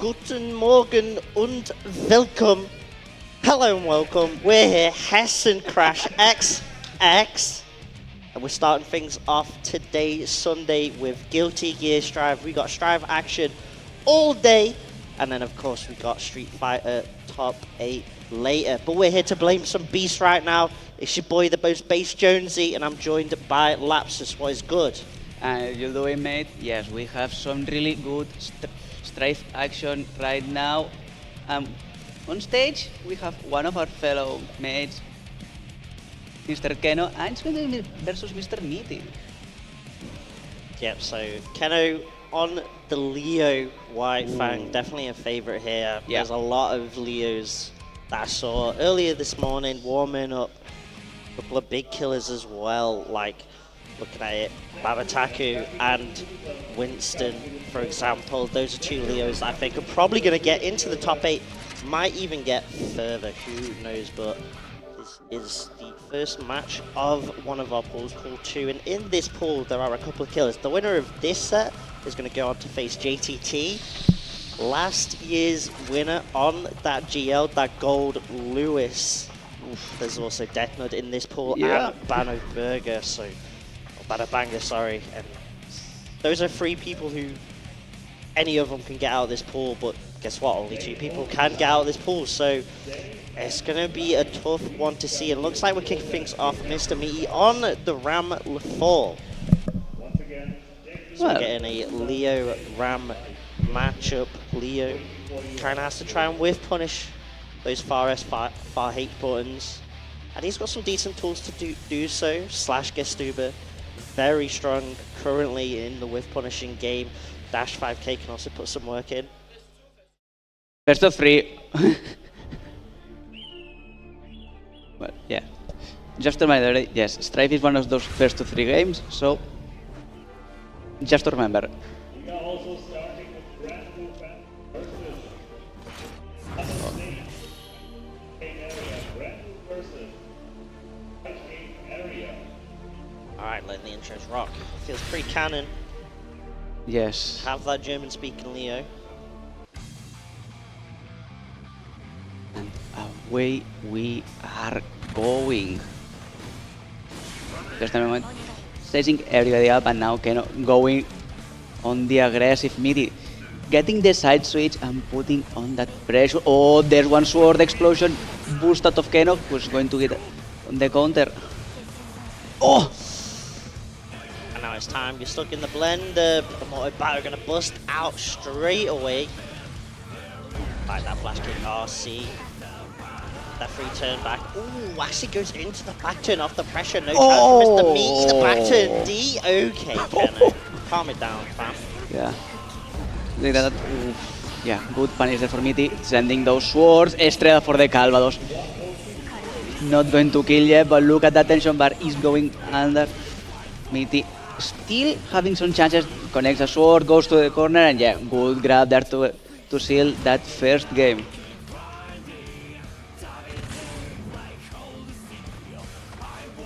Guten Morgen und Willkommen. Hello and welcome. We're here, Hessen Crash XX. And we're starting things off today, Sunday, with Guilty Gear Strive. We got Strive action all day. And then, of course, we got Street Fighter Top 8 later. But we're here to blame some beasts right now. It's your boy, the most base Jonesy, and I'm joined by Lapsus. What is good? You doing, mate? Yes, we have some really good Strife action right now. On stage, we have one of our fellow mates, Mr. Keno, and it's going to be versus Mr. Meaty. Yep, so Keno on the Leo White Fang, definitely a favorite here. Yeah. There's a lot of Leos that I saw earlier this morning warming up. A couple of big killers as well, like looking at it, Babataku and Winston, for example. Those are two Leos that I think are probably going to get into the top 8, might even get further, who knows, but this is the first match of one of our pools, Pool 2, and in this pool there are a couple of killers. The winner of this set is going to go on to face JTT, last year's winner on that GL, that gold Lewis. Oof, there's also Death Nud in this pool, Yeah. and Bano Burger, so Bada Banger, sorry. And those are 3 people who any of them can get out of this pool, but guess what? Only 2 people can get out of this pool, so it's going to be a tough one to see. And looks like we're kicking things off Mr. Meaty on the Ram fall. So we're getting a Leo Ram matchup. Leo kind of has to try and whiff punish those far S, far H buttons. And he's got some decent tools to do so. Slash Gestuber, very strong currently in the whiff punishing game. Dash 5k can also put some work in. Best of 3. Well, yeah. Just to remind you, yes, Strife is one of those first to 3 games, so just to remember. We are also starting with brand new fan versus area. Brand new versus area. Alright, letting the intros rock. Feels pretty canon. Yes. Have that German speaking Leo. And away we are going. Just a moment. Staging everybody up, and now Keno going on the aggressive midi. Getting the side switch and putting on that pressure. Oh, there's one sword explosion boost out of Keno, who's going to get on the counter. Oh! And now it's time. You're stuck in the blender. The Mortal Battle going to bust out straight away. Like that flash kick RC. That free turn back. Ooh, actually goes into the back turn off the pressure. No chance for Mr. Meaty. The back turn D. Okay, Keno. Calm it down, fam. Yeah. Look at that. Oof. Yeah, good punish there for Meaty. Sending those swords. Estrella for the Calvados. Not going to kill yet, but look at that tension bar is going under. Meaty still having some chances. Connects a sword, goes to the corner, and yeah, good grab there to seal that first game.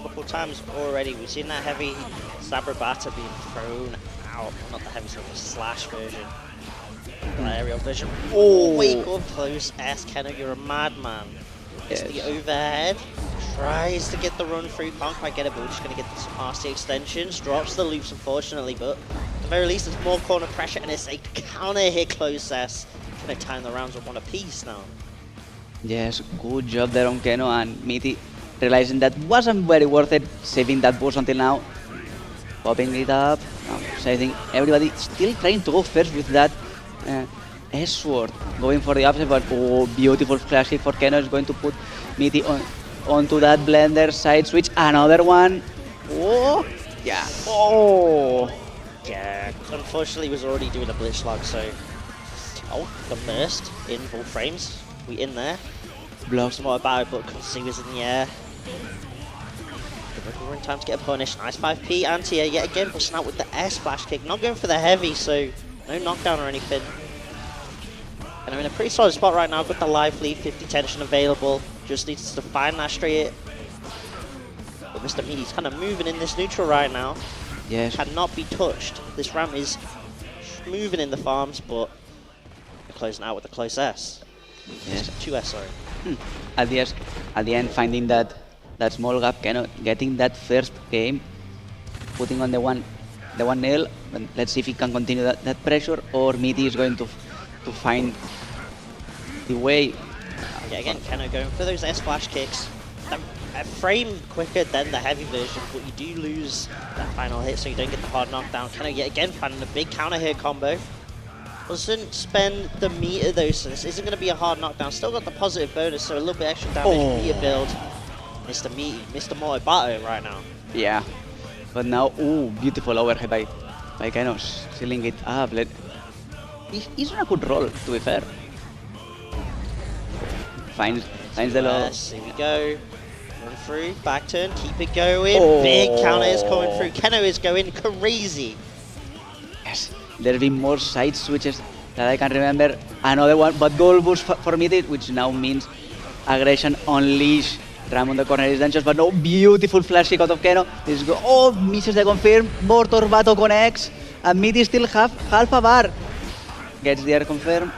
Couple times already, we've seen that heavy Sabrabata being thrown out. Well, not the heavy sort of slash version. That aerial vision. Oh, wake up close. Keno, you're a madman. It's the overhead. Tries to get the run through. Can't quite get it, but we're just going to get some RC extensions. Drops the loops, unfortunately, but at the very least, it's more corner pressure, and it's a counter hit close S. Going to time the rounds with 1 apiece now. Yes, good job there on Keno, and Meaty realizing that wasn't very worth it, saving that boost until now. Popping it up, saving everybody, still trying to go first with that S-Sword. Going for the upside, but oh, beautiful flash hit for Keno is going to put Meaty onto that blender side switch. Another one. Oh, yeah. Oh. Yeah, unfortunately, he was already doing a blitz log, so. Oh, the burst in full frames. We in there. Blocks. Some more about it, but couldn't see was in the air. We're in time to get a punish. Nice 5p anti-air yet again, busting out with the S flash kick. Not going for the heavy, so no knockdown or anything. And I'm in a pretty solid spot right now. Got the live lead, 50 tension available. Just needs to find that straight hit. But Mr. Meaty's kind of moving in this neutral right now. Yes. Cannot be touched. This ramp is moving in the farms, but closing out with a close S. Yes. 2S, sorry. At the end, finding that small gap, Keno getting that first game, putting on the 1-0. But let's see if he can continue that pressure, or Meaty is going to find the way. Yeah, again, Keno going for those S flash kicks. A frame quicker than the heavy version, but you do lose that final hit, so you don't get the hard knockdown. Keno yet again finding a big counter hit combo. Doesn't spend the meter though, so this isn't going to be a hard knockdown. Still got the positive bonus, so a little bit extra damage meter build. Mr. Meaty, Mr. Moebato right now. Yeah, but now, ooh, beautiful overhead by Keno, sealing it up. He's on a good roll, to be fair. Finds the low. Yes, here we go. Run through, back turn, keep it going. Big counter is coming through. Keno is going crazy. Yes, there's been more side switches that I can remember. Another one, but goal boost for Meaty, which now means aggression unleash. Ram on the corner is dangerous, but no, beautiful flash kick out of Keno. Misses the confirm. More Torbato connects, and Meaty still half a bar. Gets the air confirm.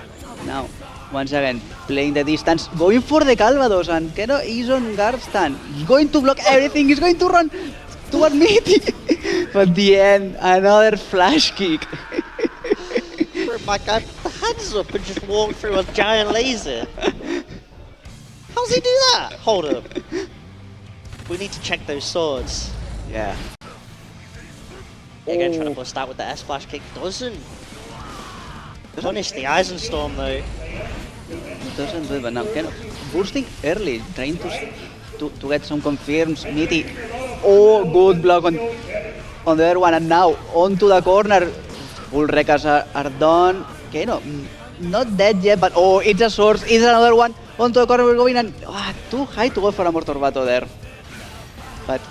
Now, once again, playing the distance, going for the Calvados, and Keno is on guard stand. He's going to block everything, he's going to run toward Meaty. But the end, another flash kick. My guy put the hands up and just walked through a giant laser. How's he do that? Hold up. We need to check those swords. Yeah. Again, trying to bust out with the S flash kick. Doesn't punish the Eisenstorm though. Doesn't do it, but now Keno boosting early, trying to get some confirms. Meaty, good block on the other one, and now onto the corner. Full rekas are done. Keno, not dead yet, but it's a source, it's another one. Onto the corner we're going, and too high to go for a Mortorbato there. But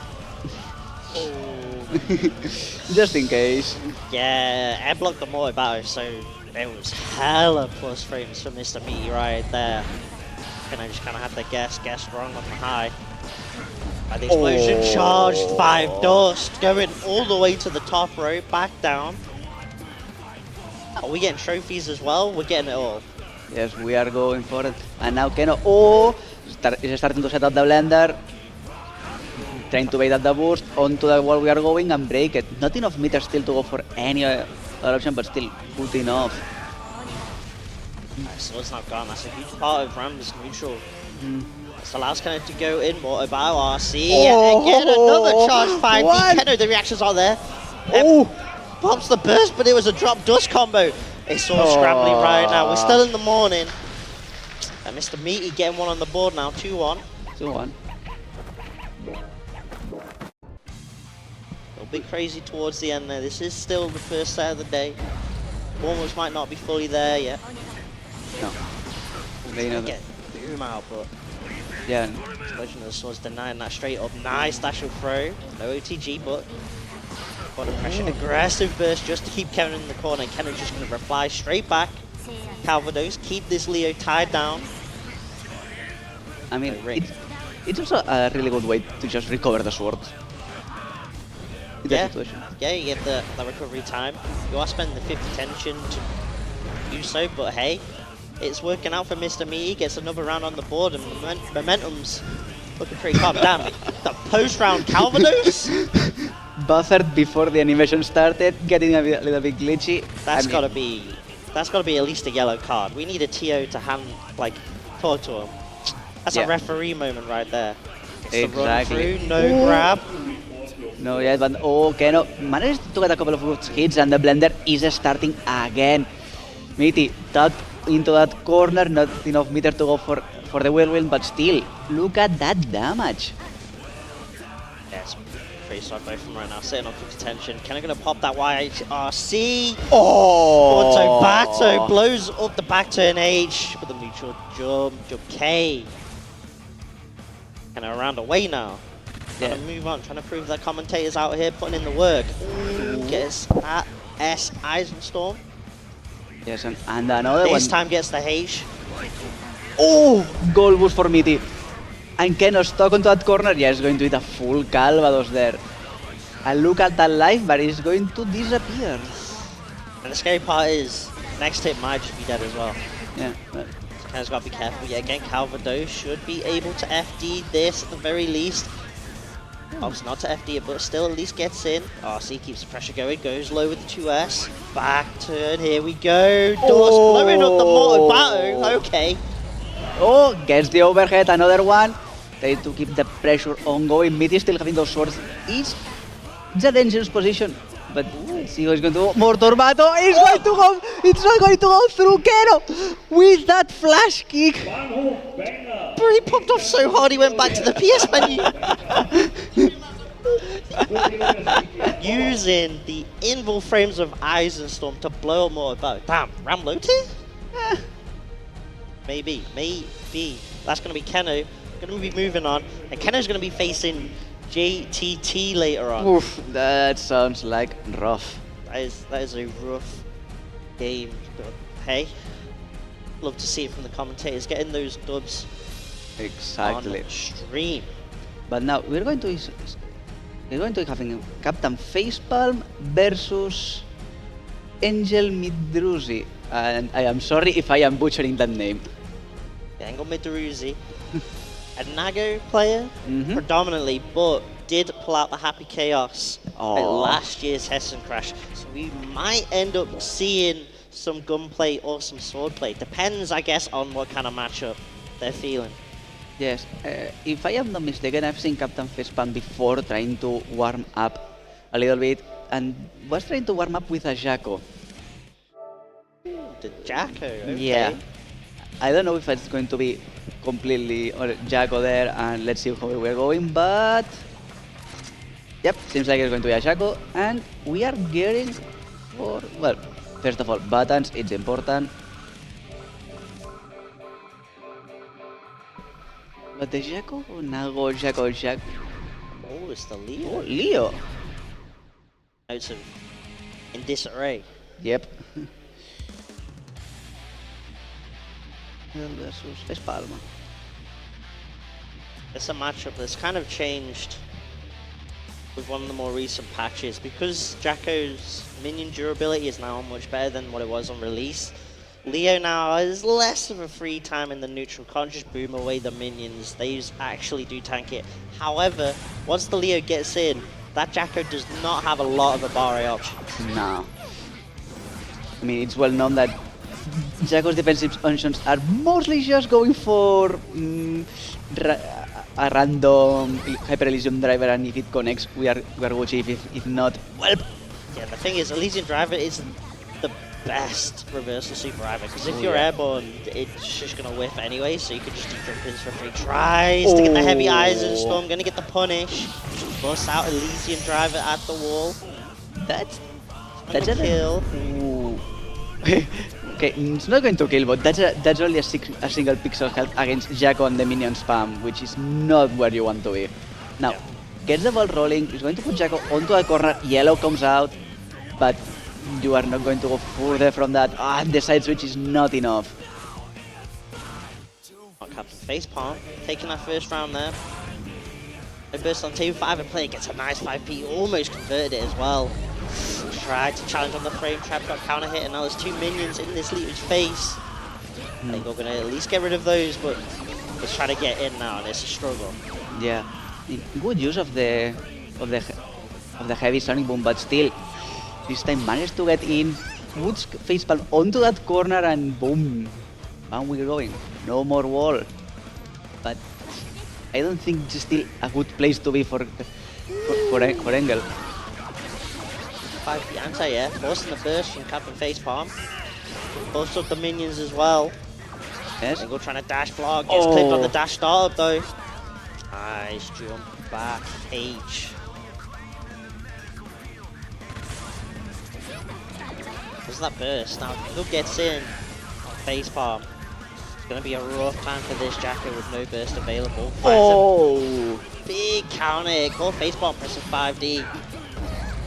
just in case. Yeah, I blocked the Moebato, so there was hella plus frames for Mr. Meaty right there. And I just kind of had to guess wrong on the high. And the explosion charged 5 dust, going all the way to the top row, back down. Are we getting trophies as well? We're getting it all. Yes, we are going for it. And now Keno, is starting to set up the blender. Trying to bait at the boost, onto the wall we are going and break it. Not enough meters still to go for any other option, but still good enough. So it's not gone, that's a huge part of Ram's neutral. This allows Keno to go in, Moebato RC, again another charge 5D. Keno, the reactions are there. Pops the burst, but it was a drop dust combo. It's all scrambling right now. We're still in the morning. And Mr. Meaty getting one on the board now, 2-1. 2-1. A bit crazy towards the end there. This is still the first set of the day. Warm-ups might not be fully there yet. No. They know Get boom out, but yeah. Explosion of the Swords denying that straight up. Nice dash and throw. No OTG, but bottom pressure. Aggressive burst just to keep Keno in the corner. And Keno's just going to reply straight back. Calvados, keep this Leo tied down. I mean, it's also a really good way to just recover the sword. In that situation. Yeah, you get the recovery time. You are spending the 50 tension to do so, but hey, it's working out for Mr. Meaty. Gets another round on the board, and momentum's looking pretty calm. Damn, the post-round Calvados? Buffered before the animation started, getting a little bit glitchy. That's gotta be at least a yellow card. We need a TO to talk to him. That's a referee moment right there. It's the run through, no grab. No yet, but Keno managed to get a couple of good hits, and the blender is starting again. Meaty tucked into that corner, not enough meter to go for the whirlwind, but still, look at that damage. Yes, pretty solid both of them right now, sitting on 50 tension. Keno gonna pop that YHRC. Bato blows up the back turn H with the neutral jump K. Keno around away now. Trying to move on, trying to prove that commentators out here putting in the work. Gets that S Eisenstorm. Yes, and another one. This time gets the H. Goal boost for Meaty. And Keno stuck onto that corner. Yeah, it's going to hit a full Calvados there. And look at that life bar, it's going to disappear. And the scary part is, next hit might just be dead as well. Yeah. Kind of got to be careful. Yeah, again, Calvado should be able to FD this at the very least. Obviously not to FD it, but still at least gets in. RC keeps the pressure going, goes low with the 2S. Back turn, here we go. Dust blowing up the motor battle. Okay. Oh, gets the overhead, another one. Try to keep the pressure ongoing. Mitty still having those swords. It's a dangerous position. But let's see who's going to go. More Torbato. It's going to go. It's not going to go through Kero with that flash kick. Bahnhof Banger. Bro, he popped off so hard he went back to the PS menu. Using the invul frames of Eisenstorm to blow up more about. Damn, Ramlote? Maybe. That's going to be Keno. Going to be moving on. And Keno's going to be facing JTT later on. Oof, that sounds like rough. That is a rough game. But hey, love to see it from the commentators getting those dubs Exactly. on stream. But now we're going to be having Captain Facepalm versus Angel Midruzi. And I am sorry if I am butchering that name. Angle Midruzi, a Nago player predominantly, but did pull out the Happy Chaos at last year's Hessen Crash. So we might end up seeing some gunplay or some swordplay. Depends, I guess, on what kind of matchup they're feeling. Yes, if I am not mistaken, I've seen Captain Facepalm before trying to warm up a little bit and was trying to warm up with a Jaco. The Jacko, okay. Yeah. I don't know if it's going to be completely or Jaco there, and let's see how we're going, but yep, seems like it's going to be a Jaco, and we are getting for, well, first of all, buttons, it's important. But the Jaco or Nago, Jaco? Oh, it's the Leo. Oh, Leo! Notes of in disarray. Yep. Versus Facepalm. It's a matchup that's kind of changed with one of the more recent patches because Jacko's minion durability is now much better than what it was on release. Leo now has less of a free time in the neutral, can't just boom away the minions, they actually do tank it. However, once the Leo gets in, that Jacko does not have a lot of Abare options. No. I mean, it's well known that Jaco's defensive options are mostly just going for a random Hyper Elysium driver, and if it connects, we are watching. If not, well. Yeah, the thing is, Elysian driver isn't the best reversal super either, because if Oh, you're yeah. airborne, it's just gonna whiff anyway, so you could just do jump ins for free. Tries to get the heavy Eisenstorm, gonna get the punish. Bust out Elysian driver at the wall. That's a kill. Ooh. Okay, it's not going to kill, but that's only a single pixel health against Jaco and the minion spam, which is not where you want to be. Now, gets the ball rolling, is going to put Jaco onto a corner, yellow comes out, but you are not going to go further from that. The side switch is not enough. Captain Facepalm, taking that first round there. A burst on table 5 and player gets a nice 5p, almost converted it as well. Tried to challenge on the frame trap, got counter hit, and now there's two minions in this leader's face. I think we're gonna at least get rid of those, but let's try to get in now, and it's a struggle. Yeah, good use of the heavy sonic boom, but still, this time managed to get in, puts Facepalm onto that corner, and boom, and we're going. No more wall, but I don't think it's still a good place to be for Engel. 5 anti-air, forcing the burst from Captain Facepalm. Forced up the minions as well. Yes. Engel trying to dash block, gets clipped on the dash startup though. Nice jump back, H. What's that burst? Now Engel gets in on Facepalm. It's gonna be a rough time for this Jacko with no burst available. Finds a big counter hit, call Facepalm pressing 5D.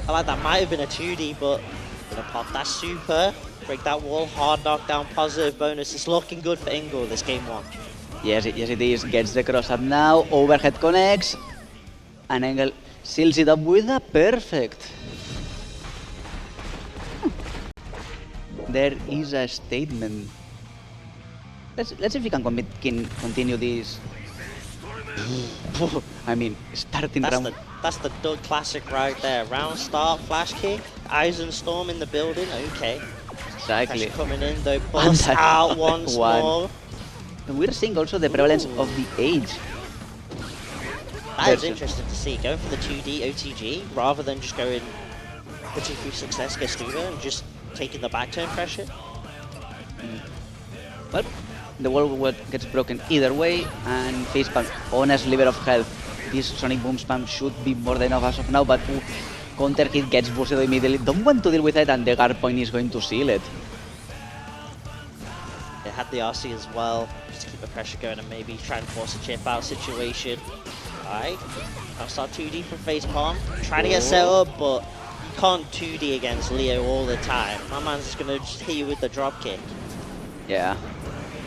I like that, might have been a 2D, but gonna pop that super, break that wall, hard knockdown, positive bonus. It's looking good for Engel this game 1. Yes, it is. Gets the cross up now, overhead connects, and Engel seals it up with a perfect. There is a statement. Let's see if we can continue this. I mean, starting round. That's the Doug classic right there. Round start, flash kick, Eisenstorm in the building. Okay. Exactly. Crash coming in though, And bust that out once one. more. And we're seeing also the prevalence of the age. That is version. interesting to see. Going for the 2D OTG rather than just going for 2-3 success Gestuva and just taking the back turn pressure. Well, the wall gets broken either way, and facepalm on a sliver of health. This Sonic Boom spam should be more than enough as of now, but counter hit gets boosted immediately. Don't want to deal with it, and the guard point is going to seal it. They had the RC as well, just to keep the pressure going and maybe try and force a chip out situation. Alright, I'll start 2D from facepalm, trying to get set up, but you can't 2D against Leo all the time. My man's just gonna just hit you with the drop kick. Yeah,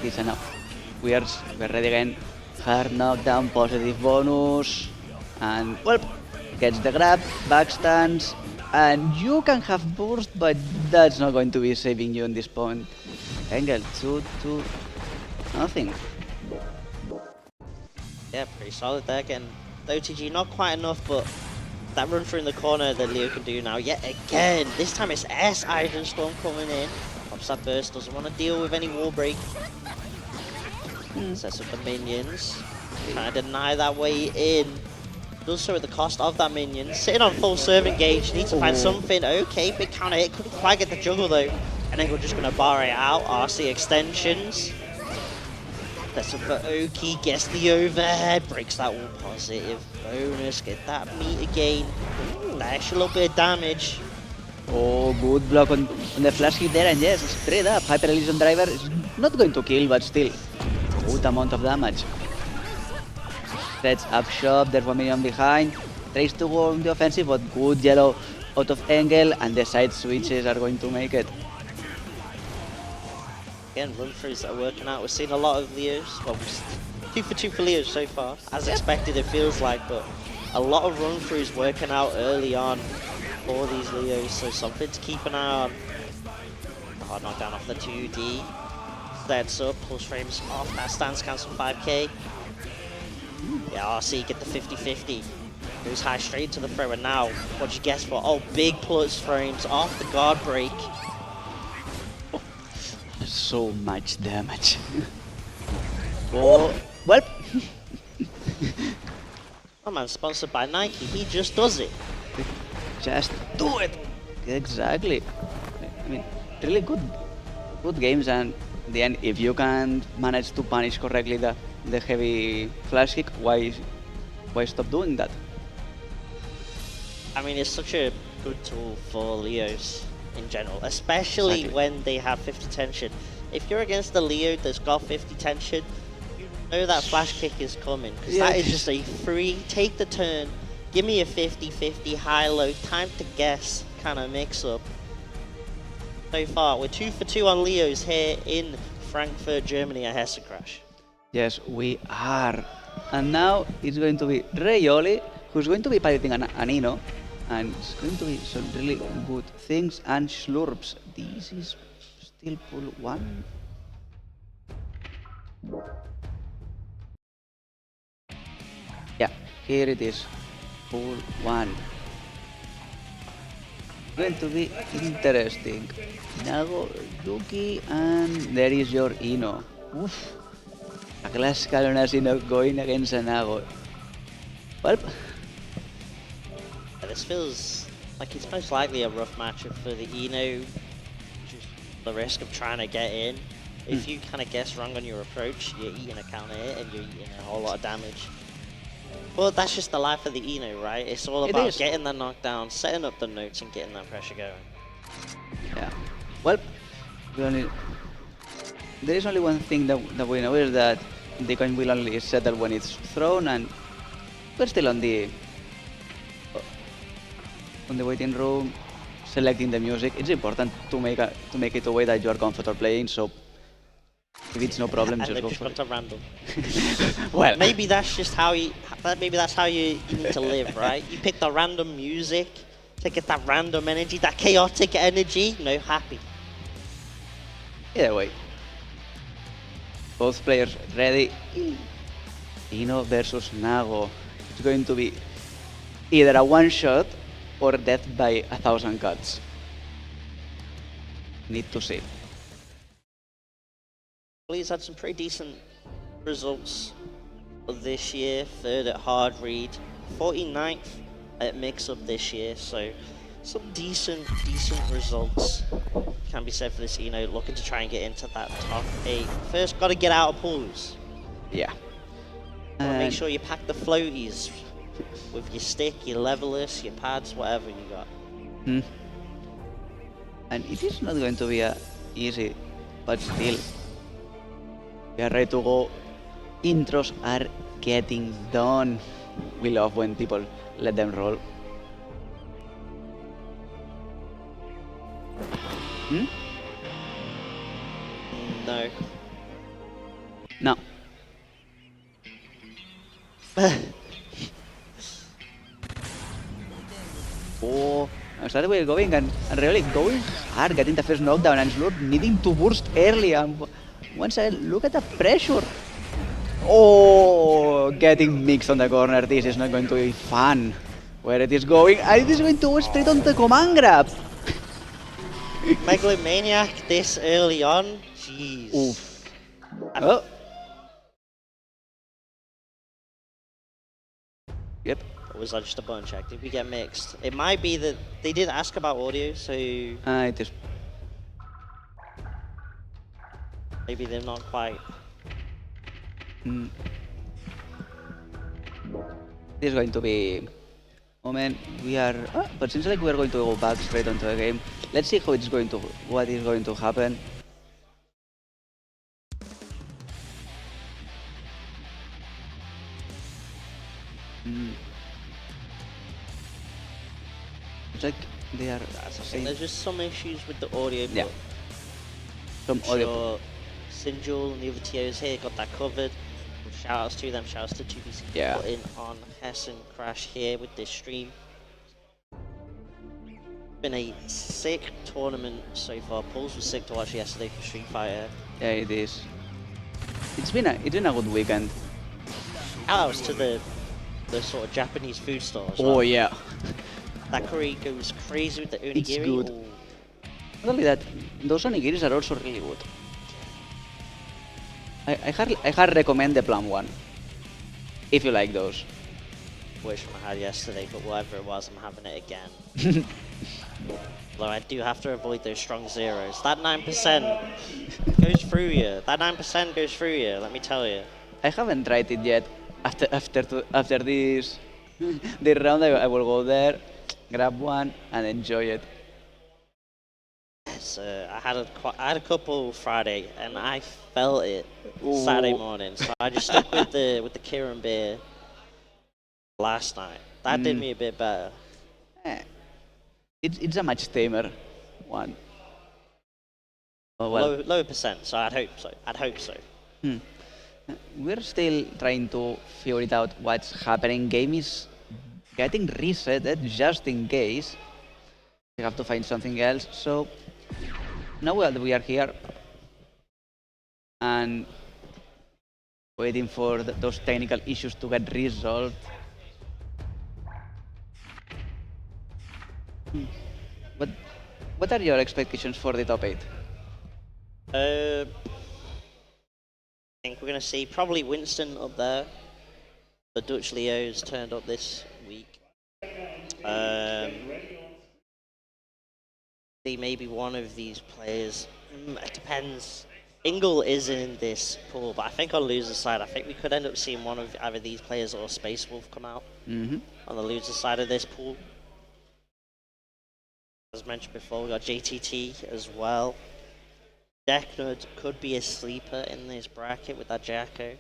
this enough. We're ready again. Hard knockdown, positive bonus, and well, gets the grab, backstands, and you can have burst, but that's not going to be saving you in this point. Engel, 2-2, nothing. Yeah, pretty solid there. Again, the OTG not quite enough, but that run through in the corner that Leo can do now. Yet again, this time it's S Eisenstorm coming in. Pops that burst, doesn't want to deal with any wall break. Sets up the minions. Trying to deny that way in. Does so at the cost of that minion. Sitting on full servant gauge, needs to find something. Okay, big counter hit. Couldn't quite get the juggle though. And then we're just going to bar it out. RC extensions. Sets up for Oki, gets the overhead. Breaks that wall positive. Bonus, get that meat again. That extra little bit of damage. Oh, good block on the flash hit there, and yes, straight up. Hyper Elysian Driver is not going to kill, but still, good amount of damage. Sets up shop, there's 1 million behind. Tries to go on the offensive, but good yellow out of Engel, and the side switches are going to make it. Again, run-throughs that are working out. We're seeing a lot of Leos. Well, 2 for 2 for Leos so far. As expected, it feels like, but a lot of run-throughs working out early on for these Leos, so something to keep an eye on. Hard knockdown off the 2D. Sets up, pulse frames off that stance cancel 5k. Yeah, RC get the 50-50. Goes high straight to the throw, and now, what'd you guess for? Oh, big pulse frames off the guard break. So much damage. Oh, well. Oh man, sponsored by Nike, he just does it. Just do it. Exactly. I mean, really good games, and in the end, if you can manage to punish correctly the heavy flash kick, why stop doing that? I mean, it's such a good tool for Leos in general, especially Exactly. when they have 50 tension. If you're against the Leo that's got 50 tension, you know that flash kick is coming, because Yeah, that is just a free, take the turn, give me a 50-50 high-low, time to guess kind of mix-up. So far, we're 2 for 2 on Leos here in Frankfurt, Germany at Hessen Crash. Yes, we are. And now it's going to be Rayoli, who's going to be piloting an Ino, and it's going to be some really good things, and Slurps. This is still pull 1. Yeah, here it is. Pull 1. Going to be interesting. Nago, Yuki, and there is your Ino. Oof. A classical Ino going against a Nago. Well, This feels like it's most likely a rough matchup for the Eno. Just the risk of trying to get in. If you kind of guess wrong on your approach, you're eating a counter hit and you're eating a whole lot of damage. Well, that's just the life of the Eno, right? It's all It about is. getting that knockdown, setting up the notes, and getting that pressure going. yeah. Well, there is only one thing that we know is that the coin will only settle when it's thrown, and we're still on the waiting room, selecting the music. It's important to make it a way that you are comfortable playing. So if it's no problem, And just they've go just for gone it. to random. Well, Maybe that's just how you. Maybe that's how you need to live, right? You pick the random music to get that random energy, that chaotic energy. No, happy. either way. Both players ready. Ino versus Nago. It's going to be either a one shot or death by 1,000 cuts. Need to see. Well, he's had some pretty decent results this year. Third at hard read, 49th at mix-up this year, so some decent results can be said for this Eno, looking to try and get into that top 8. First, got to get out of pools. Yeah. Make And sure you pack the floaties with your stick, your levelers, your pads, whatever you got. and it is not going to be easy, but still, we are ready to go. Intros are getting done. We love when people let them roll. No. No. Oh, started well going and really going hard, getting the first knockdown, and Slurp needing to burst early. And once I look at the pressure. Oh, getting mixed on the corner. This is not going to be fun. Where it is going, and it is going to go straight on the command grab. Megalomaniac this early on? Jeez. Oof. Oh. Yep. Or was that just a button check? Did we get mixed? It might be that they did ask about audio, so It is. maybe they're not quite. This is going to be. Moment, we are. But seems like we are going to go back straight onto the game. Let's see how it's going to. What is going to happen. It's like they are saying There's just some issues with the audio, Yeah. but some audio. sure Sinjul and the other TOs here got that covered. Shout outs to them, shout outs to 2BC Yeah. putting on Hessen Crash here with this stream. Been a sick tournament so far. Pulse was sick to watch yesterday for Street Fighter. Yeah, it is. It's been a good weekend. Shout outs to the sort of Japanese food stores. Oh yeah. That curry goes crazy with the onigiri. It's good. Ooh. Not only that, those onigiris are also really good. I hard recommend the plum one. If you like those. Wish I had yesterday, but whatever it was, I'm having it again. Although I do have to avoid those strong zeros. That 9% goes through you. That 9% goes through you, let me tell you. I haven't tried it yet. After this this round, I will go there, grab one, and enjoy it. So I had a couple Friday, and I felt it Saturday Ooh. morning. So I just stuck with the Kirin beer last night. That did me a bit better. Eh, it's a much tamer one. Oh well. Lower percent, so I'd hope so. We're still trying to figure it out what's happening. Game is getting reset just in case. We have to find something else. So now we are here and waiting for those technical issues to get resolved. What are your expectations for the top 8? I think we're going to see probably Winston up there. The Dutch Leo's turned up this week. See maybe one of these players. It depends. Ingle is in this pool, but I think on loser side, I think we could end up seeing one of either these players or Space Wolf come out on the loser side of this pool. As mentioned before, we got JTT as well. Decknud could be a sleeper in this bracket with that Jacko.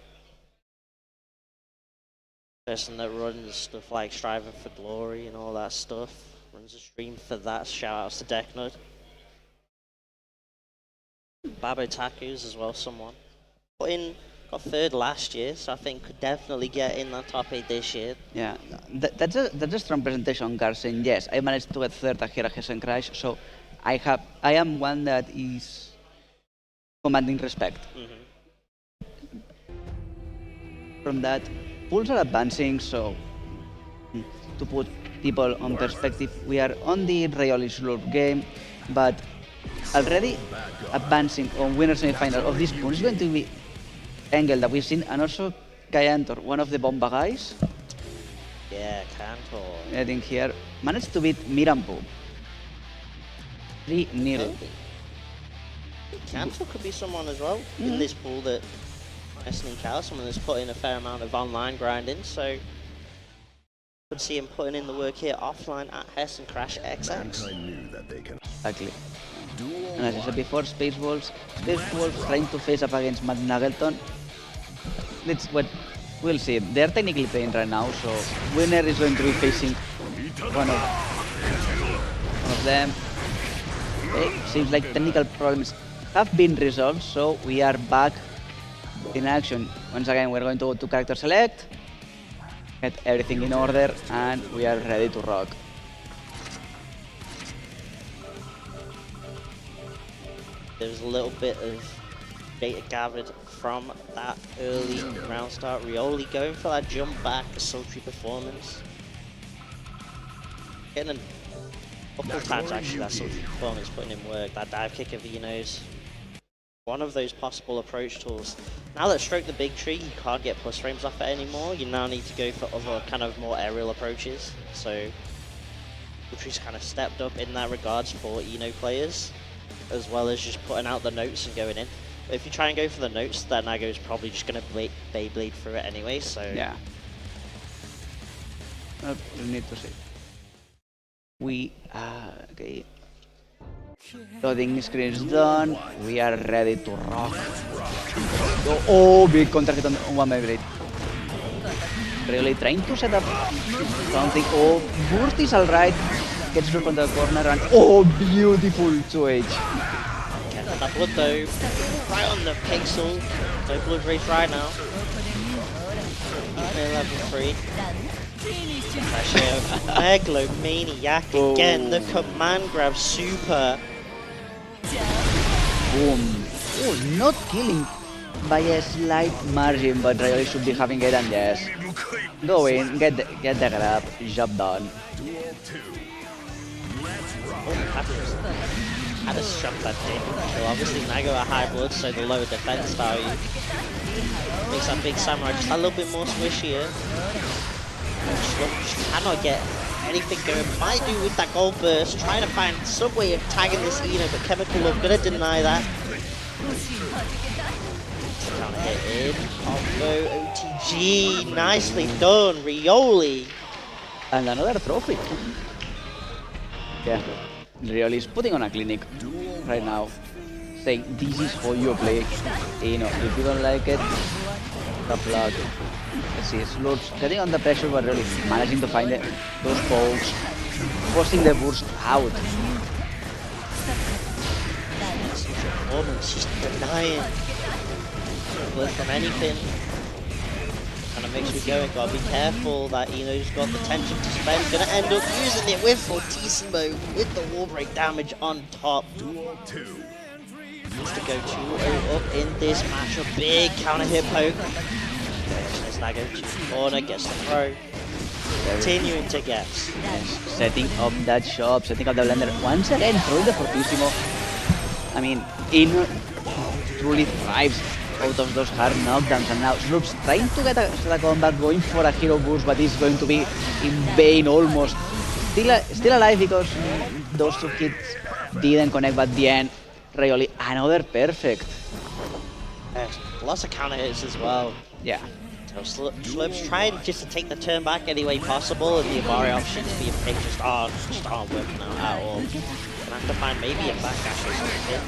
Person that runs stuff like Striving for Glory and all that stuff. Runs a stream for that. Shout outs to Decknud. Babo Taku's as well, someone. Got third last year, so I think could definitely get in that top 8 this year. Yeah, that's a strong presentation, Carson. Yes, I managed to get third here at Hessen Crash, so I am one that is commanding respect. from that. Pools are advancing, so to put people on perspective, we are on the Rayoli Slurp game, but already advancing on winner semi-final of this pool is going to be Engel that we've seen, and also Kyantor, one of the Bomba guys. Yeah, Cantor. I think here managed to beat Mirampo 3-0. Maybe. Cantor could be someone as well in this pool that I sneak out, someone that's put in a fair amount of online grinding, so could see him putting in the work here offline at Hessen Crash XX. Exactly. And as I said before, Spaceballs trying to face up against Matt Nagelton. That's what we'll see. They're technically playing right now, so winner is going to be facing one of them. Okay, seems like technical problems have been resolved, so we are back in action. Once again, we're going to go to character select, get everything in order, and we are ready to rock. There's a little bit of data gathered from that early round start. Rioli going for that jump back, a sultry performance. Getting a couple times actually that sultry performance, putting in work. That dive kick of Vino's one of those possible approach tools. Now that Stroke the Big Tree, you can't get plus frames off it anymore. You now need to go for other kind of more aerial approaches. So Big Tree's kind of stepped up in that regards for Eno players, as well as just putting out the notes and going in. But if you try and go for the notes, then Nago's probably just going to Beyblade through it anyway, so... Yeah. We need to see. We okay. Loading screen is done. We are ready to rock. Oh, big counter hit on one Beyblade. Really trying to set up something. Oh, burst is alright. Gets through from the corner and oh, beautiful 2H. Get that blood though, right on the pixel. No blood race right now. Level 3. Megalomaniac again. The command grab super. Boom. Oh, not killing by a slight margin, but really should be having it, and yes. Go in, get the grab, job done. Had a shot that did. So obviously Nago at high blood, so the lower defense value makes that big samurai just a little bit more squishier. Just cannot get anything going. Might do with that gold burst, trying to find some way of tagging this Eno, but Chemical Love gonna deny that. Trying to hit in. Combo OTG, nicely done, Rioli. And another trophy. Yeah, Rioli is putting on a clinic right now, saying this is how you play. You know, if you don't like it, tough luck. Let's see, Slurps getting under pressure, but really managing to find those pokes, forcing the burst out. Performance just denying blood from anything. Kind of makes me going, gotta be careful that Eno's got the tension to spend. Gonna end up using it with Fortissimo with the wall break damage on top. Needs to go 2-0 up in this match. A big counter hit poke. There's Nago to the corner, gets the throw. Continuing to guess. Yes, setting up that shop, setting up the blender. Once again, throwing the Fortissimo. I mean, Eno truly thrives out of those hard knockdowns, and now Slurps trying to get a comeback, going for a hero boost, but it's going to be in vain almost. Still alive because those two hits didn't connect, but at the end, Rioli, another perfect. Lots of counter hits as well. Yeah. So Slurps trying just to take the turn back any way possible, and the Amari options being picked just aren't working out at all. Gonna have to find maybe a backdash or something.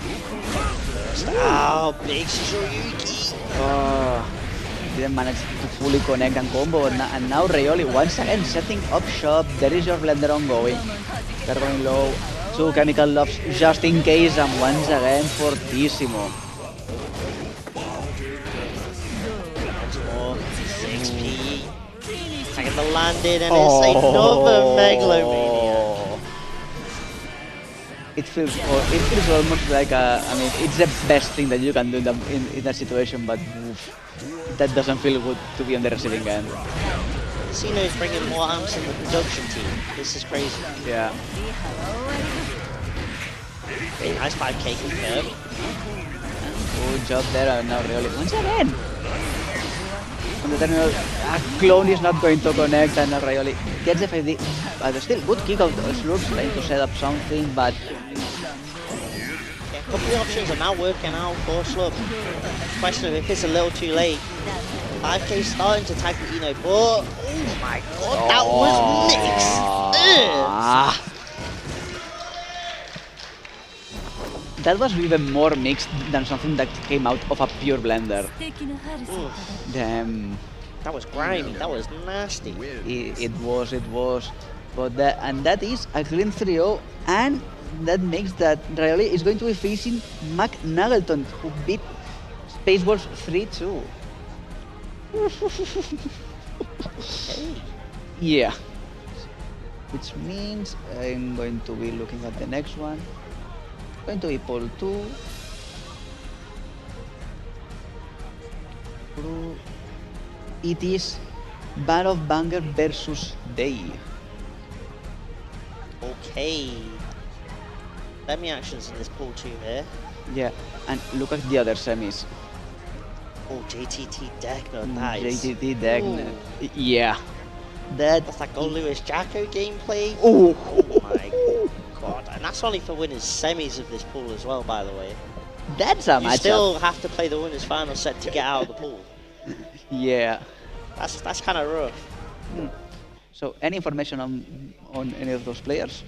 Oh, big Shoryuki! Oh, didn't manage to fully connect and combo, and now Rioli once again setting up shop. There is your blender ongoing. They're going low. Two chemical loves just in case, and once again Fortissimo. Once more, 6p. Taking the landing, and it's another Megalomania. it feels almost like I mean, it's the best thing that you can do in that situation, but oof, that doesn't feel good to be on the receiving end. Casino's bringing more amps in the production team. This is crazy. Yeah. Okay, nice 5k confirmed. Good job there, now really. Once again! On the terminal, Clone is not going to connect, and Rayoli gets the 5D. But still, good kick out of Slurps, trying to set up something, but Yeah, a couple of options are now working out for Slub. Question of if it's a little too late. 5k starting to tag the Eno, but oh my god, that was mixed! Ugh. That was even more mixed than something that came out of a pure blender. Damn. That was grimy, that was nasty. It was. But that is a clean 3-0, and that makes that Rayoli is going to be facing Mac Nagelton, who beat Spaceballs 3-2. Yeah. Which means I'm going to be looking at the next one. Going to be Pole 2. It is Band of Banger versus Day. Okay. Semi actions in this pool 2 here. Yeah, and look at the other semis. Oh, JTT Deckner, nice. JTT Dagner. Yeah. That's that Gold Lewis Jacko gameplay. Oh. Oh my god. And that's only for winners semis of this pool as well, by the way. That's a You matchup. still have to play the winners final set to get out of the pool. Yeah. That's kind of rough. So, any information on any of those players?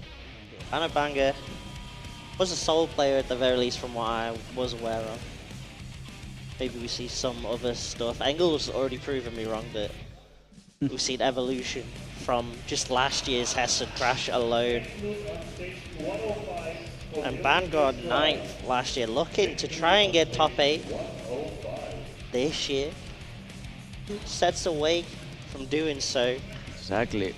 Anna Banger was a sole player at the very least from what I was aware of. Maybe we see some other stuff. Engel's already proven me wrong that we've seen evolution from just last year's Hessen Crash alone. And Vanguard 9th last year, looking to try and get top 8 this year. Sets away from doing so. Exactly.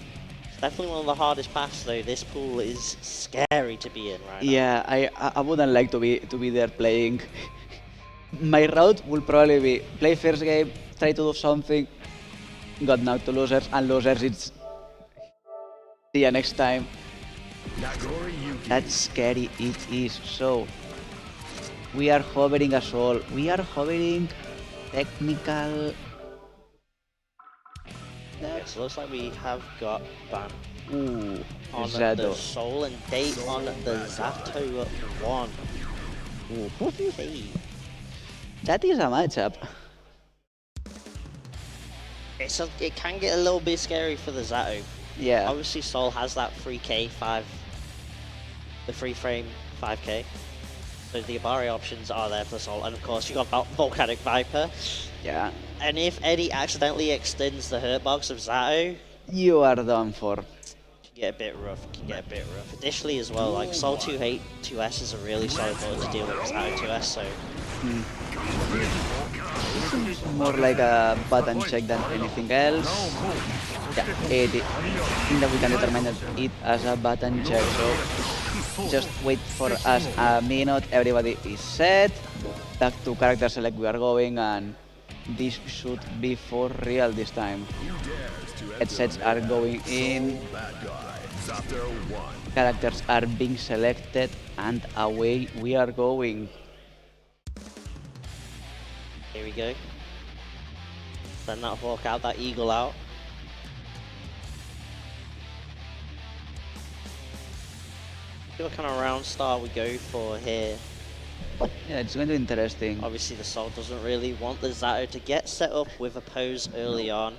It's definitely one of the hardest paths though. This pool is scary to be in right now. Yeah, I wouldn't like to be there playing. My route will probably be play first game, try to do something, got knocked to losers, and losers it's see ya next time. That's scary it is. So we are hovering as all. We are hovering technical. Yes, looks like we have got Ban Ooh, on Zado. the Soul and Date on the Zato 1. Ooh. Hey. That is a matchup. It can get a little bit scary for the Zato. Yeah. Obviously Soul has that 3k 5, the free frame 5k. So the Abari options are there for Soul, and of course you got Volcanic Viper. Yeah. And if Eddie accidentally extends the hurt box of Zato, You are done for. can get a bit rough. Additionally as well, like Soul 2s is a really solid board to deal with Zato 2s, so More like a button check than anything else. Yeah, I think that we can determine it as a button check. So just wait for us a minute. Everybody is set. Back to character select we are going, and this should be for real this time. Headsets are going in. Characters are being selected, and away we are going. here we go. Send that hawk out, that eagle out. See what kind of round start we go for here. Yeah, it's going to be interesting. Obviously the Soul doesn't really want the Zato to get set up with a pose early on.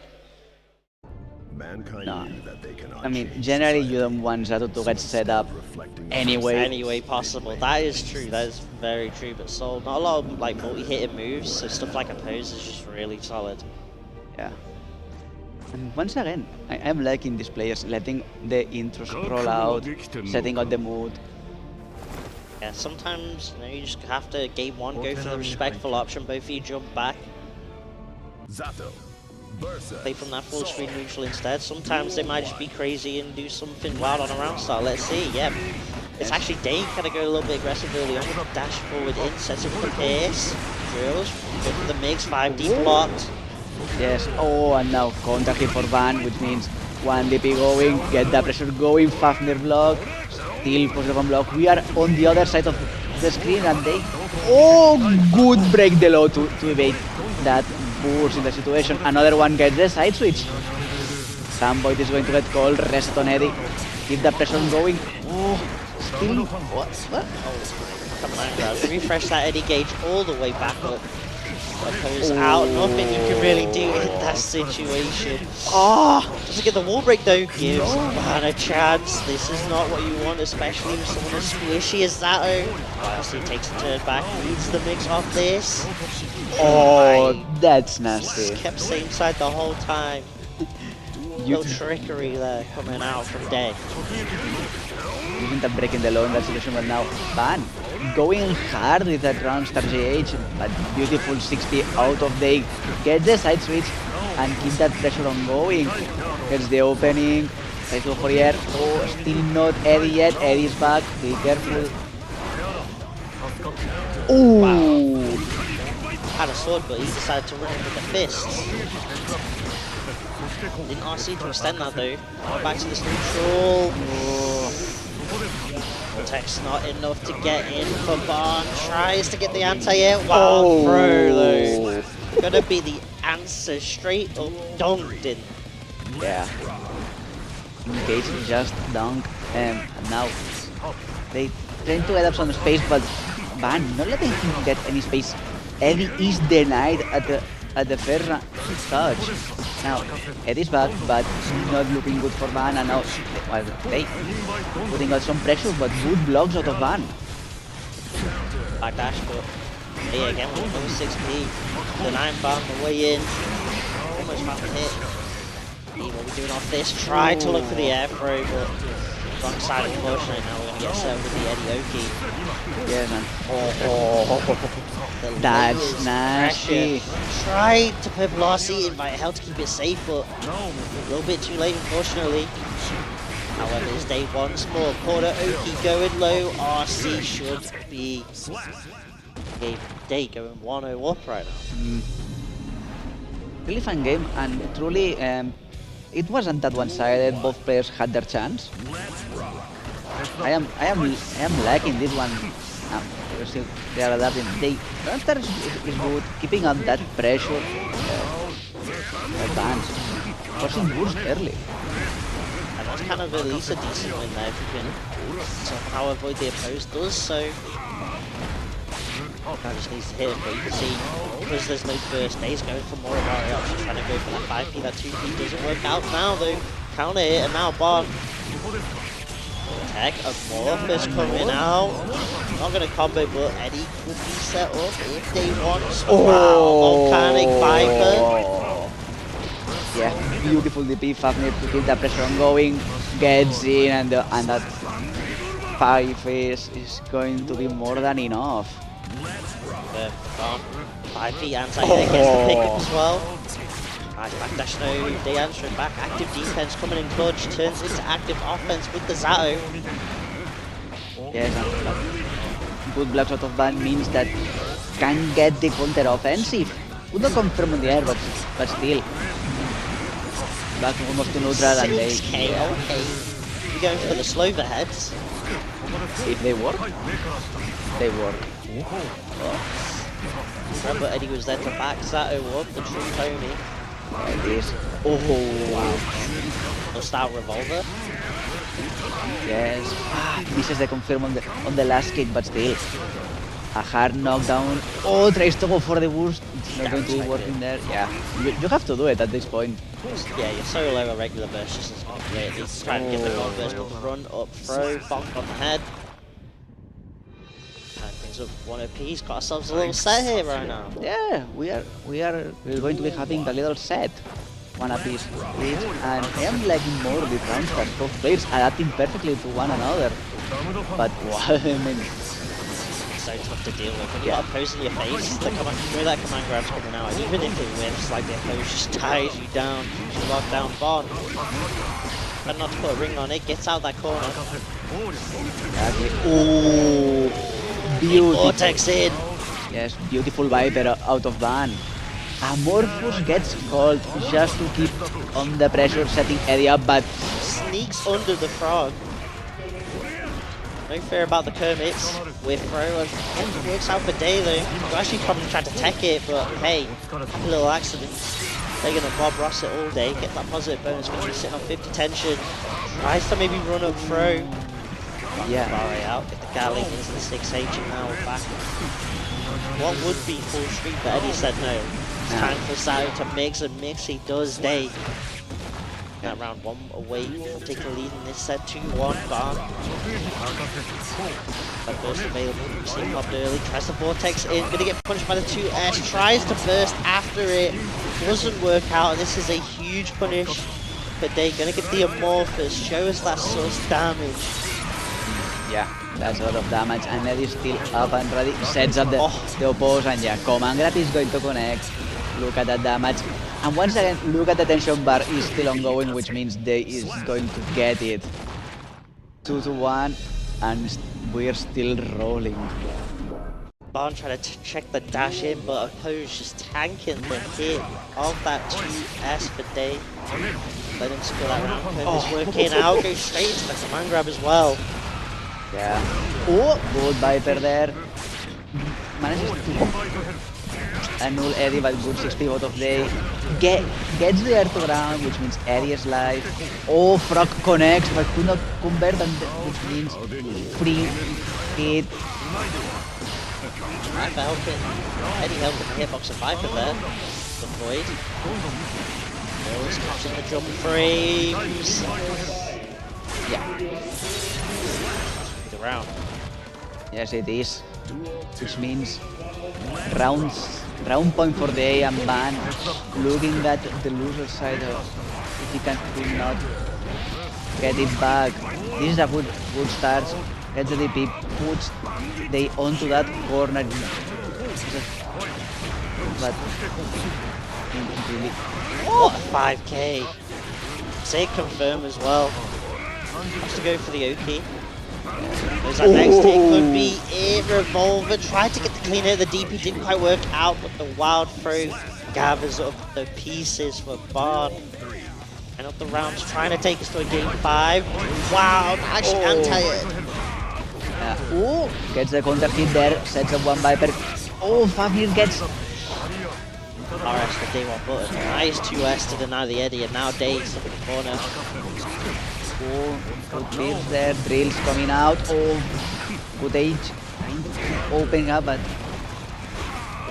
Mankind No. knew that they cannot I mean, change generally you society. don't want Zato to get set up Reflecting anyway. Any way possible. That is true, that is very true, but Soul, not a lot of like multi-hitting moves, so stuff like a pose is just really solid. Yeah. And once again, I'm liking these players, letting the intros roll out, setting out the mood. Yeah, sometimes you just have to game one, go for the respectful option, both of you jump back. Zato. play from that full screen neutral instead. Sometimes they might just be crazy and do something wild on a round start. Let's see, yeah. It's actually Dane kind of go a little bit aggressive early on with a dash forward in, sets up the pace. Drills, good for the mix, 5D blocked. Yes, oh, and now counter hit for Van, which means one DP going, get the pressure going, Fafnir block, still positive on block. We are on the other side of the screen and they, oh, good break the low to evade that burst in the situation. Another one gets the side switch. Samboyd is going to get called, rest on Eddie, keep the pressure going. Oh, still, what? Come on, guys. Refresh that Eddie gauge all the way back up. Opposed out, nothing you can really do in that situation. Oh, doesn't get the wall break though. Gives Van a chance. This is not what you want, especially with someone as squishy as Zato. As he takes a turn back, leads the mix off this. Oh, that's nasty. Just kept same side the whole time. No trickery there coming out from Day. Using that break in the low in that situation, but now Van going hard with that round star GH, but beautiful 60 out of Day. Get the side switch and keep that pressure on going. Gets the opening. Tries to go for here. Oh, still not Eddie yet. Eddie's back. Be careful. Ooh. Wow. Had a sword, but he decided to run in with the fists. Didn't RC to extend that though. Now back to this neutral. Tech's not enough to get in for Barn. Tries to get the anti-air. Wow, throw though. Gonna be the answer, straight up dunked in. Yeah. Engage just dunk, and now they trying to add up some space, but Van not letting him get any space. Eddie is denied at the first touch. Now Eddie's back, but not looking good for Van, and now well, they putting out some pressure, but good blocks out of Van. Back dash, but hey, again with another 6P. The 9 bar on the way in. Almost found the hit. What are we doing off this? Tried to look for the air throw, but wrong side unfortunately. Now we're gonna get set with the Eddie Yeah, man. The That's layers, nasty. pressure. Tried to put velocity in by help to keep it safe, but a little bit too late unfortunately. However, it's Day once more. Porter Oki going low. RC should be Day going 1-0 up right now. Really fun game, and truly, it wasn't that one-sided. Both players had their chance. I am liking this one. Still, they are adapting. Runster is good, keeping up that pressure. Advance, forcing burst early. And that's kind of at least a decent win there if you can somehow avoid the opposed does so. Now just needs to hit him, but you can see because there's no burst, Day's going for more of our options, trying to go for that 5P, that 2P doesn't work out now though. Counter hit and now Bond. Tech, Amorphous coming out. Not going to combo, but Eddie could be set up if they want. Wow, Volcanic Viper. Yeah, beautiful DP, Fafnir to keep the pressure on going, gets in, and that 5 is going to be more than enough. 5P anti-air gets the pickup as well. Nice backdash no, they answering back. Active defense coming in clutch, turns into active offense with the Zato. Yes, good blocks out of Van means that can get the counter offensive. Would not come from the air, but still. Back almost to neutral and they... 6K, okay. You're going for the slower heads. If they work, they work. Remember Eddie was there to back Zato up, the true Tony. It is. Oh, wow. Bust out revolver. Yes. Misses the confirm on the last kick, but still. A hard knockdown. Oh, tries to go for the burst. It's not going to be working there. Yeah. You have to do it at this point. Yeah, you're so low a regular burst just isn't going to create. He's trying to get the gold burst, but run up, throw, bonk on the head. And things up 1OP. He's got ourselves a little set here right now. Yeah, we're going to be having a little set. One apiece each, and I am liking more the round stars. Both players adapting perfectly to one another. But wow, I mean, so tough to deal with. When you got opposing your face, the way that command grab's coming out, and even if it whiffs, like the opponent just ties you down, keeps you locked down. Bond, but not to put a ring on it, gets out that corner. Exactly. Ooh, beautiful. Vortex in. Yes, beautiful Viper out of ban. Amorphous gets called just to keep on the pressure, setting Eddie up, but Sneaks under the frog. No fear about the Kermits. With throw, and works out for Day though. You actually probably tried to tech it, but hey, a little accident. They're gonna Bob Ross it all day, get that positive bonus, gonna be sitting on 50 tension. Tries to maybe run up throw. yeah. Barry out, get the Gatling into the 6H and now we're back. What would be full street, but Eddie said no. It's time for Sato to mix, and mix he does. Day. That round 1 away, take a lead in this set, 2-1, Barn. That burst available, see popped early, tries the Vortex in, gonna get punched by the 2S, tries to burst after it, doesn't work out, and this is a huge punish for Day. Gonna get the Amorphous, show us that sus damage. Yeah, that's a lot of damage, and Eddie is still up and ready, sets up the oppose, and yeah, command grab is going to connect. Look at that damage. And once again, look at the tension bar is still ongoing, which means Day is going to get it. 2-1, and we're still rolling. Barn trying to check the dash in, but Oppose just tanking the hit of that 2S for Day. Let him score that round. It's working out, goes straight into the command grab as well. Yeah. Oh, good Viper there. Manages to annul Eddie, but good 6 pivot of Day. Gets the air to ground, which means Eddie is live. Oh, Frog connects, but could not convert, and which means free hit. Viper helping. Eddie helping the hitbox of Viper there. The Void. Mills catching the jump frames. Yeah. The round. Yes, it is. Which means round point for Day and Ban. Looking at the loser side of if he can still not get it back. This is a good start. Gets the DP, puts Day onto that corner. But really, What a 5k. Say confirm as well. Has to go for the Oki. There's that next hit, could be it. Revolver tried to get the clean hit, the DP didn't quite work out, but the wild throw gathers up the pieces for Bard. And up the rounds, trying to take us to a game 5. Wow, actually anti-it. oh, gets the counter hit there, sets up one Viper. Oh, Fafnir gets. RS for Day 1 button. Nice 2S to deny the Eddie, and now Day's up in the corner. Oh, good clips there, drills coming out. Oh, good age. Opening up, but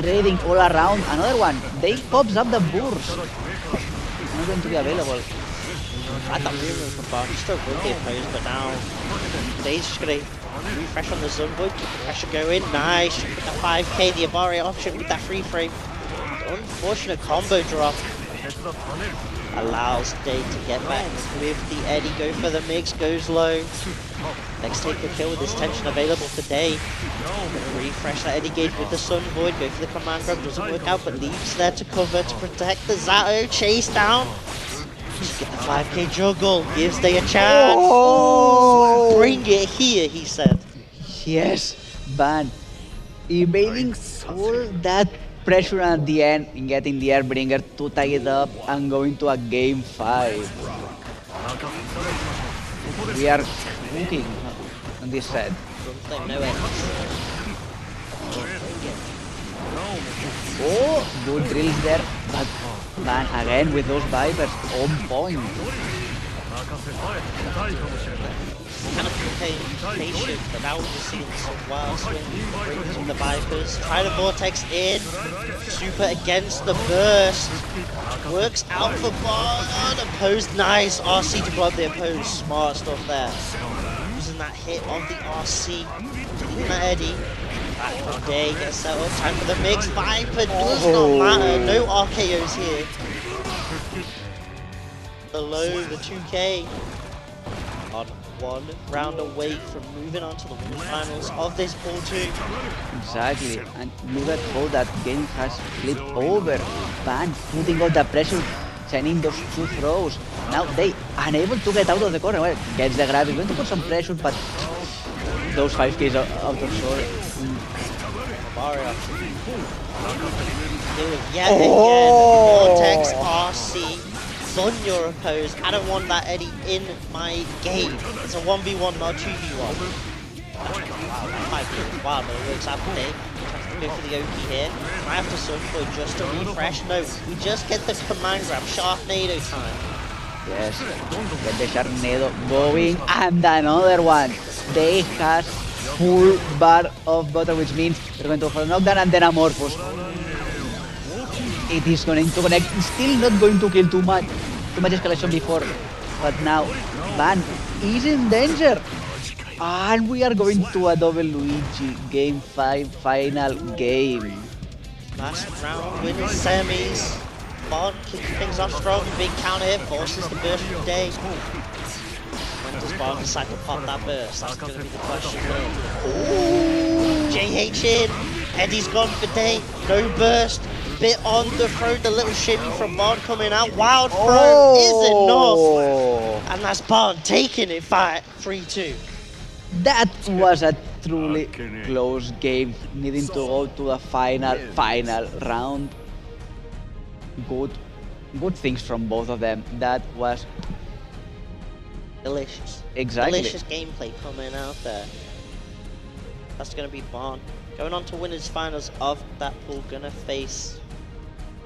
trading all around. Another one. Day pops up the burst. Not going to be available. I thought we were for Bard. He struggled with the opposed, but now Day's just gonna refresh on the Zunvoid, keep the pressure going. Nice. With the 5k, the Avari option with that free frame. Unfortunate combo drop. Allows Day to get back with the Eddie, go for the mix, goes low. Next take a kill with this tension available for Day. Refresh that Eddie gauge with the Sun Void, go for the command grab, doesn't work out, but leaves there to cover to protect the Zato. Chase down. Just get the 5k juggle, gives Day a chance. Oh! Bring it here, he said. Yes, Ban. Evading all that pressure at the end in getting the Airbringer to tie it up and going to a game 5. We are cooking on this set. No ends. Oh, good drills there, but Ban again with those Vipers on point. Kind of patient, but now we're seeing some wild swing brings from the Vipers. Try the Vortex in. Super against the burst. Works out for Bard. Opposed, nice. RC to block the opposed. Smart stuff there. Using that hit on the RC. Taking that Eddie. Back from Day, gets set up. Time for the mix. Viper does not matter. No RKOs here. Below the 2k. on 1 round away from moving on to the finals of this pool 2. Exactly, and look at how that game has flipped over. Van putting all the pressure, sending those 2 throws. Now they unable to get out of the corner. Well, gets the grab, is going to put some pressure, but those 5Ks out of short. Mario. Do it yet again. Vortex RC. Sun your opposed. I don't want that Eddie in my game. It's a 1v1, not 2v1. Wow, that might be wild, but it works out for Dave. Tries to go for the OP here. Right after Sunboy just to refresh. No, we just get the command grab. Sharknado time. Yes, get the Sharknado going, and another one. They has full bar of butter, which means they're going to have a knockdown and then Amorphous. It is going to connect, still not going to kill too much escalation before, but now Van is in danger. And we are going to a double Luigi Game 5 final game. Last round, winning semis. Bond kicking things off strong, big counter hit, forces the burst from Day. When does Bond decide to pop that burst? That's going to be the question here. Ooh, JH in, Eddie's gone for Day, no burst. Bit on the throw, the little shimmy from Bond coming out. Wild throw is enough. And that's Bond taking it 3-2. That was a truly close game, needing to go to the final round. Good things from both of them. That was delicious. Exactly. Delicious gameplay coming out there. That's going to be Bond. Going on to winners finals of that pool, gonna face,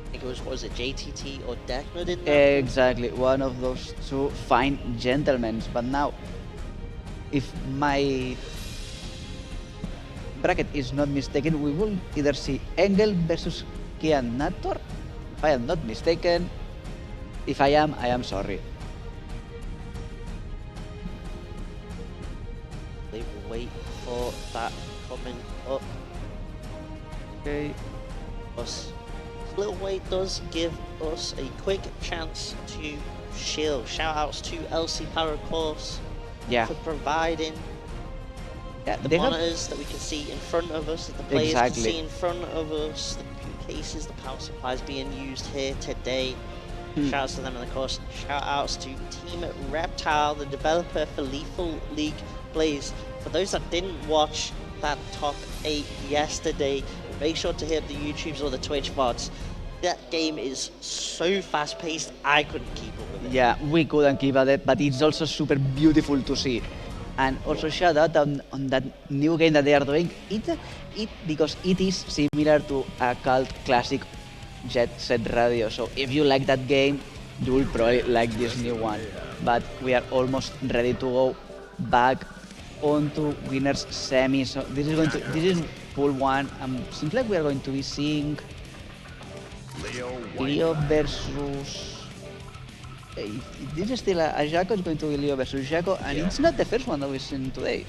I think it was, what was it, JTT or Decknud in there? Exactly, one of those 2 fine gentlemen. But now, if my bracket is not mistaken, we will either see Engel versus Kian Nator. If I am not mistaken. If I am sorry. They will wait for that coming up. Okay. This little wait does give us a quick chance to shield. Shout outs to LC Power Course for providing the monitors that we can see in front of us, that the players can see in front of us, the computer cases, the power supplies being used here today. Shout outs to them, and of course, shout outs to Team Reptile, the developer for Lethal League Blaze. For those that didn't watch that top 8 yesterday, make sure to hit the YouTubes or the Twitch VODs. That game is so fast paced, I couldn't keep up with it. Yeah, we couldn't keep at it, but it's also super beautiful to see. And also shout out on that new game that they are doing. Because it is similar to a cult classic Jet Set Radio. So if you like that game, you will probably like this new one. But we are almost ready to go back onto winners semi. So this is pool 1. Seems like we are going to be seeing Leo versus. This is still a Jaco. It's going to be Leo versus Jaco, and it's not the first one that we've seen today.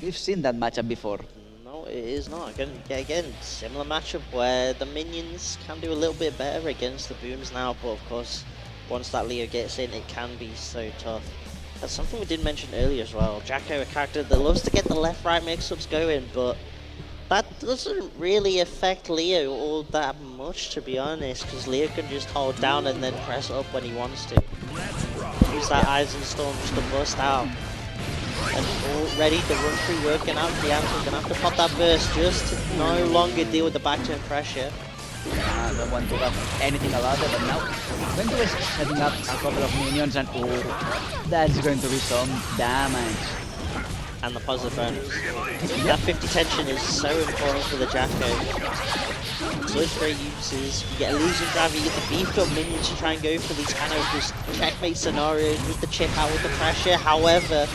We've seen that matchup before. No, it is not. Again, similar matchup where the minions can do a little bit better against the booms now, but of course, once that Leo gets in, it can be so tough. That's something we did mention earlier as well. Jaco, a character that loves to get the left-right mix-ups going, but that doesn't really affect Leo all that much, to be honest, because Leo can just hold down and then press up when he wants to. Use that Eyes and Storm just to bust out. And already the run through working out. Kianto's gonna have to pop that burst just to no longer deal with the back turn pressure. I don't want to have anything about it, but now when he was setting up a couple of minions, and that's going to be some damage. And the positive bonus. That 50 tension is so important for the Jaco. Switch rate uses, you get illusion grab, you get the beefed up minions to try and go for these kind of just checkmate scenarios with the chip out with the pressure. However,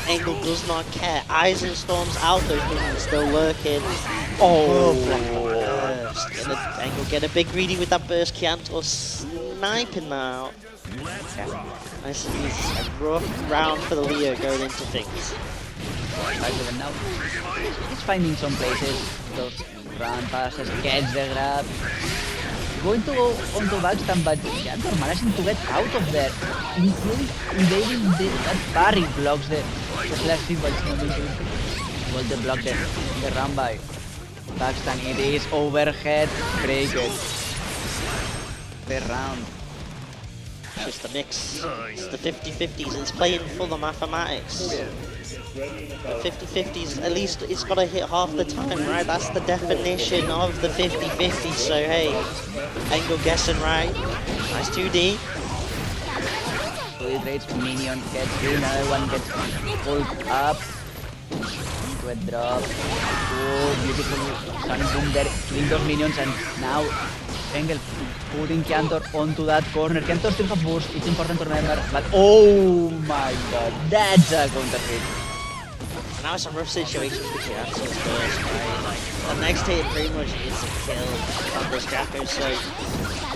Angle does not care. Eyes and Storms out, those minions still lurking. Burst. Angle get a bit greedy with that burst. Kianto sniping now. Nice and easy. A rough round for the Leo going into things. Now he's finding some places, those run passes, gets the grab. going to go onto backstand, but Gantor managing to get out of there, including evading that parry blocks the slash hit, but it's not going to well, the block the run by backstand. It is overhead break it. The round. It's just a mix. It's the 50-50s. It's playing for the mathematics. The 50-50s, at least it's got to hit half the time, right? That's the definition of the 50-50. So hey, Engel guessing right. Nice 2D. So it rates minion, gets through, another one gets pulled up. To a drop. Oh, beautiful sun boom there, killing those minions, and now Engel putting Cantor onto that corner. Cantor still have boost, it's important to remember, but oh my god, that's a counter hit. And now it's a rough situation for Gianto's burst, right? Like, the next hit pretty much is a kill on this Jacko, so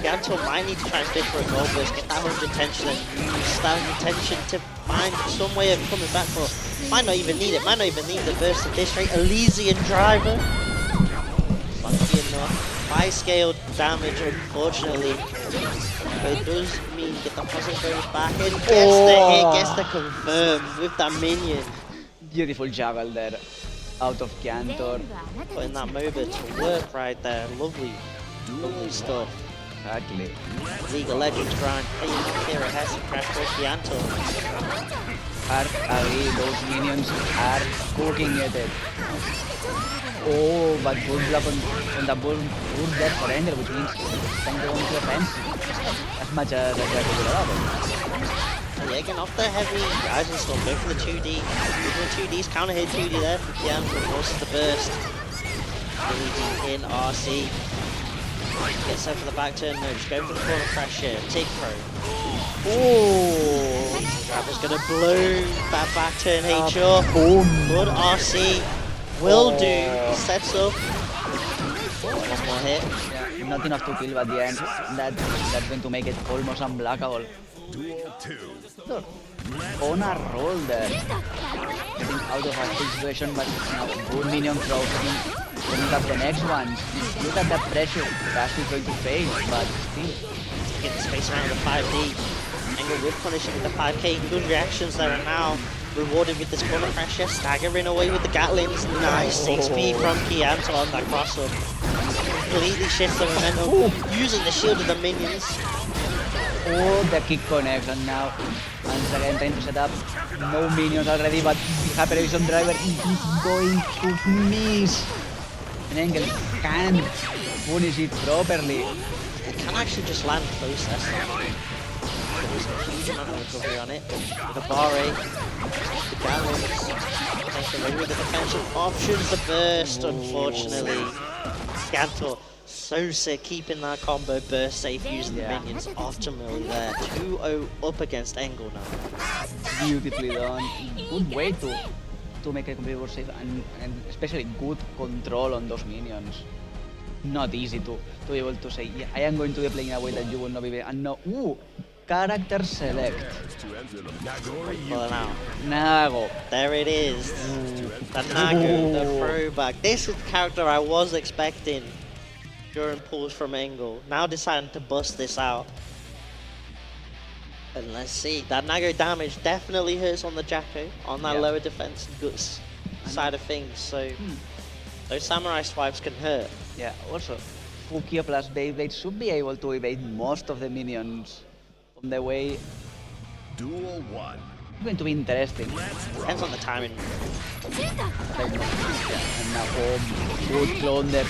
Gianto might need to try and fish for a gold burst, get that 100 tension and use that 100 tension to find some way of coming back for. Might not even need it, might not even need the burst at this rate. Elysian driver. Lucky enough. High scale damage, unfortunately. But it does mean get the positive bonus back and gets the hit, gets the confirm with that minion. Beautiful juggle there, out of Cantor. Putting that MOBA to work right there. Lovely, lovely stuff. Exactly. League of Legends grind paying off here at Hessen Crash for Gianto. Hard agree, those minions are cooking at it. Oh, but good block on the bull there for Engel, which means can go into offense as much as I could allow. Yeah, again, off the heavy rising storm, go for the 2D. Even the 2D's counter hit 2D there for Gianto, forces the burst. Really in RC. Gets over the back turn, no, just go for the corner crash here. Take pro. Oh, Driver's gonna blow that back turn H up. Good RC. Will do. Sets up. One more hit. Yeah, not enough to kill, but at the end, that's going to make it almost unblockable. Look, on a roll there. Getting out of a situation, but now good minion throw. Coming up the next one. Look at that pressure. Crash is going to fail, but still. Get the space around the 5D. Engel will punish it with the 5K. Good reactions there, and now rewarded with this corner crash. Yes, staggering away with the Gatlings. Nice 6P from Gianto on that cross up. Completely shifts the momentum. Using the shield of the minions. Oh, the kick connection now. Once again, trying to set up. No minions already, but Hypervision Driver is going to miss. And Engel can punish it properly. It can actually just land close there. There's a huge amount of recovery on it. The Barre, the Gallows, takes away with the defensive options, the burst, unfortunately. Gantor, so sick, keeping that combo burst safe using the minions optimally there. 2-0 up against Engel now. Beautifully done. Good way to make a competitor safe, and especially good control on those minions. Not easy to be able to say, yeah, I am going to be playing in a way that you will not be able, and no, character select. Well now, Nago. there it is. The Nago, the throwback. This is the character I was expecting during pulls from Engel. Now deciding to bust this out. And let's see, that Nago damage definitely hurts on the Jacko, on that lower defense guts side of things, so those samurai swipes can hurt. Yeah, also, Fukio plus Beyblade should be able to evade most of the minions on the way. Duel 1. It's going to be interesting. Depends on the timing. And now, good clone there.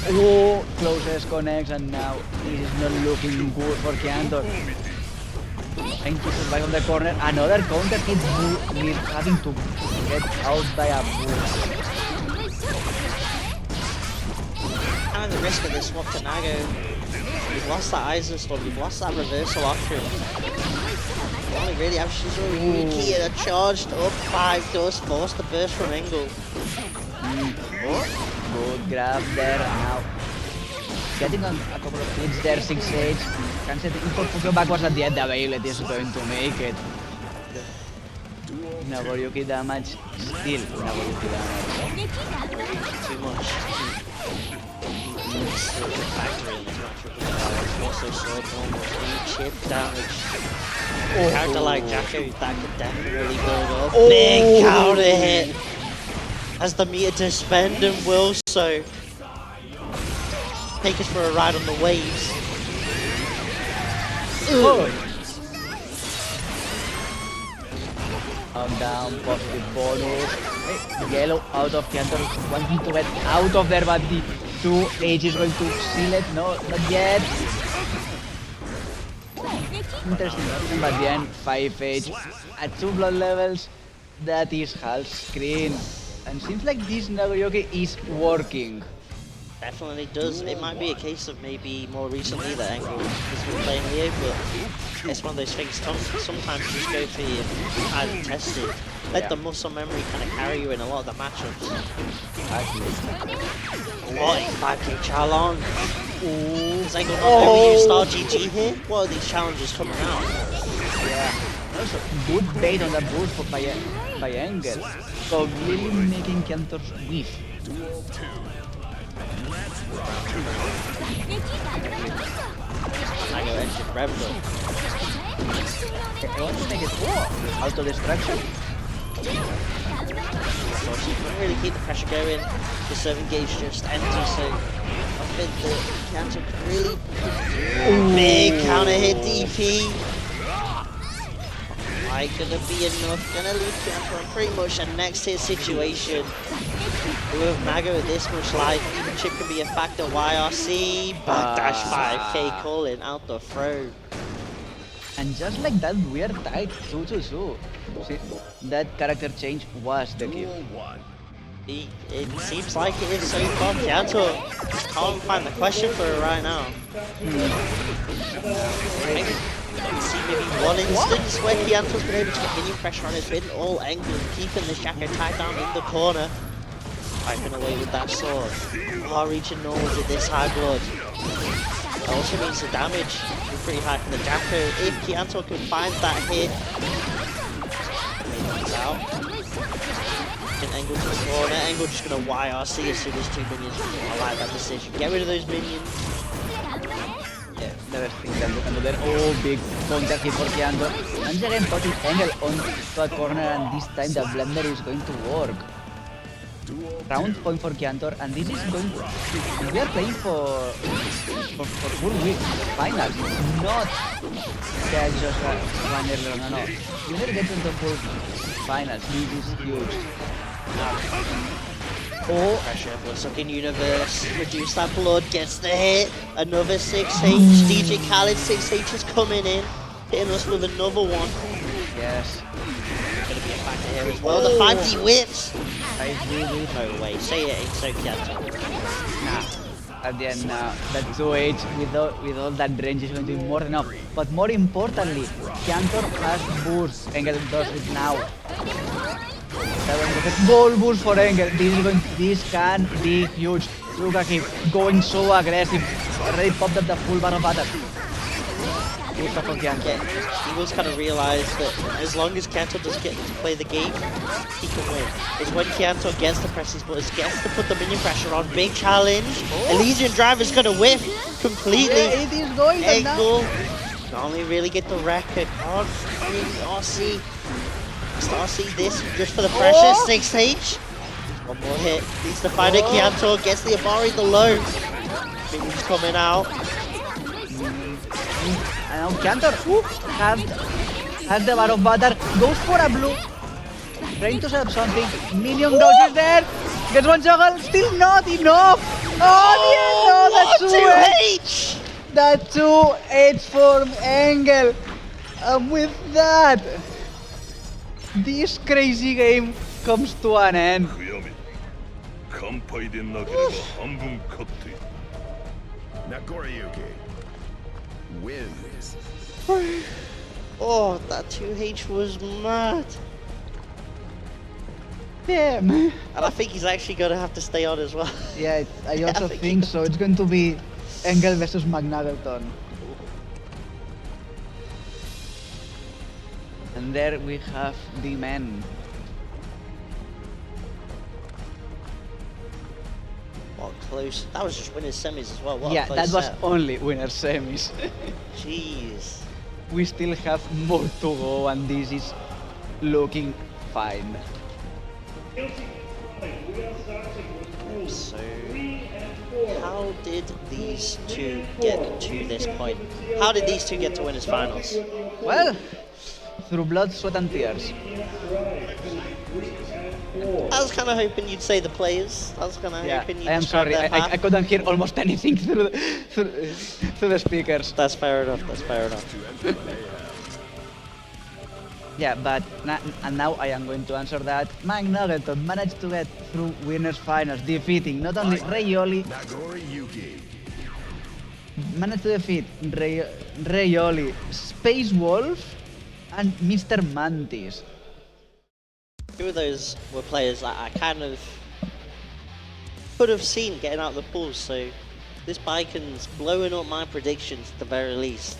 Oh, closest connects, and now this is not looking good for Cantor. Trying to survive on the corner. Another counter hit, having to get out by a boost. Kind of the risk of this swap to Nago. You've lost that Eisen Storm, you've lost that reversal option. You only really have Shizuo here, a charged up 5 does force the burst from Engel. Good grab there, and now getting on a couple of hits there, 6-8. Can set it for Fukio backwards at the end, the ability is going to make it. Nagoriyuki damage, still Nagoriyuki damage. Too much. Such a factor in this matchup as well. Also sword normal chip damage. A character like Jacko, that could definitely build up. Big counter hit. Has the meter to spend and will so. Take us for a ride on the waves. Down, positive bonus. Hey, yellow out of Cantor, wanting to get out of there, but the 2H is going to seal it. No, not yet. Interesting option, but then 5H at 2 blood levels. That is half screen. And seems like this Nagoryoke is working. Definitely does. It might be a case of maybe more recently that Angle has been playing here, but it's one of those things. Sometimes you just go for your tried and tested. Let the muscle memory kind of carry you in a lot of the matchups. What is 5k challenge? Is Angle not overused star GG here? What are these challenges coming out? Yeah. Also, good bait on the boost by Engel. So really making Cantor whiff. Angle engine Reptile. I want to make it auto destruction. So she couldn't really keep the pressure going. The serving gauge just empty, so I think that Cantor could really big counter hit DP. Like, gonna be enough, gonna leave Cantor in pretty much a next hit situation. With Mago with this much life, even chip can be a factor. YRC, backdash 5k calling out the throne. And just like that, we are tied 2-2. See, that character change was the key. Duel 1. It seems like it is so far. Cantor can't find the question for it right now. See maybe one instance where Kianto's been able to get minion pressure on his been all angled, keeping the Jacko tied down in the corner. Wiping away with that sword. Are reaching normals at this high blood. That also means the damage is pretty high for the Jacko. If Kianto can find that hit, he's out. Can Angle to the corner. Angle just gonna YRC as soon as 2 minions. I like that decision. Get rid of those minions. Yeah, the best thing that you can do there. Oh, big counter hit for Kianto. Once again, putting Engel on that corner, and this time the blender is going to work. Round point for Kiantor, and this is going to... We are playing for full week finals, not that just one earlier, no. We need to get into full finals, this is huge. Oh, Pressure for Sucking Universe. Reduce that blood, gets the hit. Another 6H. DJ Khaled 6H is coming in. Hitting us with another one. yes. Gonna be a factor here as well. The 5D whips. I really... No way. Say it ain't so Kianto. At the end, that 2H with all that range is going to be more than enough. But more importantly, Kiantor has boost. Engel does it now. Goal boost for Engel. This can be huge. Look at him going so aggressive. Already popped up the full bar of battle. Good stuff for Kiantor. Eagles kind of realize that as long as Kianto does get to play the game, he can win. It's when Kianto gets to press his buttons, gets to put the minion pressure on. Big challenge. Elysian Driver's gonna whiff completely. Yeah, it is going Angle. Can only really get the record. Can't RC. Just RC this just for the pressure. 6H. One more hit. Needs to find it. Kianto gets the Abari, the low. Minions coming out. And now Kiantor has the bar of butter, goes for a blue, trying to set up something. Minion dodges there, gets one juggle, still not enough. Oh, no, that's 2H. That 2H for Engel. With that, this crazy game comes to an end. 完敗でなければ半分勝っている。Nagoriyuki wins. Oh, that 2H was mad. Damn. And I think he's actually going to have to stay on as well. Yeah, I also I think think so. It's going to be Engel versus McNaggleton. And there we have the men. What close? That was just winning semis as well. What a Yeah, close that was set. only winner semis. Jeez. We still have more to go, and this is looking fine. So, how did these two get to this point? How did these two get to winners finals? Well, through blood, sweat, and tears. I was kind of hoping you'd say the players. I was kind of Yeah, hoping you'd I am describe sorry, their I path. couldn't hear almost anything through the speakers. That's fair enough. That's fair enough. Yeah, but and now I am going to answer that. McNuggleton managed to get through winners finals, defeating not only Rayoli, managed to defeat Rayoli, Space Wolf, and Mr. Mantis. Two of those were players that I kind of could have seen getting out of the pool, so this Biken's blowing up my predictions at the very least.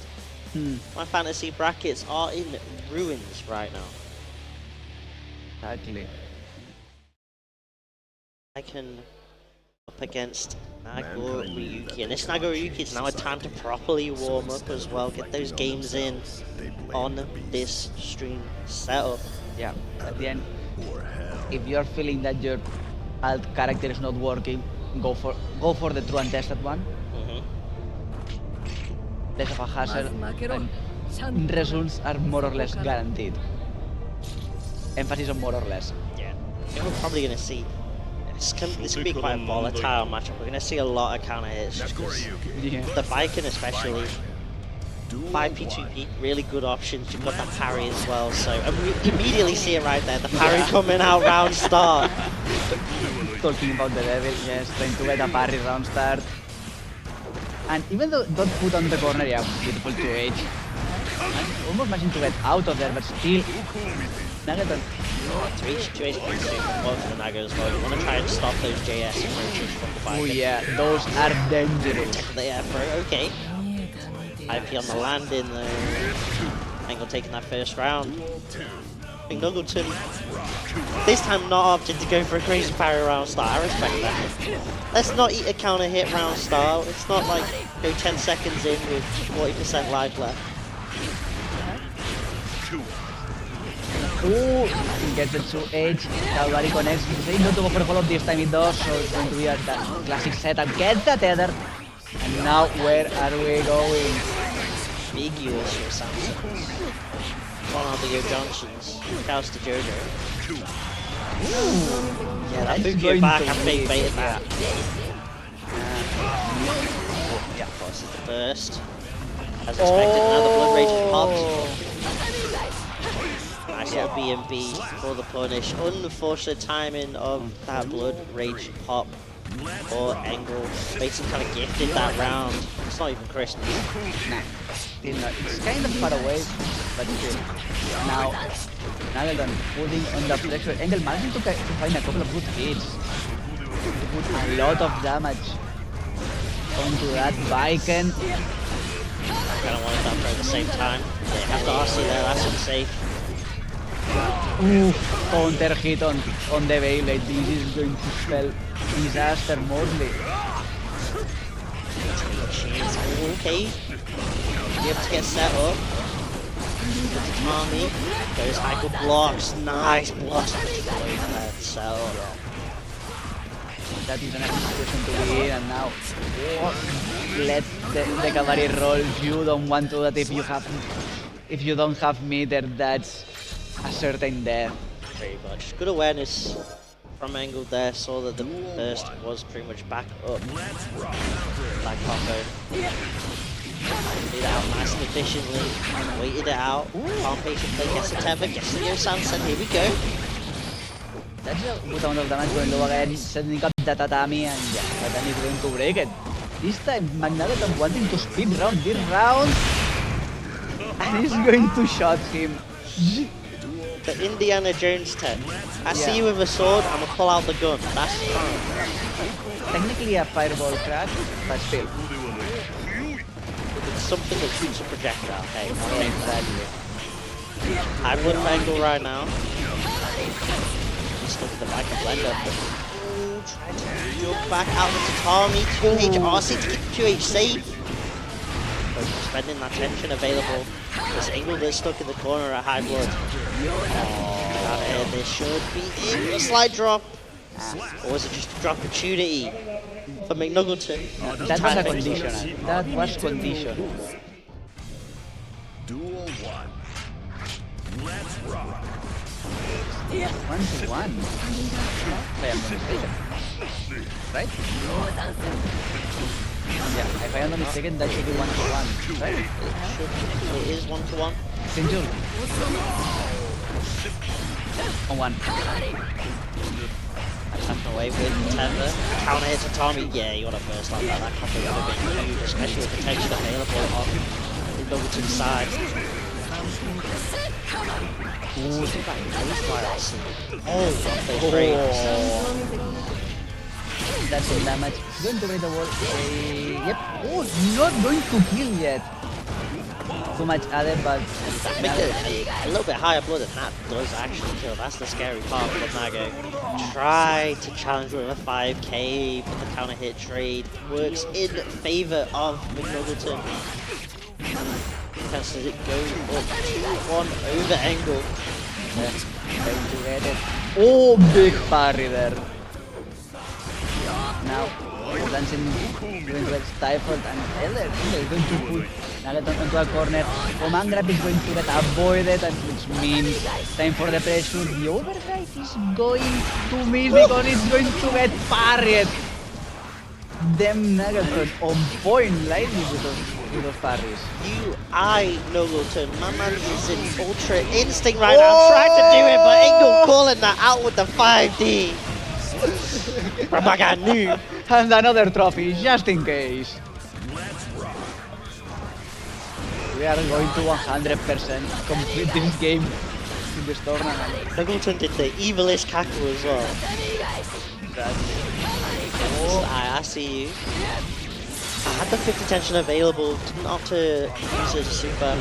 My fantasy brackets are in ruins right now. Exactly. Biken up against Nagoriyuki, and this Nagoriyuki is now a time to properly warm up as well, get those games in on this stream setup. Yeah, at the end, if you're feeling that your alt character is not working, go for the true and tested one. Less of a hassle, and results are more or less guaranteed. Emphasis on more or less. Yeah, I think we're probably going to see, this can be quite a volatile matchup. We're going to see a lot of counter hits, just 'cause Yeah. the Biken especially, 5p2p, really good options. You've got that parry as well, so and we immediately see it right there, the parry coming out round start. Talking about the devil, yes, trying to get a parry round start. And even though don't put on the corner, yeah, beautiful 2H. And almost managing to get out of there, but still, Nagaton. 2H pretty soon from both of the Naga as well. You want to try and stop those JS approaches from the Biken. Oh yeah, those are dangerous. Yeah, okay. IP on the landing though. Angle taking that first round. I think Nuggleton this time not opted to go for a crazy parry round start. I respect that. Let's not eat a counter hit round start. It's not like go 10 seconds in with 40% life left. Ooh, gets the 2H. Calvary connects. They don't go for a follow-up this time, it does, so it's going to be a classic setup. Gets the tether. And now, where are we going? Big US for Samsung. One of the Yo Johnsons. Shouts to Jojo. Yeah, that That's took going you back. to I big be- baited that. Yeah, forces the burst. As expected, now the blood rage is popped. Nice little B&B for the punish. Unfortunate timing of that blood rage pop or Engel. Basically kind of gifted that round. It's not even Christmas. Nah, still not. It's kind of far away, but still. Now, Nagaton putting on the pressure. Engel managing to find a couple of good hits. To put a lot of damage onto that Viken. Gonna want that for at the same time. They have the RC there, that's unsafe. Counter hit on the Beyblade. This is going to spell disaster mostly. Okay. Be able to get set up. Good to Tommy. Goes Michael blocks. Nice blocks. So That is a nice situation to be in, and now let the cavalry roll. You don't want to that if you don't have meter, that's a certain death. very much. Good awareness from Engel there. Saw that the burst was pretty much back up. Like Paco. Did it out nice and efficiently. Waited it out. Calm patient play, gets the tether, gets the Yo Samson. Here we go. That's a good amount of damage going low again, setting up the tatami, and yeah, tatami is going to break it. This time, Magnageton wanting to speed round this round, and he's going to shot him. The Indiana Jones tech. I see you with a sword, I'm gonna pull out the gun. That's fine. Technically a fireball crash, but still. It's something that shoots a projectile, okay? Exactly. I'd win Mangle right now. He's stuck at the back of blender. trying to jump back out of the tatami. 2H RC to keep 2H safe. But spending that tension available. This Engel that's stuck in the corner at high blood. Down here, this should be it. A slide drop. Or was it just a drop opportunity for McNuggleton? That was a conditional. That was conditional. Duel 1. Let's rock. 1-1. If I am not mistaken. Right? Yeah, if I am not mistaken, that should be 1-1. Right? It is 1-1. Sinjul. On 1. Attacking away with Tether. Counter hits a Tommy. Yeah, you got a burst like that. That combo would have been huge, especially with the tension available on the McNuggleton side. Ooh, see that close by RC. Oh, what frames. That's some damage. Going to break the wall. Yep. Oh, not going to kill yet. Too much added, but Make it a little bit higher blood and that does actually kill. That's the scary part of Nago. Try to challenge with a 5k, but the counter hit trade works in favor of McNuggleton. Cancels it, goes up 2-1 over Engel. going to get it. Oh, big parry there. Now, Dancing going to get stifled and Eller is going to put Nagaton into a corner. Command grab is going to get avoided, and which means time for the pressure. The overdrive is going to miss because it's going to get parried. Them Nagaton on point lightly with those parries. Nogleton, my man is in ultra instinct right now, trying to do it, but Engel calling that out with the 5D. From my guy New. And another trophy, just in case. We are going to 100% complete this game in this tournament. Nogleton did the evilest cackle as well. I see you. I had the 50 tension available, not to use a super.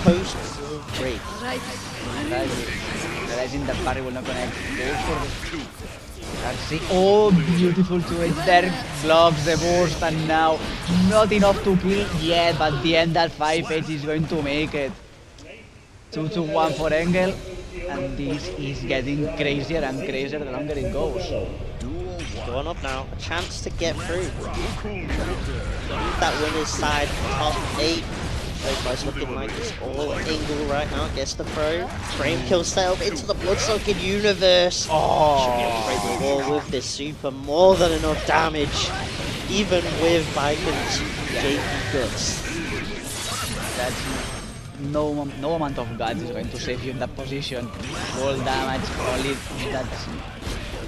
Post break. Realizing that parry will not connect. Goes for the RC. Oh, beautiful 2H there. Blocks the burst, and now not enough to kill yet, but the end that 5H is going to make it. 2-1 for Engel, and this is getting crazier and crazier the longer it goes. Going up now, a chance to get through. That winner's side, top 8. Those guys looking like it's all Engel right now. Gets the throw. Frame kill setup into the blood-soaking universe. Oh, should be able to break the wall with this super. More than enough damage, even with Vikin's JP guts. That's no amount of guts is going to save you in that position. All damage, only that's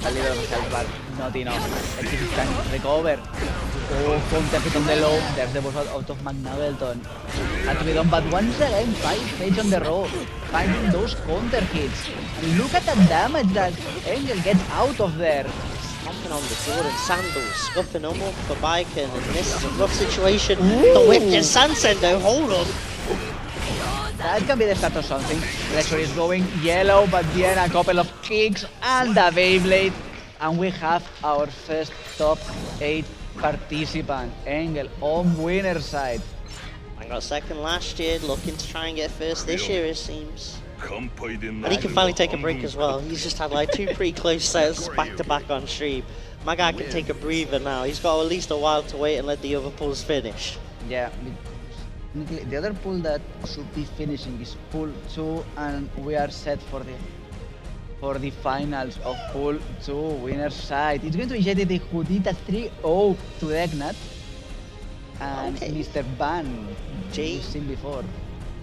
a little help, but not enough. Let's see if he can recover. Oh, counter hit on the low. There's the boss out of McNuggleton. Had to be done, but once again, 5H on the row, finding those counter hits. And look at the damage that Engel gets out of there. Stomping on the Jordan sandals, scuffing them up for Viking, and this is a rough situation. The whip just Sansendo, hold on. That can be the start of something. Pressure is going yellow, but then a couple of kicks and a Beyblade. And we have our first top 8 participant, Engel, on winner side. I got second last year, looking to try and get first this year it seems. And he can And finally take a break as well. He's just had like 2 pretty close sets back to back on stream. My guy can take a breather now. He's got at least a while to wait and let the other pools finish. Yeah, the other pool that should be finishing is pool 2, and we are set for the finals of pool 2 winner side. It's going to be JTT who did a 3-0 to Degnat, and Okay. Mr. Ban, J- we've seen before.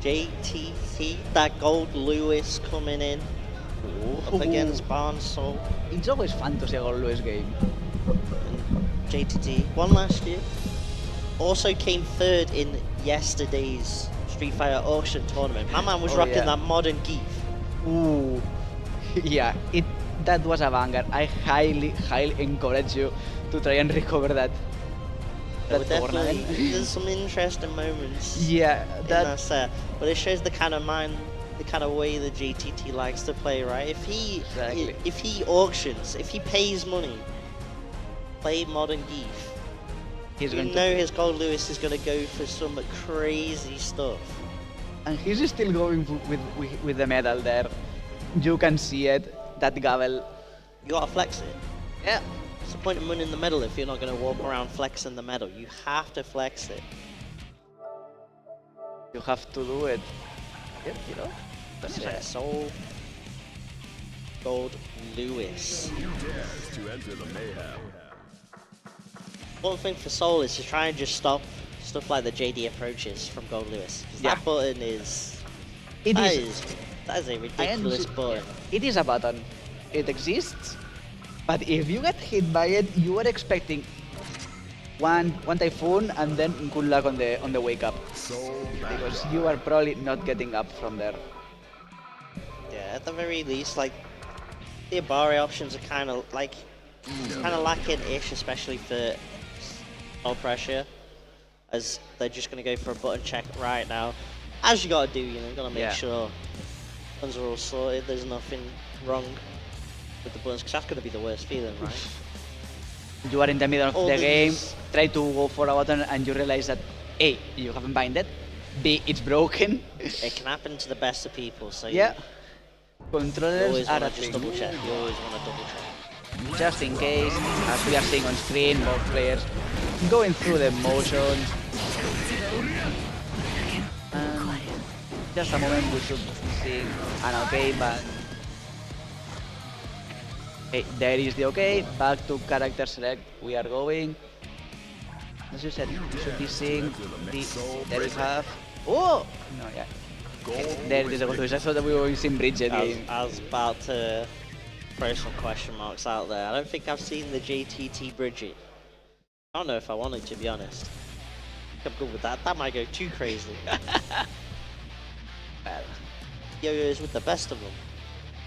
JTT, that gold Lewis coming in. Up against Barnsol. It's always fun to see a Gold Lewis game. JTT won last year. Also came third in yesterday's Street Fighter auction tournament. My man was Oh, rocking yeah. that modern geef. Ooh, yeah, that was a banger. I highly encourage you to try and recover that. There That were definitely tournament. there's some interesting moments Yeah, in that that set, but it shows the kind of mind the kind of way the JTT likes to play, right? Exactly. If he auctions, if he pays money, play modern Geef, He's you going know to, his Gold Lewis is gonna go for some crazy stuff. and he's still going with the medal there. You can see it. That Gavel. You gotta flex it. Yeah. What's the point of winning the medal if you're not gonna walk around flexing the medal? You have to flex it. You have to do it. Yeah, you know. That's Yeah, it. Soul Gold Lewis. One thing for Soul is to try and just stop stuff like the JD approaches from Gold Lewis. 'Cause Yeah. that button is It that is. that is a ridiculous button. It is a button. It exists. But if you get hit by it, you are expecting one typhoon and then good luck on the wake up. Because you are probably not getting up from there. Yeah, at the very least, like the Abari options are kind of lacking-ish, especially for no pressure, as they're just gonna go for a button check right now. As you gotta do, you know, you gotta make Yeah. sure buttons are all sorted. There's nothing wrong with the buttons, because that's gonna be the worst feeling, right? You are in the middle of All the game, these- try to go for a button and you realize that A, you haven't binded, B, it's broken. It can happen to the best of people, so Yeah. you Controllers always are wanna a just thing. double check. You always wanna double check. Just in case, as we are seeing on screen, both players going through the motions. Just a moment, we should be seeing an okay, but hey, there is the okay. Back to character select. We are going. As you said, you should be seeing the. There we have. Oh no, yeah. Okay, there it is. I thought that we were using Bridget game. I was about to throw some question marks out there. I don't think I've seen the JTT Bridget. I don't know if I wanted to be honest. I think I'm good with that. That might go too crazy. Well, Yo-Yo is with the best of them.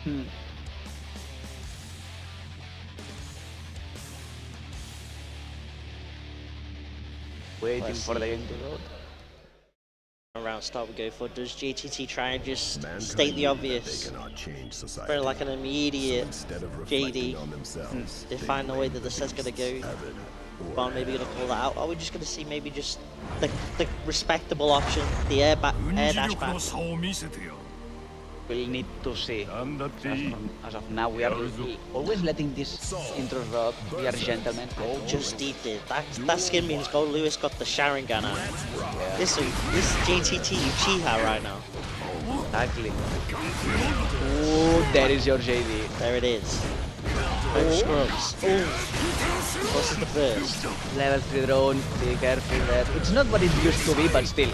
hmm. Waiting Let's for the see. game to load. Around start we go for. Does JTT try and just state the obvious? For like an immediate JD. Define the way that the set's gonna go. Bond maybe gonna call that out. Are we just gonna see maybe just the respectable option, the air dash back? We'll need to see. なんだっていい As of now, we are always letting this intro rock. We are gentlemen. Just did. That skin means Gold Lewis got the Sharingan out. This JTT Uchiha right now. Exactly. Oh, there is your JD. There it is. Oh, scrubs. Oh. This is the first. Level 3 drone. Be careful there. It's not what it used to be, but still.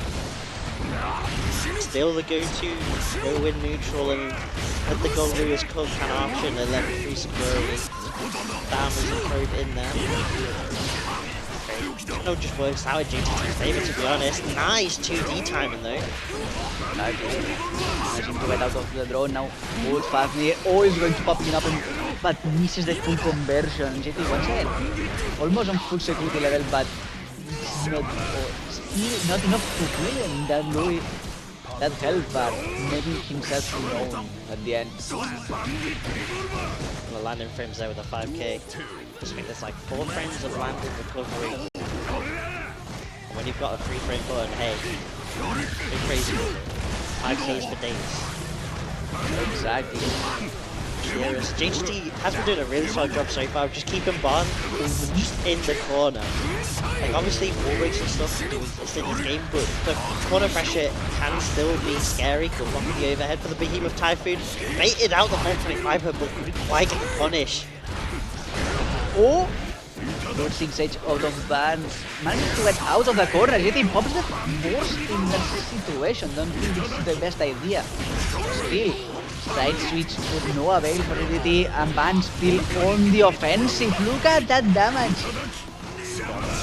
Still the go-to, go win neutral and let the Gold Lewis Cook kind of option, the level 3 security. Damage and probe in there. Okay. No, just works out in JTT's favour to be honest. Nice 2D timing though. Exactly. Managing to get out of the drone now. Good Fafnir. Oh, he's going to pop it up and but misses the full conversion. JT once again. Almost on full security level, but it's not, still not enough to kill him. That Louis. That helped, but making himself known at the end. The landing frames there with a 5k. Just think there's like 4 frames of landing recovery. And when you've got a 3 frame button, hey, go crazy with it. 5Ks for days. Exactly. Serious. JGT has been doing a really solid job so far of just keeping Bond just in the corner. Like obviously wall breaks and stuff do exist in this game, but the corner pressure can still be scary. Good block the overhead for the Behemoth Typhoon. Baited out the 125 but couldn't quite get the punish. Oh! Good 6H out of bands. Managed to get out of the corner. JT pops the worst in that situation. Don't think this is the best idea. Still, side switch with no avail for JT and Van still on the offensive. Look at that damage.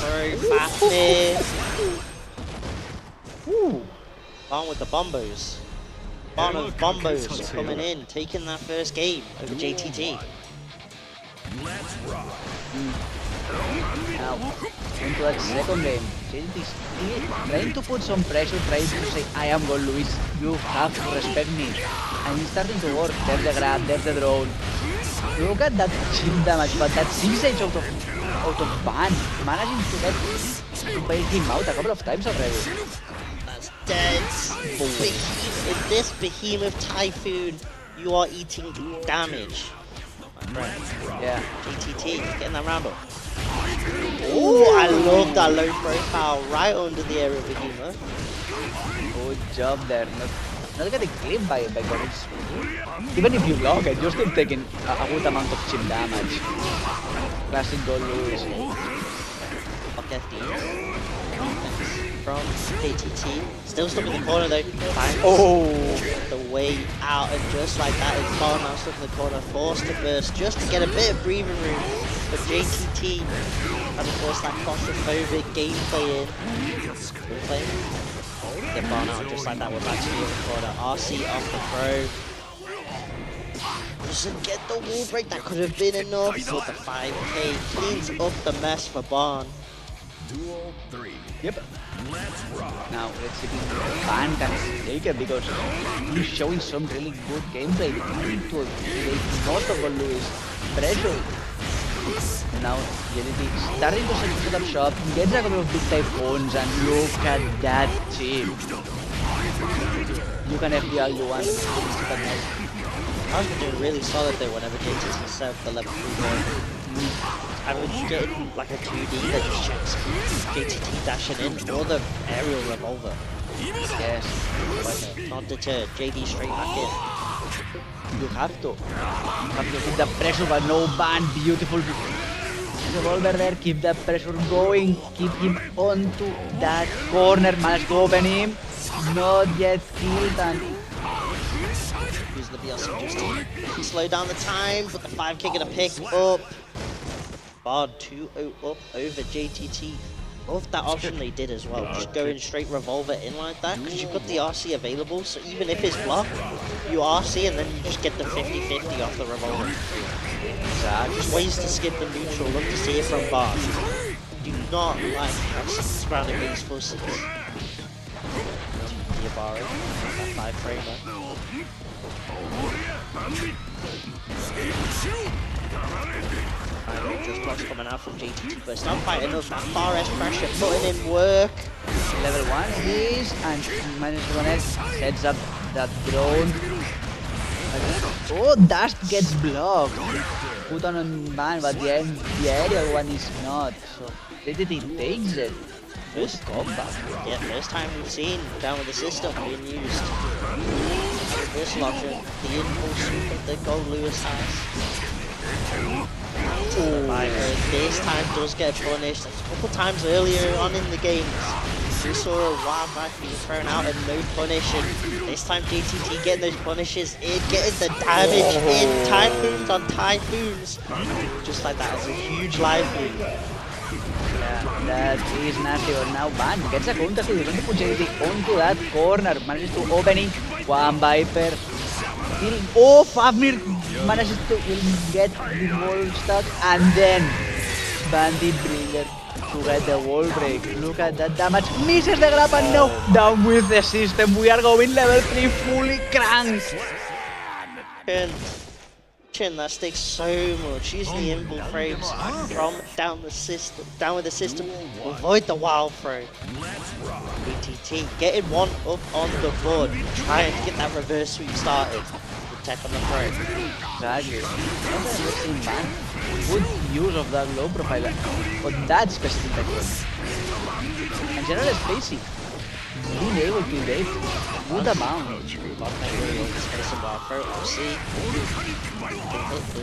Very fast. Ooh. On with the bombos. Bond of bombos coming in, taking that first game over JTT. Now, into that second game, JDT is still trying to put some pressure, trying to say, I am God Luis, you have to respect me. And it's starting to work. There's the grab, there's the drone. Look at that chip damage, but that 6 edge out of ban, managing to bail him out a couple of times already. That's dead. In this behemoth typhoon, you are eating damage. My friend. Yeah. GTT, getting that round up. Oh, I love that low profile right under the area of behemoth. Good job there. Not getting clipped by Goris. Even if you block it, you're still taking a good amount of chip damage. Classic goal, Luis. Okay, from KTT. Still stuck in the corner though. Finds the way out, and just like that, it's far now stuck in the corner, forced to burst just to get a bit of breathing room. But JTT, and of course that claustrophobic gameplay in. Gameplay. Get barn out just like that with actually in the corner. RC off the throw. Doesn't get the wall break, that could have been enough. But the 5k cleans up the mess for Barn. Yep. Now let's see if Ban can take it, because he's showing some really good gameplay. Trying to take most of Luis pressure. Now JDT starting to set up shop, gets a couple of big typhoons, and look at that chip. You can FD all you want. I've been doing really solid though whenever JTT set up the level 3 goal. I was getting like a 2D that just checks JTT dashing in, or the aerial revolver. Yes. But not deterred, JD straight back in. You have to. Keep the pressure, but no ban. Beautiful revolver there. Keep that pressure going. Keep him onto that corner. Manage to open him. Not yet killed, and use the BLC just to slow down the time, but the 5k gonna pick up. Bard 2-0 up over JTT. Love that option they did as well, just going straight revolver in like that, because you've got the RC available, so even if it's blocked, you RC and then you just get the 50-50 off the revolver. Just ways to skip the neutral, love to see it from Bard. Do not like have ground against full 6. Diabara, that 5 framer. Just blocks coming out from JTT, but it's not quite enough. That far S pressure putting in work. level 1 is, and -1X sets up that drone. Oh, Dust gets blocked. Put on ban, but the aerial one is not. So JTT takes it. Good comeback. Yeah, first time we've seen down with the system being used. Reversal option, the impulse sweep of the goal Lewis has. Survivor this time does get punished. A couple times earlier on in the games, we saw a wild knife being thrown out and no punish, and this time JTT getting those punishes in, getting the damage in, typhoons on typhoons. Just like that, it's a huge life lead. Yeah, that is nasty. But now Ban gets a counter hit. He's going to put JDT onto that corner. Manages to opening. One Viper. Still, oh, Fafnir manages to get the wall stuck. And then Bandit Bringer to get the wall break. Look at that damage. Misses the grab and now down with the system. We are going level 3 fully cranked. And chin that sticks so much. Use the invul frames from down with the system. Avoid the wild throw. BTT getting one up on the board, trying to get that reverse sweep started. Good tech on the throw. Exactly. Good use of that low profile on that specific technique. And general spacing. Being able to evade good amount. Space and wild throw. We'll see.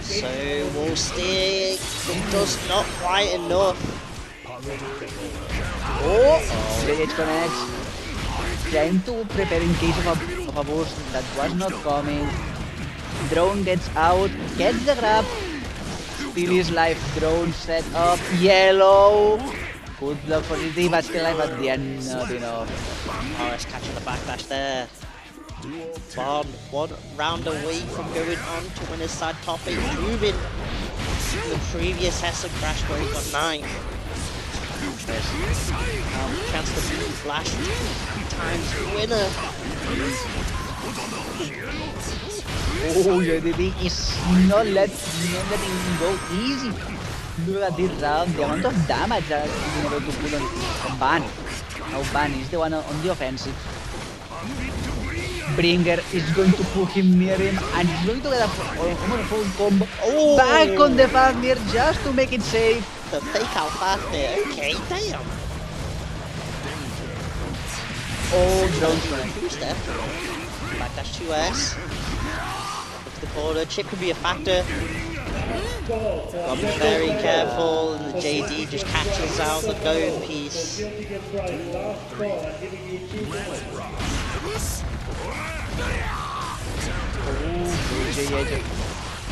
So wall stick. It does not quite enough. Oh, JH connects. Trying to prepare in case of a burst that was not coming. Drone gets out, gets the grab. Still is life. Drone set up. Yellow. Good block for GT, but still alive at the end. Not enough. RS catching the backlash there. Bond 1 round away from going on to win his side top 8. Moving the previous Hessen Crash where he got 9. Chance to beat Flash 2 times winner. Oh, JDT is not letting him go easy. Look at this round, the amount of damage that he's been able to put on Ban. Now Ban is the one on the offensive. Bringer is going to put him near him and he's going to get a full combo. Oh. Back on the Fafnir just to make it safe. The fake out Fafnir, okay, damn. Oh, drone strike. Two step. Backdash 2S. Look at the corner, chip could be a factor. Gotta be very careful, and the JD just catches out the go piece. Guilty gets right. Last ball and giving you 2 points.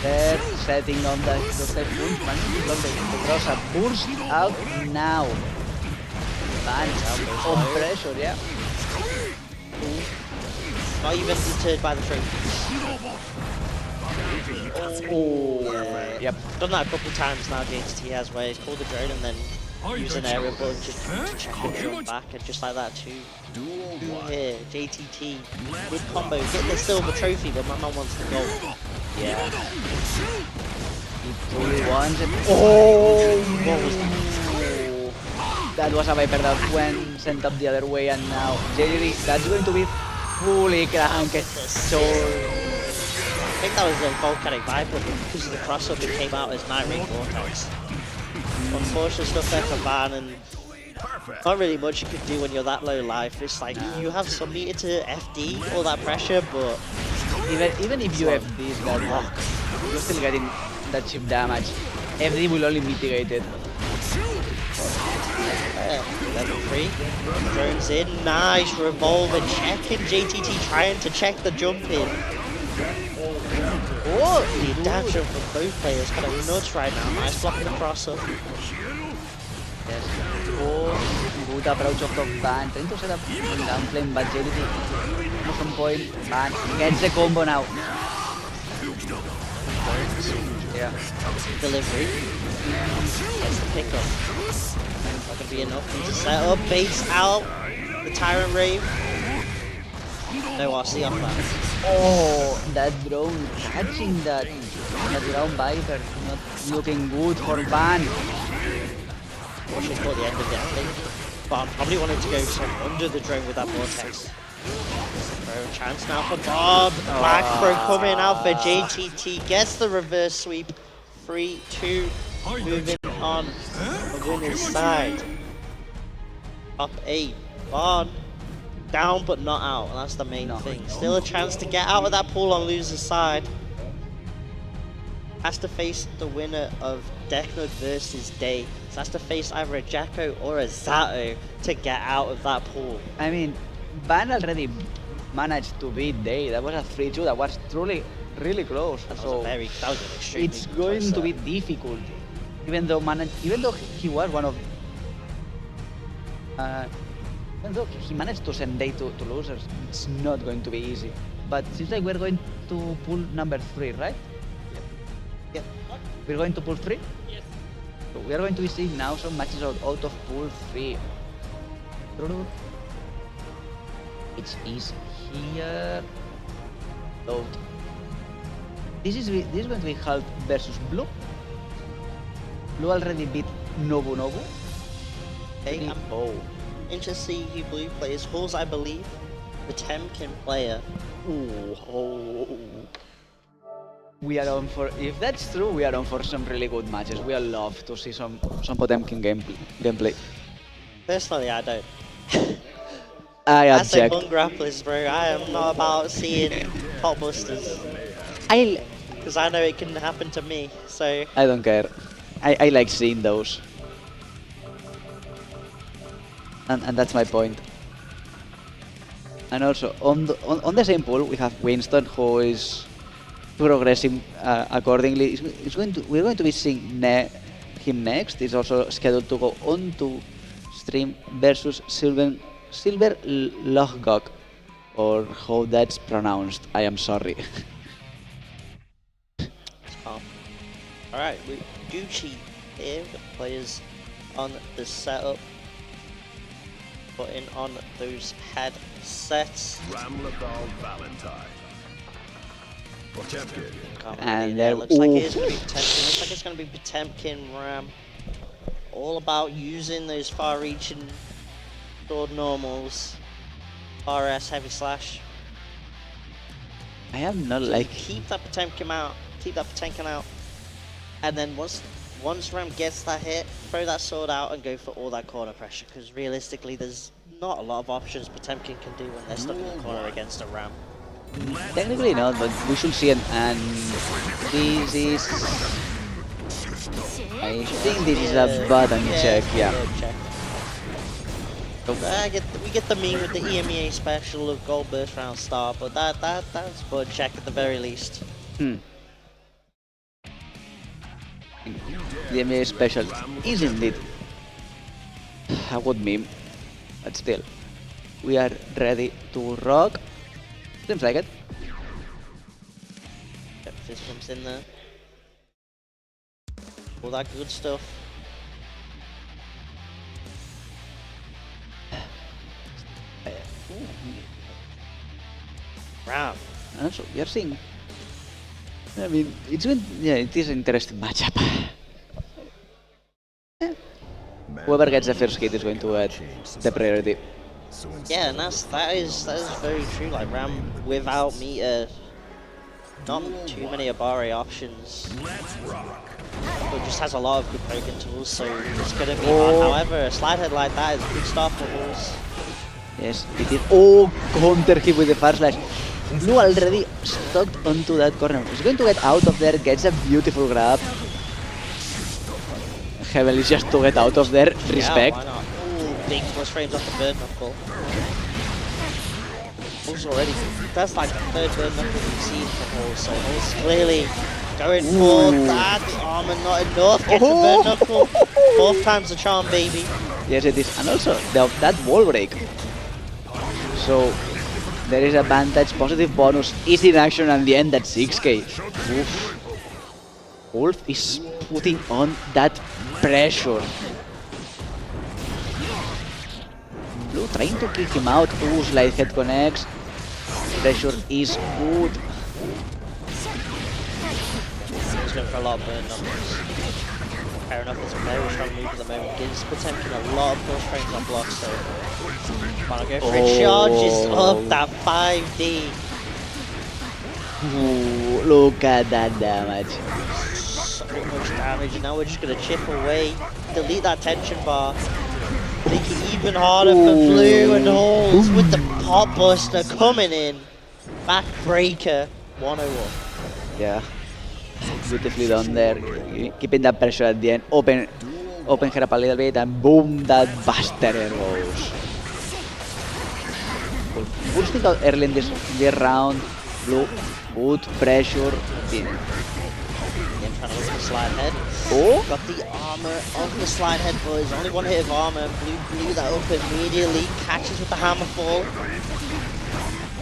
They're setting on the punch, managing to block the cross a burst out now. Ban on pressure, yeah. Not even deterred by the trophies. Oh, yeah. Yep. Done that a couple times now, GGST has, where he's called the drone and then use an area button just to check the drone back, and just like that too. Here, JTT, good combo, get the silver trophy, but my man wants the gold. Yeah. He truly wants it. Oh! What was that? That was a Viper that went sent up the other way, and now JD, that's going to be fully cranked. So I think that was a volcanic viper, but because of the crossover it came out as Night Ring Vortex. Unfortunate stuff there for Ban, and not really much you could do when you're that low life. It's like you have some meter to FD all that pressure, but even if you have this that rock, you're still getting that chip damage. FD will only mitigate it. Level 3, drones in, nice revolver checking, JTT trying to check the jump in. Oh, the adaptation from both players kind of nuts right now, nice blocking the crossover. Yes. Oh, good approach of the Ban, trying to set up down flame, but JDT on some point, Ban gets the combo now. Yeah. Delivery, gets the pickup. Not going to be enough to set up, base out, the Tyrant Rave. No RC off that. Oh, that drone catching that ground Viper, not looking good for Ban. Watch it caught the end of it, I think. But probably wanted to go under the drone with that vortex. Throw chance now for Bob. Back throw coming out for JTT. Gets the reverse sweep. 3-2. Moving on the winner's side. Up 8. Bond. Down but not out. That's the main thing. Still a chance to get out of that pool on loser's side. Has to face the winner of Decknode versus Day. So has to face either a Jacko or a Zato to get out of that pool. I mean, Ban already managed to beat Day. That was a 3-2. That was truly really close. That was So that was an extremely it's close going to set. be difficult, even though he was one of. Even though he managed to send Day to losers, it's not going to be easy. But seems like we're going to pull number 3, right? Yeah. We're going to pull 3? Yes. So we are going to be seeing now some matches out of pool 3. It is here. Load. This is going to be Half versus Blue. Blue already beat Nobu. Hey, and Oh. interesting who Blue plays. Halls, I believe. The Temkin player. Ooh. We are on for, if that's true, we are on for some really good matches. We all love to see some Potemkin gameplay. Personally, I don't. I I say object. fun grapplers, bro. I am not about seeing pot busters. I Because I know it can happen to me, so... don't care. I like seeing those. And that's my point. And also on the same pool we have Winston, who is progressing accordingly. We're going to be seeing him next. He's also scheduled to go on to stream versus Silver Lochgok, or how that's pronounced. I am sorry. Oh. Alright, we do cheat here. The players on the setup. Putting on those headsets. Ramlethal Valentine. Potemkin. And Yeah, there, looks like it is going to be Potemkin. Looks like it's going to be Potemkin Ram. All about using those far-reaching sword normals. RS heavy slash. I am not So like... keep that Potemkin out. Keep that Potemkin out. And then once Ram gets that hit, throw that sword out and go for all that corner pressure. Because realistically, there's not a lot of options Potemkin can do when they're stuck in the corner against a Ram. Technically not, but we should see it. And this is... I think this is a button check, yeah. Check. We get the meme with the EMEA special of gold burst round start, but that's button check at the very least. The MA special is indeed a good meme, but still, we are ready to rock. Seems like it. Yep, fist pumps in there. All that good stuff. Ram. Also, we are seeing. I mean, it's been, yeah, it is an interesting matchup. Whoever gets the first hit is going to get the priority. Yeah, and that is very true. Like Ram without meter, not too many Abare options. But just has a lot of good poking tools, so it's gonna be hard. However, a slide head like that is a good start for Bulls. Yes, it is. Oh, counter hit with the far slash. Blue already stuck onto that corner. He's going to get out of there, gets a beautiful grab. Heavenly just to get out of there. Respect. Yeah, why not? Ooh, big plus frames off the bird knuckle. Bulls already. That's like the third bird knuckle we've seen from Bulls, so Bulls clearly going for that. Armor not enough. Gets the bird knuckle. Fourth time's the charm, baby. Yes, it is. And also, that wall break. So, there is advantage, positive bonus, is in action at the end at 6k. Oof. Wolf is putting on that pressure. Blue trying to kick him out. Ooh, slide head connects. Pressure is good. He's going for a lot of bird knuckles. Fair enough, it's a very strong move at the moment. Gives Potemkin a lot of push frames on blocks, so wanna go for it. Charges up that 5D. Ooh, look at that damage. So much damage, and now we're just gonna chip away, delete that tension bar, make it even harder for Blue and Halls with the pop buster coming in. Backbreaker 101. Yeah. Beautifully done there. Keeping that pressure at the end. Open her up a little bit and boom, that buster goes. Boosting out early in this round. Blue, good pressure. Again, trying to look for the slide head. Oh, Got the armor on the slide head, boys. Only one hit of armor. Blue blew that up immediately. Catches with the hammer fall.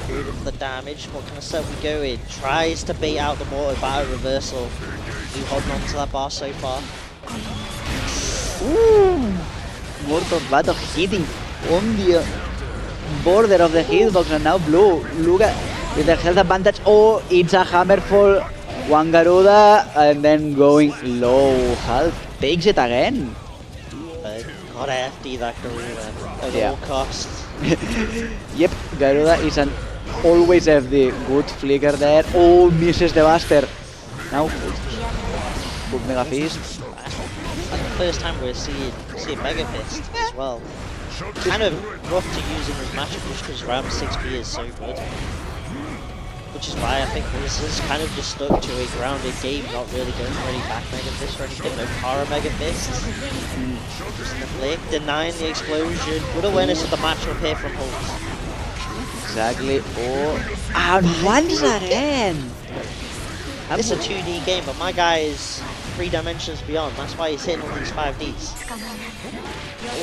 Good for the damage. What kind of stuff we go in? Tries to bait out the mortar battle reversal. Blue holding on to that bar so far. ooh. Mortar battle hitting on the border of the hitbox, and now Blue, look at with the health advantage. Oh, it's a hammer fall. One Garuda and then going low. Half takes it again. But gotta FD that Garuda at all costs. Yep, Garuda is an always FD. Good flicker there. Oh, misses the buster. Now, good Mega Fist. It's like the first time we're seeing Mega Fist as well. Kind of rough to use in this matchup just because Ram 6B is so good. Which is why I think this is kind of just stuck to a grounded game, not really going for any back Mega Fist or anything, no para Mega Fists. Just in the flick, denying the explosion. Good awareness of the matchup here from Hulk. Exactly. Oh, and once again. It's a 2D game, but my guy is 3 dimensions beyond. That's why he's hitting all these 5Ds.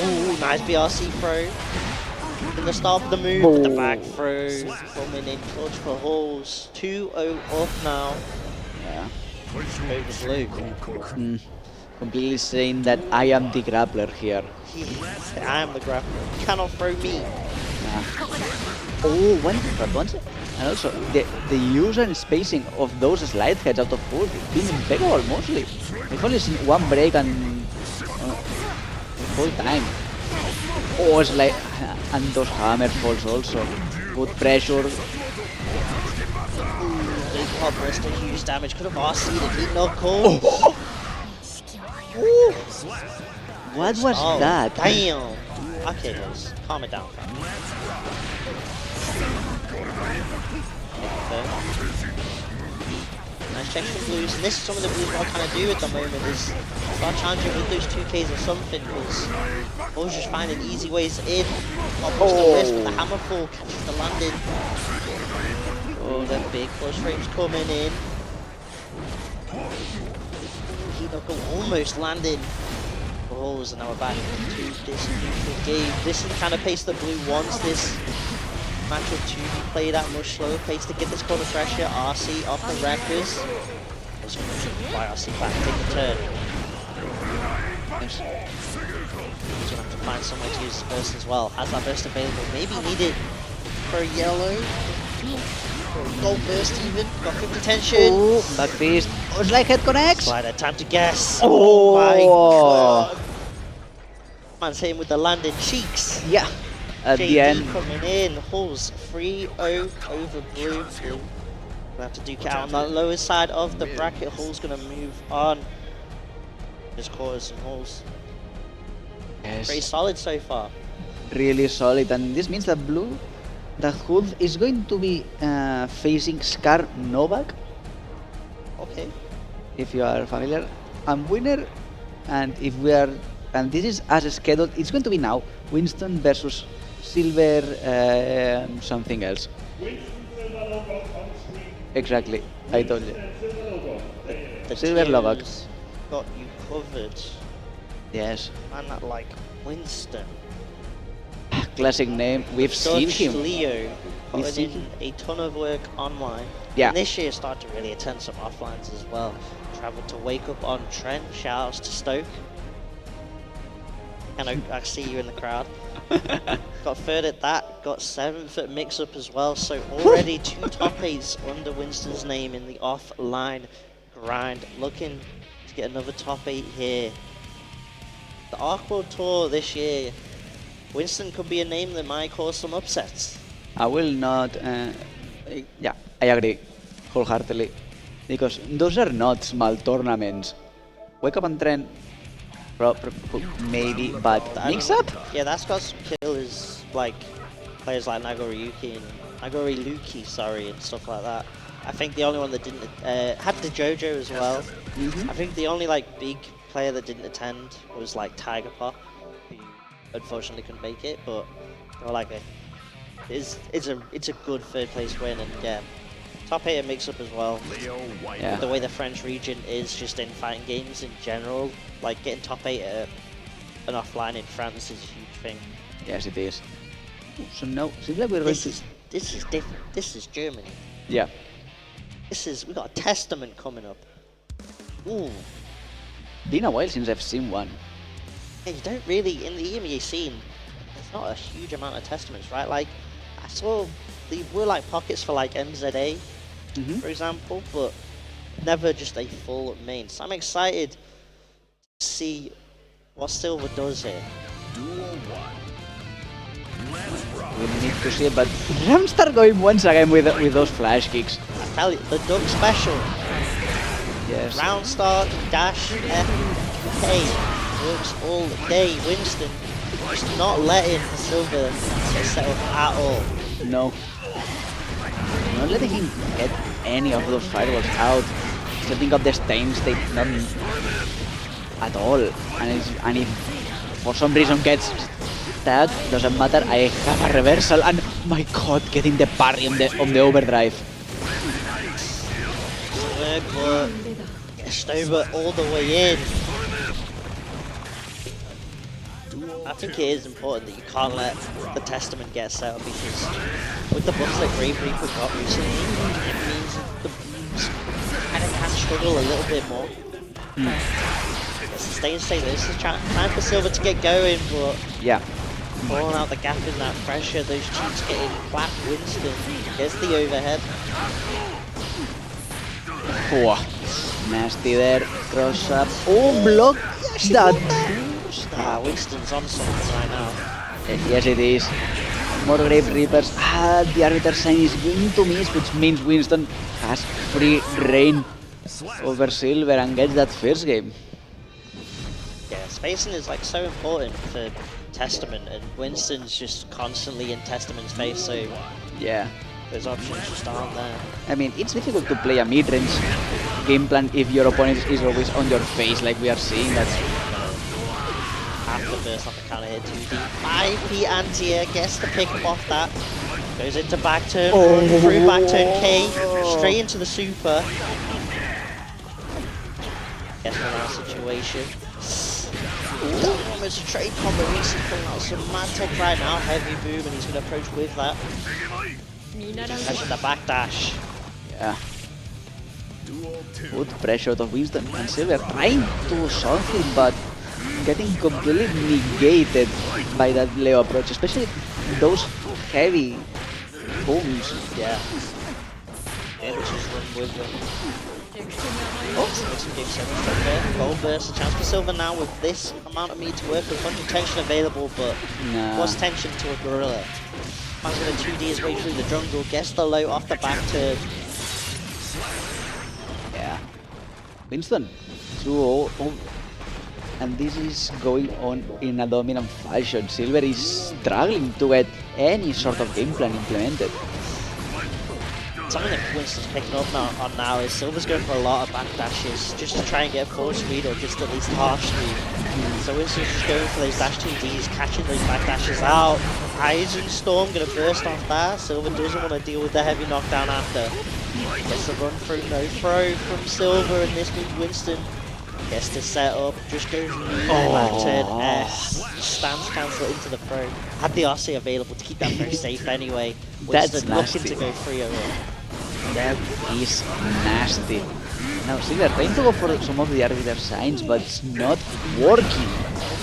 Ooh, nice BRC throw. In the start of the move, with the back throw. Coming in clutch for Halls. 2-0 off now. Yeah. over blue. Completely saying that I am the grappler here. Yes, I am the grappler. You cannot throw me. Oh, once, and also the use and spacing of those slide heads out of full has been impeccable mostly. I've only seen one break and the whole time. Oh, it's like, and those hammer falls also. Good pressure. Big pop burst of huge damage. Could have RC'd it. Did not call. Ooh. What was Oh, that? damn. Okay, guys. Calm it down, fam. Okay. Nice check from blues. And this is some of the blues what I kind of do at the moment is start challenging with those 2Ks or something because I was just finding easy ways in. Almost the wrist with the hammer fall, catches the landing. Oh, the big close frames coming in. Heat-knuckle almost landing. Oh, so now we're back to this neutral game. This is the kind of pace that blue wants this matchup to be played at much slower pace to get this corner pressure. RC off the wreckers. Just going to fly RC back, take a turn. He's going to have to find somewhere to use his burst as well. Has that burst available? Maybe need it for yellow. Gold burst even. Got 50 tension. Oh, back fist. Oh, it's like head connects. Slider, time to guess. Oh My god. Man's hitting with the landing cheeks. Yeah. At JD the end. coming in. Hulls 3-0 over blue. We'll have to duke it out on the lower side of the bracket. Hull's going to move on. Just quarters and Hulls. Yes. Pretty solid so far. Really solid, and this means that blue, that Hull is going to be facing Scar Novak, Okay. if you are familiar, and winner, and if we are, and this is as scheduled, it's going to be now Winston versus Silver something else. Exactly, I told you. The Silver Lovak. tears got you covered. Yes, Man, that like Winston. classic name. We've seen Dutch him. Leo We've putting seen in him. a ton of work online. Yeah. And this year started to really attend some offlines as well. Travelled to Wake Up on Trent. Shoutouts to Stoke. And I see you in the crowd. Got third at that. Got seventh at Mix Up as well. So already 2 top 8s under Winston's name in the offline grind. Looking to get another top 8 here. The Arc World Tour this year. Winston could be a name that might cause some upsets. I will not. Yeah, I agree wholeheartedly, because those are not small tournaments. Wake Up and Trend, maybe, but Mix Up? Yeah, that's got some killers, like players like Nagoriyuki and Nagoriluki, sorry, and stuff like that. I think the only one that didn't had the JoJo as well. I think the only like big player that didn't attend was like Tiger Pop, who unfortunately couldn't make it, but they were like it's a good third place win, and yeah, top 8 at Mix Up as well. Yeah. The way the French region is just in fighting games in general, like getting top 8 at an offline in France is a huge thing. Yes, it is. So now, seems like we're going This to. is different. This is Germany. Yeah. We got a Testament coming up. Ooh. Been a while since I've seen one. Yeah, you don't really, in the EMEA scene, there's not a huge amount of Testaments, right? Like, I saw there were like pockets for like MZA, for example, but never just a full main. So I'm excited to see what Silver does here. We need to see it, but Ram start going once again with those flash kicks. I tell you, the Duck Special. Yes. Round start, dash, F, K. Works all day. Winston just not letting Silver get set up at all. No. Not letting him get any of those fireballs out. Setting up the stains, they not at all. And if for some reason gets tagged, doesn't matter. I have a reversal, and my god, getting the parry on the overdrive. Silver gets over all the way in. I think it is important that you can't let the Testament get set up, because with the buffs that Grave Reaper got recently, it means that the Blues kind of can struggle a little bit more. Stay and stay. This is time for Silver to get going, but Yeah. pulling out the gap in that pressure. Those cheats getting whacked. Winston gets the overhead. Oh, nasty there. Cross up. Oh, block that. Winston's on something right now. Yes, it is. More Grave Reapers. The arbiter sign is going to miss, which means Winston has free reign over Silver and gets that first game. Yeah, spacing is like so important for Testament, and Winston's just constantly in Testament's face, so Yeah. those options just aren't there. I mean, it's difficult to play a mid-range game plan if your opponent is always on your face, like we are seeing. That's Half the burst off the counter hit 2D. 5p anti-air gets the pick up off that. Goes into back turn, through back turn K, straight into the super. Gets the last situation. Ooh, almost a trade combo. He's pulling out some mad tech right now. Heavy boom, and he's going to approach with that. Catching the backdash. yeah. Good pressure out of Winston and Silver trying to do something, but getting completely negated by that Leo approach, especially those heavy booms. Yeah. Able to just run with them. Oh, some game 7 stuff there. Gold burst, a chance for Silver now with this amount of meat to work with. Bunch of tension available, but Nah. what's tension to a gorilla? Man's gonna 2D his way through the jungle, gets the low off the back turn. Yeah. Winston 2-0. And this is going on in a dominant fashion. Silver is struggling to get any sort of game plan implemented. Something that Winston's picking up now is Silver's going for a lot of backdashes just to try and get full speed or just at least half speed. So Winston's just going for those dash 2Ds, catching those backdashes out. Rising Storm going to burst off that. Silver doesn't want to deal with the heavy knockdown after. Gets the run through, no throw from Silver, and this means Winston gets the setup, just goes back turn S, stance cancel into the throw. Had the RC available to keep that throw safe anyway. That's Winston nasty. looking to go 3-0. That is nasty. Now Silver trying to go for some of the arbiter signs, but it's not working.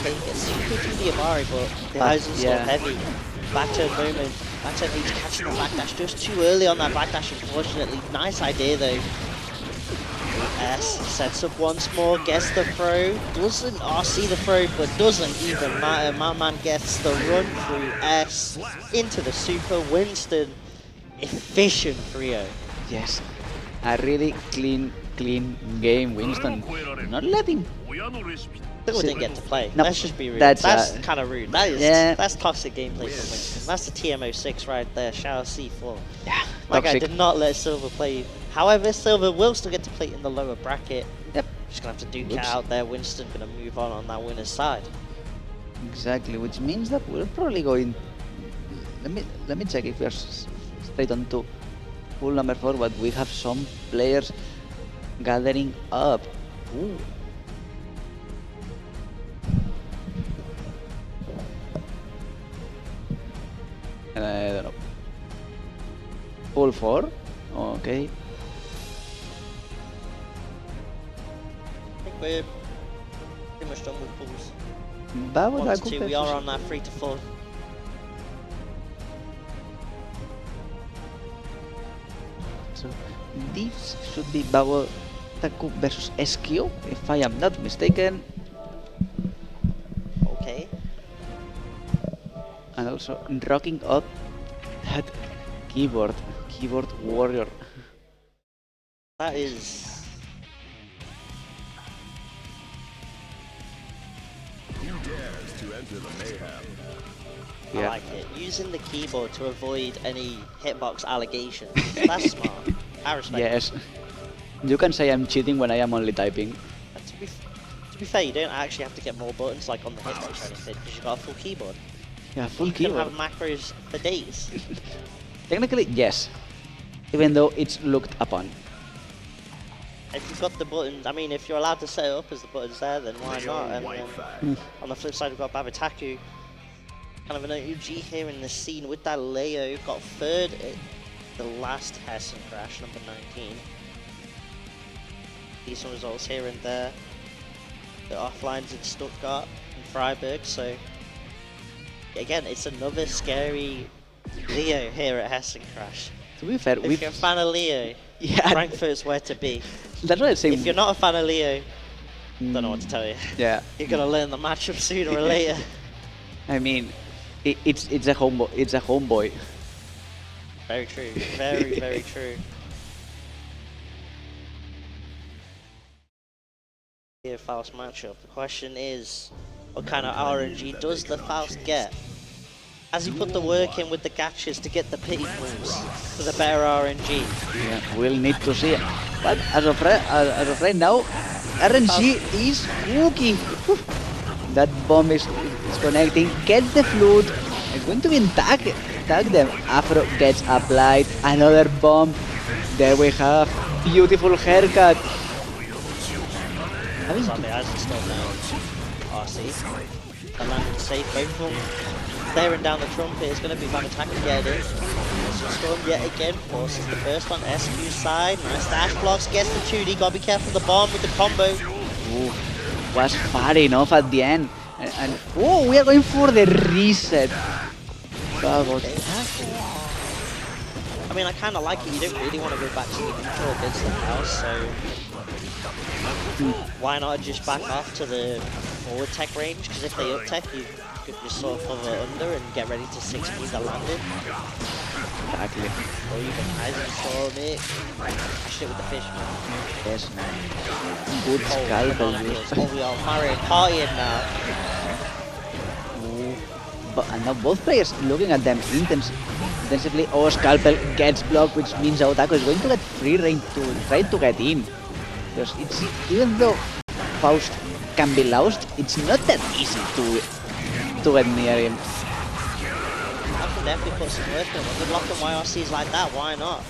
Okay, gets super to the Amari, but the eyes are still yeah. heavy. Back turn moment. Back turn needs catching the backdash just too early on that backdash, unfortunately. Nice idea though. S sets up once more, gets the throw, doesn't RC the throw, but doesn't even matter. My man gets the run through S into the super. Winston, efficient 3-0. Yes. A really clean game, Winston. Not letting. Silver didn't get to play. No, Let's just be rude. that's, That's kind of rude. That is, yeah. that's toxic gameplay from Winston. That's the TMO6 right there. Shout out C4. Yeah, My guy toxic. did not let Silver play. However, Silver will still get to play in the lower bracket. Yep. Just gonna have to duke it Oops. out there. Winston gonna move on that winner's side. Exactly, which means that we're probably going. Let me check if we're straight on to pool number 4, but we have some players gathering up. Ooh. I don't know. Pool 4? Okay. I think we're pretty much done with pools. That would 1 I to could 2, we are on that 3 to 4. So this should be Bago Taku versus SQ, if I am not mistaken. Okay. And also rocking up that keyboard warrior. That is. I Yeah. like it. Using the keyboard to avoid any hitbox allegations. That's smart. I respect it. Yes. You can say I'm cheating when I am only typing. And to be fair, you don't actually have to get more buttons like on the hitbox or anything because you've got a full keyboard. Yeah, full You can keyboard. have macros for days. Technically, yes. Even though it's looked upon. If you've got the buttons, I mean, if you're allowed to set it up as the buttons there, then why not? And then on the flip side, we've got Babataku, kind of an OG here in the scene with that Leo, got third at the last Hessen Crash, number 19. decent results here and there. The offlines in Stuttgart and Freiburg, so again, it's another scary Leo here at Hessen Crash. To be fair, If you're a fan of Leo, yeah, Frankfurt's where to be. that's what I say. If you're not a fan of Leo, don't know what to tell you. Yeah, You're gonna learn the matchup sooner or later. I mean, it's a homeboy. Very true. Very, very true. Here, Faust matchup. The question is, what kind of RNG does the Faust get? Has he put the work in with the gachas to get the pity pools for the better RNG? Yeah, we'll need to see. But as of right now, RNG is cooking. That bomb is connecting. Gets the flute. It's going to be in tag them. Afro gets applied. Another bomb. There we have beautiful haircut. It's on the Isaac Storm now. RC. The landing safe, both of them staring down the trumpet. It's going to be Van Attack again. Storm yet again forces the first on SQ's side. Nice dash blocks, gets the 2D. Gotta be careful of the bomb with the combo. Ooh, was far enough at the end. And oh, we are going for the reset. Bravo. I mean, I kind of like it. You don't really want to go back to the neutral against the house, so why not just back off to the forward tech range? Because if they up tech, you could just sort of cover under and get ready to 6-speed the landing. Exactly. Or you can Isaac Storm it. Shit with the fish, man. Yes, man. Good scalpel. Oh, we are Mario partying now. And now both players looking at them intensively. Oh, scalpel gets blocked, which means Otako is going to get free reign to try to get in. Because it's, even though Faust can be lost, it's not that easy to get near him. I can definitely put some work in. With lock and YRCs like that, why not?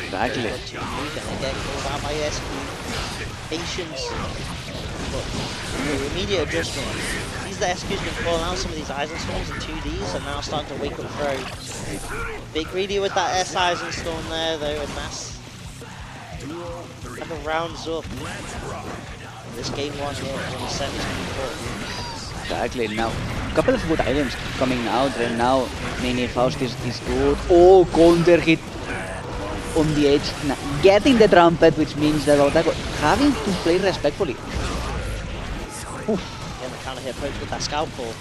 Exactly. You're gonna get called out by SQ. Patience. But the immediate adjustment. These the SQ's been calling out some of these Eisen Storms and 2Ds and now starting to wake up throw. Big greedy with that S Eisen Storm there though, and that's like a rounds up. This game one here on the center. Exactly. Now, a couple of good items coming out right now. Mini Faust is good. Oh, counter hit on the edge. Now, getting the trumpet, which means that Otako having to play respectfully. Getting the counter hit approach with that scalpel.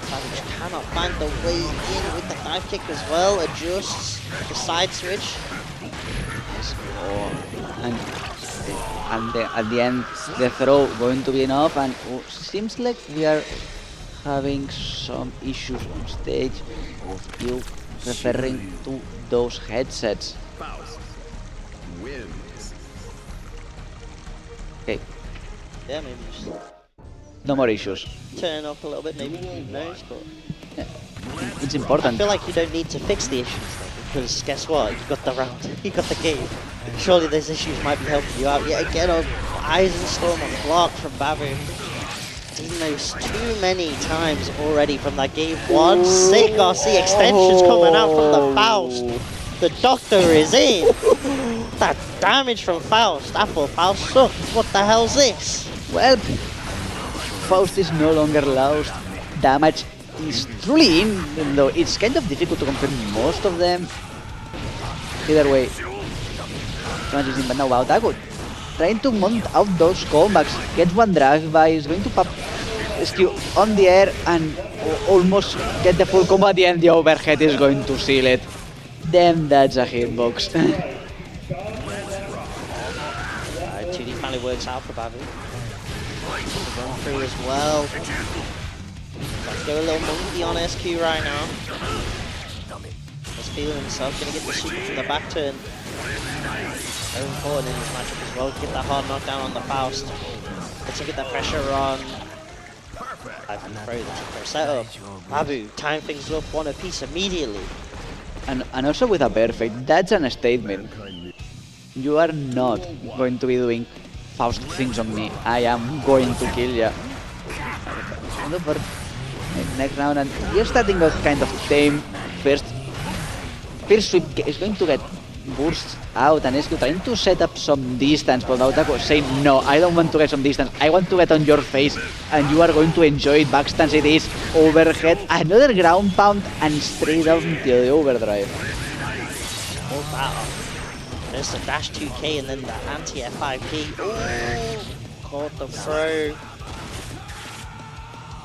Savage cannot find the way in with the dive kick as well. Adjusts the side switch. Oh, and at the end, the throw going to be enough, and seems like we are having some issues on stage. You referring to those headsets? Okay, Yeah, maybe just no more issues. turn up a little bit, maybe, who knows, but Yeah. It's I important. feel like you don't need to fix the issues though, because guess what, you got the round, you got the game. Surely those issues might be helping you out. Yet again, on Eisen Storm on block from Babu. Seen those too many times already from that game one. Sick RC extensions coming out from the Faust. The Doctor is in. That damage from Faust. I thought Faust sucked. What the hell's this? Well, Faust is no longer lost. Damage is truly in, though it's kind of difficult to confirm most of them. Either way, damage is in, but now Otako trying to mount out those comebacks. Gets one drag by, is going to pop SQ on the air and almost get the full combo at the end. The overhead is going to seal it. Then that's a hitbox. 2D finally works out for Babu. Run through as well. Let's go a little monkey on SQ right now. He's feeling himself, gonna get the super from the back turn. Very important in this matchup as well. Get that hard knockdown on the Faust. Let's get that pressure on. I can throw the setup. Babu, time things up one apiece immediately. And also with a perfect, that's an statement. You are not going to be doing Faust things on me. I am going to kill ya. For next round, and you're starting out kind of tame. First sweep is going to get bursts out and SQ trying to set up some distance, but Bautaku saying, no, I don't want to get some distance, I want to get on your face, and you are going to enjoy it. Backstance it is, overhead, another ground pound, and straight up into the overdrive. Oh wow. There's the dash 2K and then the anti-F5P. Oh, caught the throw.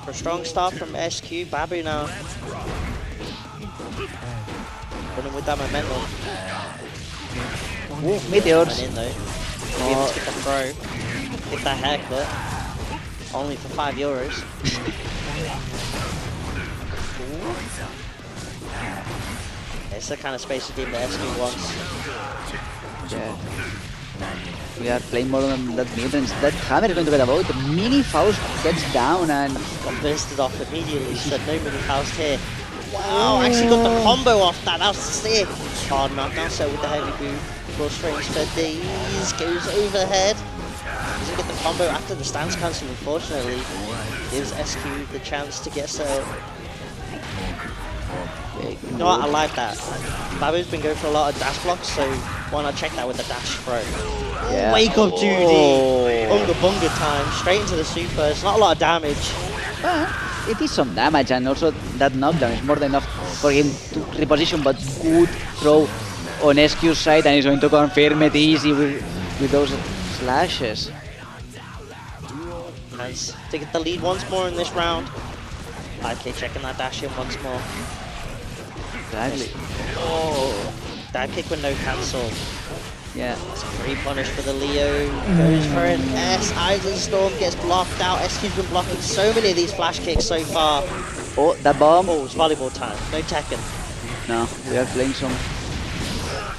For a strong start from SQ, Babu now. Running with that momentum. Ooh, meteors. Coming in though. Able to get the throw. Get that haircut. Only for €5. It's the kind of space the game that SQ wants. Yeah. We are playing more on that mutants. That hammer is going to get about. Mini Faust gets down and Got bursted off immediately, said no mini Faust here. Wow, actually got the combo off that, that's sick. Hard knockdown, so with the heavy boot. Cross range for days, goes overhead. Doesn't get the combo after the stance cancel, unfortunately. Gives SQ the chance to get set. You know what, I like that. Babu's been going for a lot of dash blocks, so why not check that with the dash throw. yeah. Wake up 2D! Oh. Unga bunga time, straight into the super, it's not a lot of damage. It is some damage, and also that knockdown is more than enough for him to reposition, but good throw on SQ's side, and he's going to confirm it easy with those slashes. Nice. To get the lead once more in this round. 5K checking that dash in once more. Exactly. Oh, dive kick with no cancel. Yeah. It's a free punish for the Leo. Goes for an S. Storm gets blocked out. SQ's been blocking so many of these flash kicks so far. Oh, that bomb. Oh, it's volleyball time. No Tekken. No, we are playing some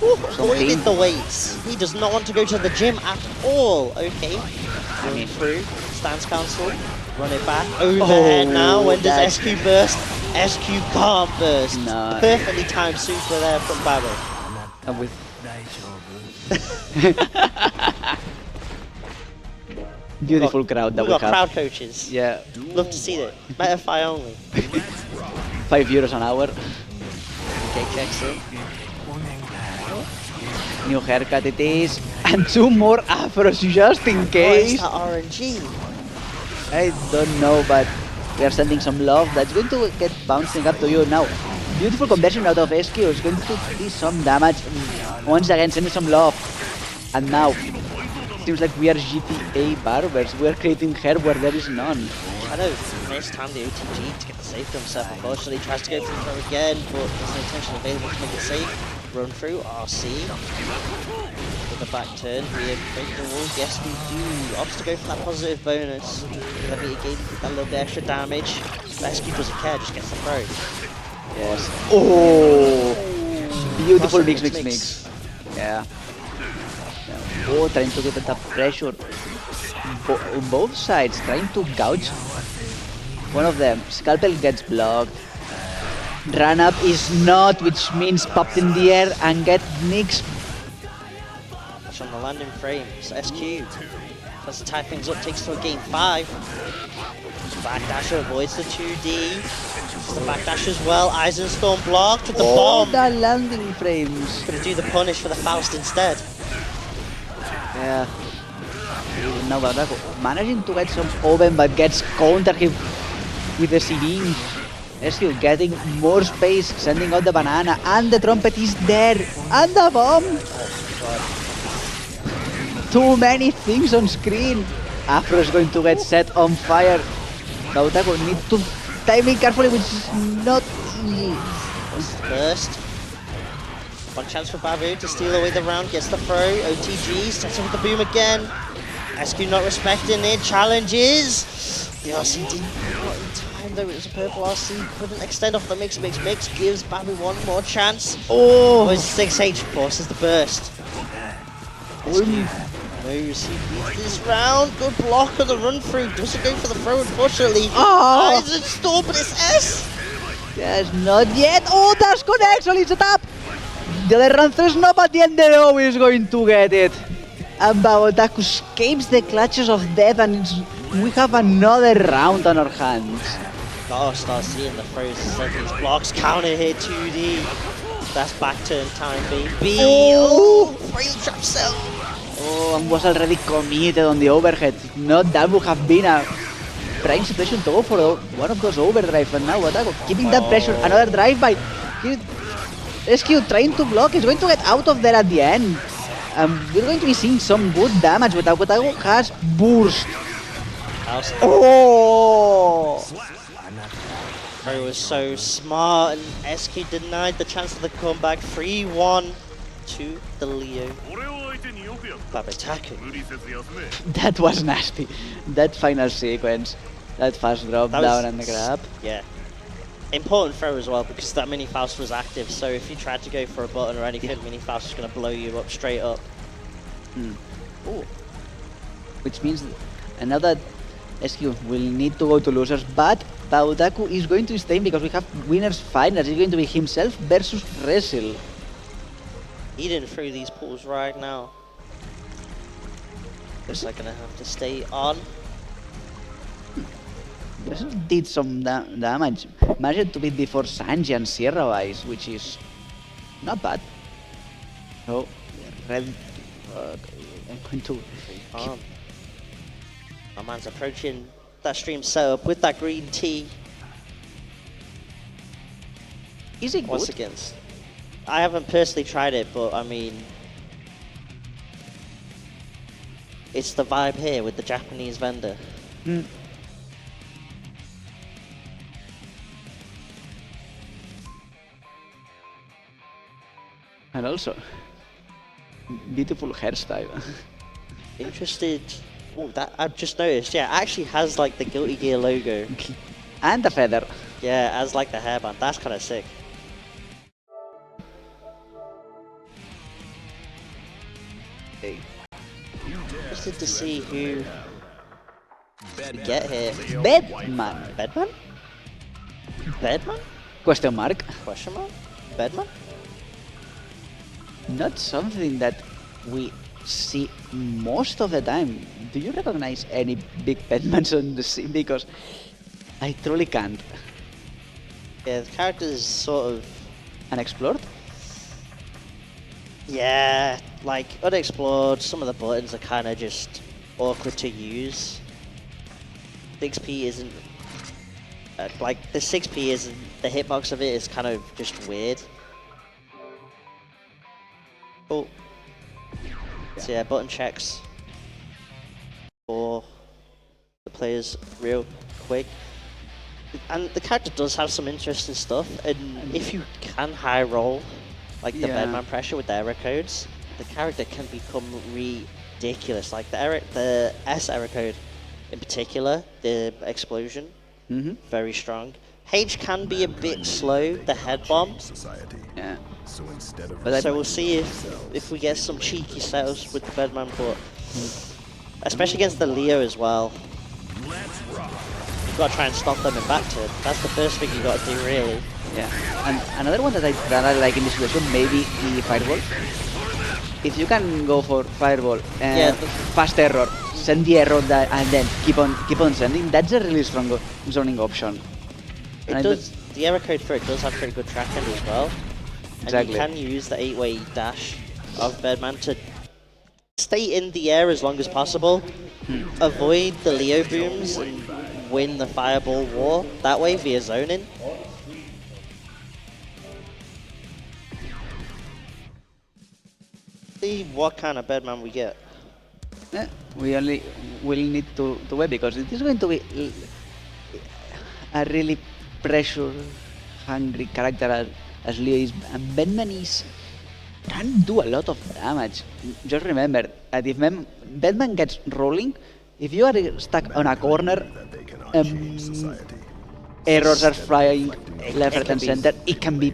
Avoided pain. the weights. He does not want to go to the gym at all. Okay. Run through. Stance cancel. Run it back. Overhead now. When does that's- SQ burst? SQ can't burst. No. Perfectly timed super there from Babu. And with beautiful crowd that we we got have. crowd coaches. Yeah, Love to see it. Metafy only. €5 an hour. Okay, checks in. New haircut it is, and 2 more afros just in What is case. that RNG? I don't know, but we are sending some love. That's going to get bouncing up to you now. Beautiful conversion out of SQ. It's going to do some damage. Once again, sending some love. And now, seems like we are GTA barbers. We are creating hair where there is none. Kind of mistimed the OTG to get the save for himself. Unfortunately, he tries to go for the throw again, but there's no intention available to make it safe. Run through, RC. With the back turn, we break the wall. Yes, we do. Opts to go for that positive bonus. Maybe again, that little bit extra damage. SQ doesn't care, just gets the throw. Yes. Oh! Beautiful Cross mix. Yeah. Oh, trying to get the pressure on both sides, trying to gouge one of them. Scalpel gets blocked. Run up is not, which means popped in the air and get mixed. That's on the landing frame. So SQ tries to tie things up, takes to a game 5. Backdash avoids the 2D. It's the backdash as well. Eisenstorm blocked with the bomb. The landing frames. Gonna do the punish for the Faust instead. Yeah. Now Barraco managing to get some open, but gets countered him with the syringe. SQ getting more space, sending out the banana, and the trumpet is there, and the bomb. Too many things on screen. Afro is going to get set on fire. Bautaku needs to time it carefully, which is not easy. First. One chance for Babu to steal away the round, gets the throw. OTG, sets up with the boom again. SQ not respecting it, challenges. The RC didn't not in time though, it was a purple RC, couldn't extend off the mix, gives Babu one more chance. Oh, It's 6H, forces the burst. Oi. Moves, he beats this round, good block of the run through, doesn't go for the throw unfortunately. Oh. Eisenstorm, but it's S! yes, not yet. Oh, that's connects, only set up. The other run through is not, but the NDO is going to get it. And Bautaku escapes the clutches of death, and we have another round on our hands. Gotta start seeing the throws instead of these blocks. Counter hit 2D. That's back turn time, baby. Oh! Frame trap cell. Oh, and was already committed on the overhead. If not, that would have been a prime situation to go for one of those overdrives. And now Watago keeping that pressure. Oh. Another drive-by. SQ trying to block. He's going to get out of there at the end. We're going to be seeing some good damage. Watago has burst. Oh! Pro was so smart, and SQ denied the chance of the comeback. 3-1 to the Leo. Babataku. That was nasty. That final sequence. That fast drop That down was- and the grab. Yeah. Important throw as well, because that mini Faust was active, so if you tried to go for a button or anything, mini Faust is going to blow you up straight up. Oh. Which means now that SQ will need to go to losers, but Bautaku is going to stay because we have winners finals. It's going to be himself versus Wrestle. Eating through these pools right now. Looks like going to have to stay on. Wrestle did some damage. Managed to beat before Sanji and Sierra Vice, which is not bad. So, Red. I'm going to. My man's approaching that stream setup with that green tea. Is it What's good? against? I haven't personally tried it, but I mean, it's the vibe here with the Japanese vendor. And also, beautiful hairstyle. Interested. Oh, that I've just noticed. Yeah, it actually has like the Guilty Gear logo. And the feather. Yeah, as like the hairband. That's kind of sick. Interested to see who we get here. Bedman. Bedman? Bedman? Question mark. Question mark? Bedman? Not something that we see most of the time. Do you recognize any big Bedmans on the scene? Because I truly can't. Yeah, the character is sort of, Unexplored? yeah, like unexplored. Some of the buttons are kind of just awkward to use. 6P isn't, like the 6P isn't, the hitbox of it is kind of just weird. Oh. So yeah, button checks for the players real quick. And the character does have some interesting stuff, and if you can high roll, like the Yeah. Bedman pressure with the error codes, the character can become ridiculous. Like the S error code in particular, the explosion, very strong. H can be a bit slow, the head bomb. Yeah. So instead of But So we'll see if we get some cheeky setups with the Bedman, but especially against the Leo as well. You've got to try and stop them in back turn. That's the first thing you got to do, really. Yeah. And another one that I like in this situation, maybe the fireball. If you can go for fireball, Yeah, fast error, send the error and then keep on sending, that's a really strong zoning option. It And does. The error code for it does have pretty good tracking as well. Exactly. And you can use the 8-way dash of Bedman to stay in the air as long as possible, avoid the Leo booms, and win the fireball war that way via zoning. See what kind of Bedman we get. Yeah, we only will need to wait because it is going to be a really pressure-hungry character as Leo is. And Bedman can do a lot of damage. Just remember that if Bedman gets rolling, if you are stuck on a corner, errors are flying left, right, can and be- center. It can be.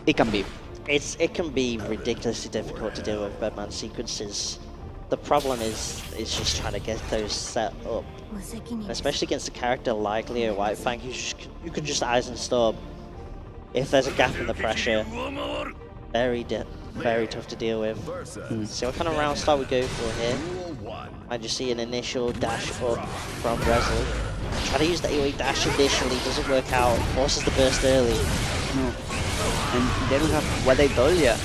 It can be ridiculously difficult to deal with Bedman sequences. The problem is just trying to get those set up, especially against a character like Leo Whitefang. You can just eyes and stop. If there's a gap in the pressure, very tough to deal with. So what kind of round start we go for here? I just see an initial dash up from Wrestle. Try to use the 8-way dash initially, doesn't work out, forces the burst early. No. And then we have what I told ya.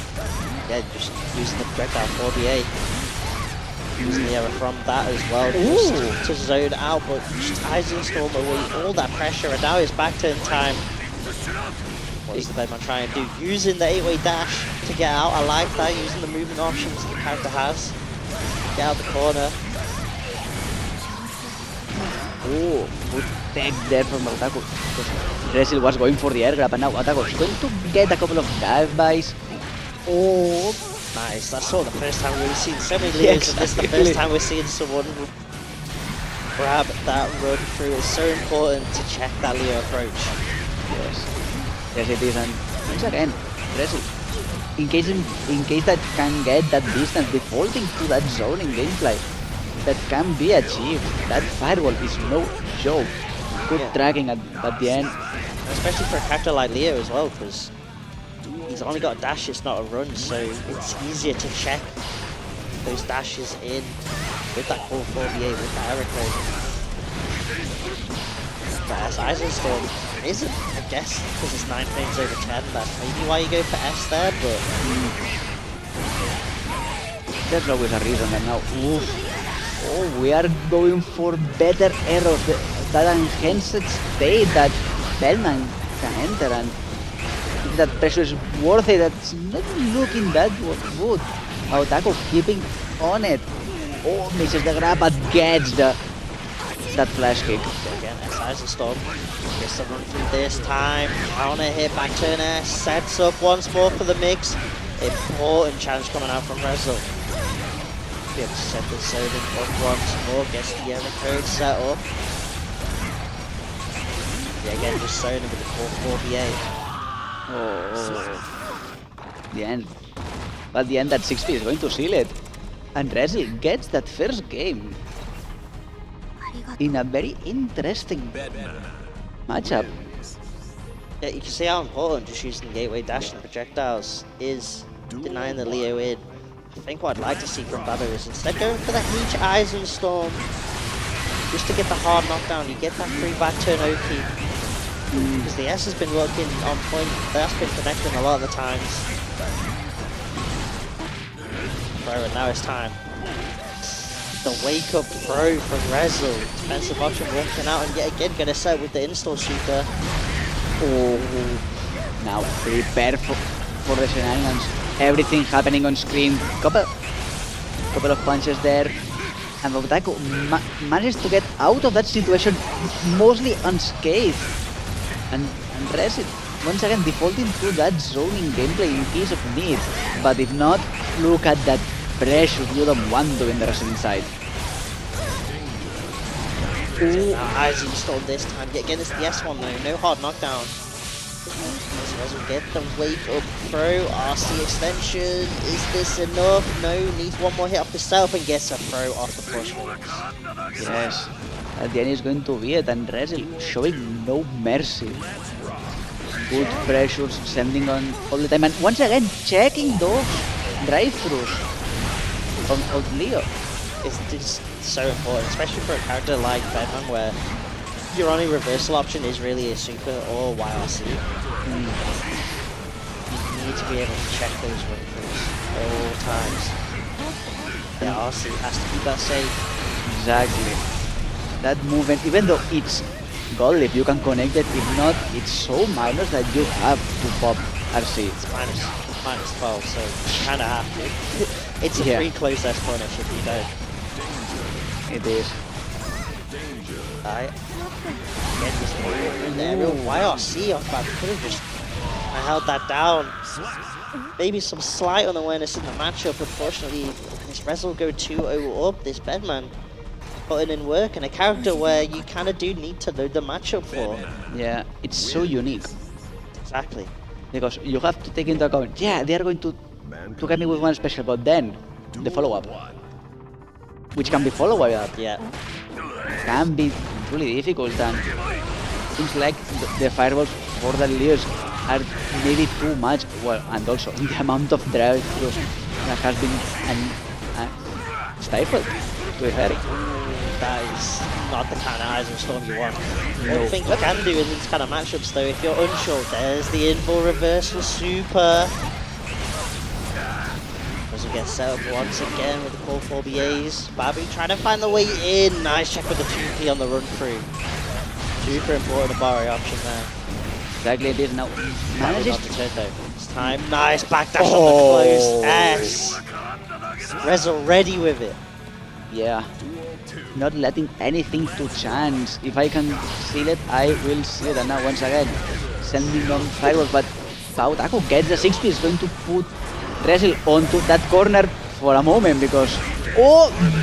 Yeah, just using the projectile 4BA. Using the error from that as well, just to zone out, but just Eisen Storm away all that pressure, and now it's back turn time. What does the Bedman try and do? Using the 8-way dash to get out. I like that, using the movement options the character has. Get out the corner. Oh, good tech there from Otaku. Resil was going for the air grab, and now Otaku is going to get a couple of dive-bys. Oh, Nice, that's sort of the first time we've seen so many Yeah, Leos, and this is the exactly. first time we're seeing someone grab that run through. It's so important to check that Leo approach. yes. Yes, it is. And once again, Resil, in case that can get that distance, defaulting to that zoning gameplay, that can be achieved. That firewall is no joke. Good Yeah. tracking at the end. Especially for a character like Leo as well, because he's only got a dash, it's not a run, so it's easier to check those dashes in with that core 4BA, with that error code. But as Eisenstorm isn't, I guess, because it's 9 frames over 10, that's maybe why you go for S there, but There's always a reason, and now, oof. Oh, we are going for better arrows. That enhanced state that Bellman can enter, and if that pressure is worth it, that's not looking that good. Otaku keeping on it. Oh, misses the grab, but gets that flash kick. again, S Eisenstorm gets the run through this time. Counter hit, back turn S, sets up once more for the mix. Important challenge coming out from Rezel. Be able to set the zoning up once more, gets the error code set up. Yeah, again, just zoning with the core 4BA. Oh, the end. But the end, that 6P is going to seal it. And Resil gets that first game in a very interesting matchup. Yeah, you can see how important just using the gateway dash and projectiles is denying the Leo in. I think what I'd like to see from Babo is instead going for that huge Eisenstorm, just to get the hard knockdown, you get that free back turn Oki. Because the S has been working on point, that's been connecting a lot of the times. Bro, and now it's time. The wake up throw from Rezel. Defensive option working out, and yet again gonna set with the install super. Oh, now prepare for the shenanigans. Everything happening on screen. Couple of punches there. And Otaku manages to get out of that situation mostly unscathed. And Resil, once again, defaulting to that zoning gameplay in case of need. But if not, look at that pressure you don't want to in the wrestling side. Eisenstorm this time, yet again it's the S1 though, no hard knockdown. Rezel get the wake up throw, RC extension, is this enough? No, needs one more hit off himself and gets a throw off the push wins. Yes, at the end is going to be it, and Resil showing no mercy. Good pressures, sending on all the time, and once again checking those drive-thrus of Leo. It's just so important, especially for a character like Bedman where your only reversal option is really a super or YRC. You need to be able to check those run-throughs at all times. Yeah, RC has to keep that safe. Exactly. That movement, even though it's gold, if you can connect it, if not, it's so minus that you have to pop RC. It's minus 12, so you kind of have to. It's a Yeah. free close S punish if you don't. It is. Alright. Again, just in there, real YRC off that. Could have just held that down. Maybe some slight unawareness in the matchup. Unfortunately, this Rezel go 2-0 up. This Bedman putting in work, and a character where you kind of do need to know the matchup for. Yeah, it's so unique. Exactly. Because you have to take into account, yeah, they are going to get me with one special, but then the follow-up, which can be followed up, Yeah. can be really difficult, and seems like the fireballs for the Leos are maybe too much, well, and also the amount of drive-thrus that has been stifled, to be fair. that is not the kind of Eisen Storm you want. One thing you can do in these kind of matchups though, if you're unsure, there's the invul reversal super. Doesn't get set up once again with the core 4BAs. Babu trying to find the way in. Nice check with the 2P on the run through. Super important to borrow option there. Exactly it is now. Babu Manages not to turn though. This time, nice backdash on the close S. Rez already with it. Yeah. Not letting anything to chance. If I can seal it, I will seal it. And now once again, sending on fireworks, but Pautaku gets the 6P, is going to put Resil onto that corner for a moment because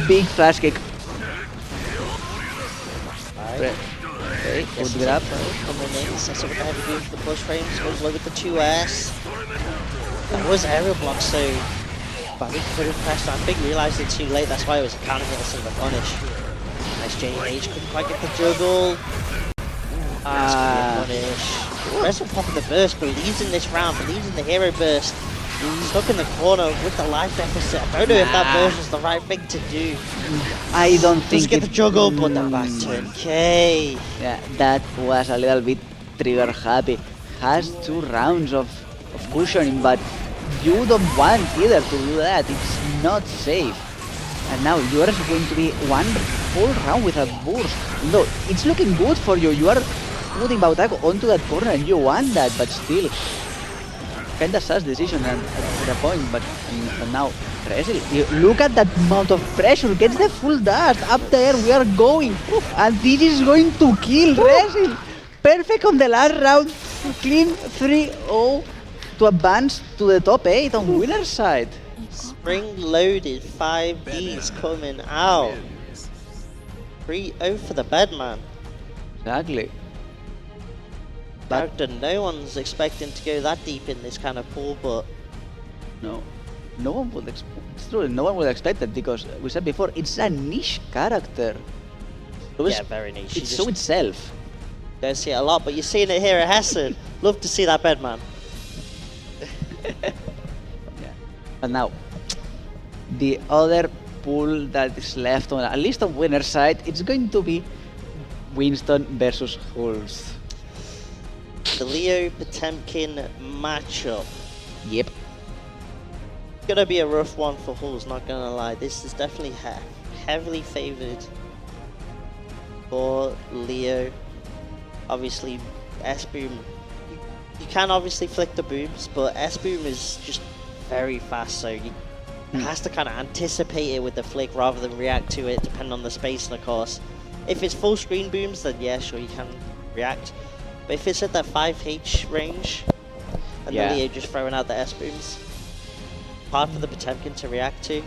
big flash kick. Okay, good grab. Coming in, sets up with the heavy boom for the push frames, goes low with the 2S. That was aerial block, so Babu could have pressed. I think realised it too late, that's why it was a counter hit instead of a punish. Nice JH, couldn't quite get the juggle. That's gonna be a punish. Wrestle popping the burst, believes in this round, believes in the hero burst. Stuck in the corner with the life deficit. I don't know if that burst was the right thing to do. I don't think Doesn't get the juggle, but the back turn K. Yeah, that was a little bit trigger happy. Has 2 rounds of cushioning, but you don't want either to do that. It's not safe. And now you are going to be 1 full round with a burst. No, it's looking good for you. You are putting Bautaku onto that corner and you want that, but still. Kinda sus decision at the point, but now Resil, look at that amount of pressure, gets the full dust, up there we are going, and this is going to kill Resil. Perfect on the last round, clean 3-0 to advance to the top 8 on winner's side. Spring loaded 5Ds coming out. 3-0 for the bedman. Exactly. Character no one's expecting to go that deep in this kind of pool, but No one would it's true, no one would expect that because we said before, it's a niche character. yeah, very niche. It's so itself. Don't see it a lot, but you're seeing it here at Hessen. Love to see that bedman. Yeah. But now, the other pool that is left on at least on winner's side, it's going to be Winston versus Hulz. The Leo Potemkin matchup. Yep. Gonna be a rough one for Hulz, not gonna lie. This is definitely heavily favoured for Leo. Obviously, S-Boom. You can obviously flick the booms, but S-Boom is just very fast, so you has to kind of anticipate it with the flick rather than react to it, depending on the space and of course. If it's full screen booms, then yeah, sure, you can react. But if it's at that 5H range, and the Leo just throwing out the S-Booms, hard for the Potemkin to react to.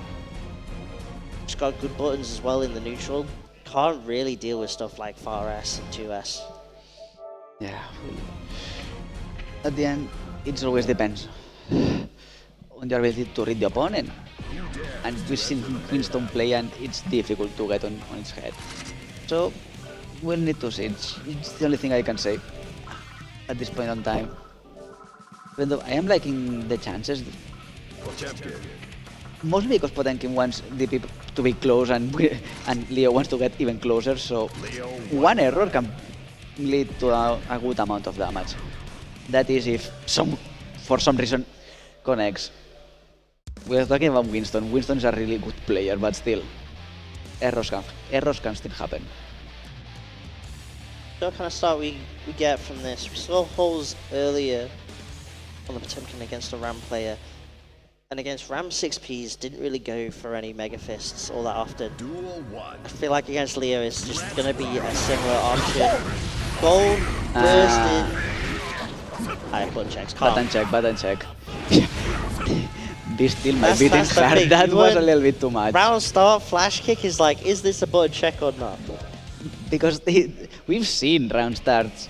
Just got good buttons as well in the neutral. Can't really deal with stuff like far S and 2S. Yeah. At the end, it always depends on your ability to read the opponent. And we've seen Winston play and it's difficult to get on its head. So, we'll need to see. It's the only thing I can say at this point in time. Even though I am liking the chances. Mostly because Potemkin wants DP to be close and Leo wants to get even closer, so one error can lead to a good amount of damage. That is if for some reason connects. We are talking about Winston. Winston is a really good player, but still, errors can still happen. So what kind of start we get from this? We saw holes earlier on the Potemkin against a Ram player. And against Ram 6Ps, didn't really go for any Mega Fists all that often. I feel like against Leo, it's just going to be a similar option. Gold, bursted. Alright, button checks. Button check. This still might be hard. That was a little bit too much. Round start, flash kick is like, is this a button check or not? Because we've seen round starts,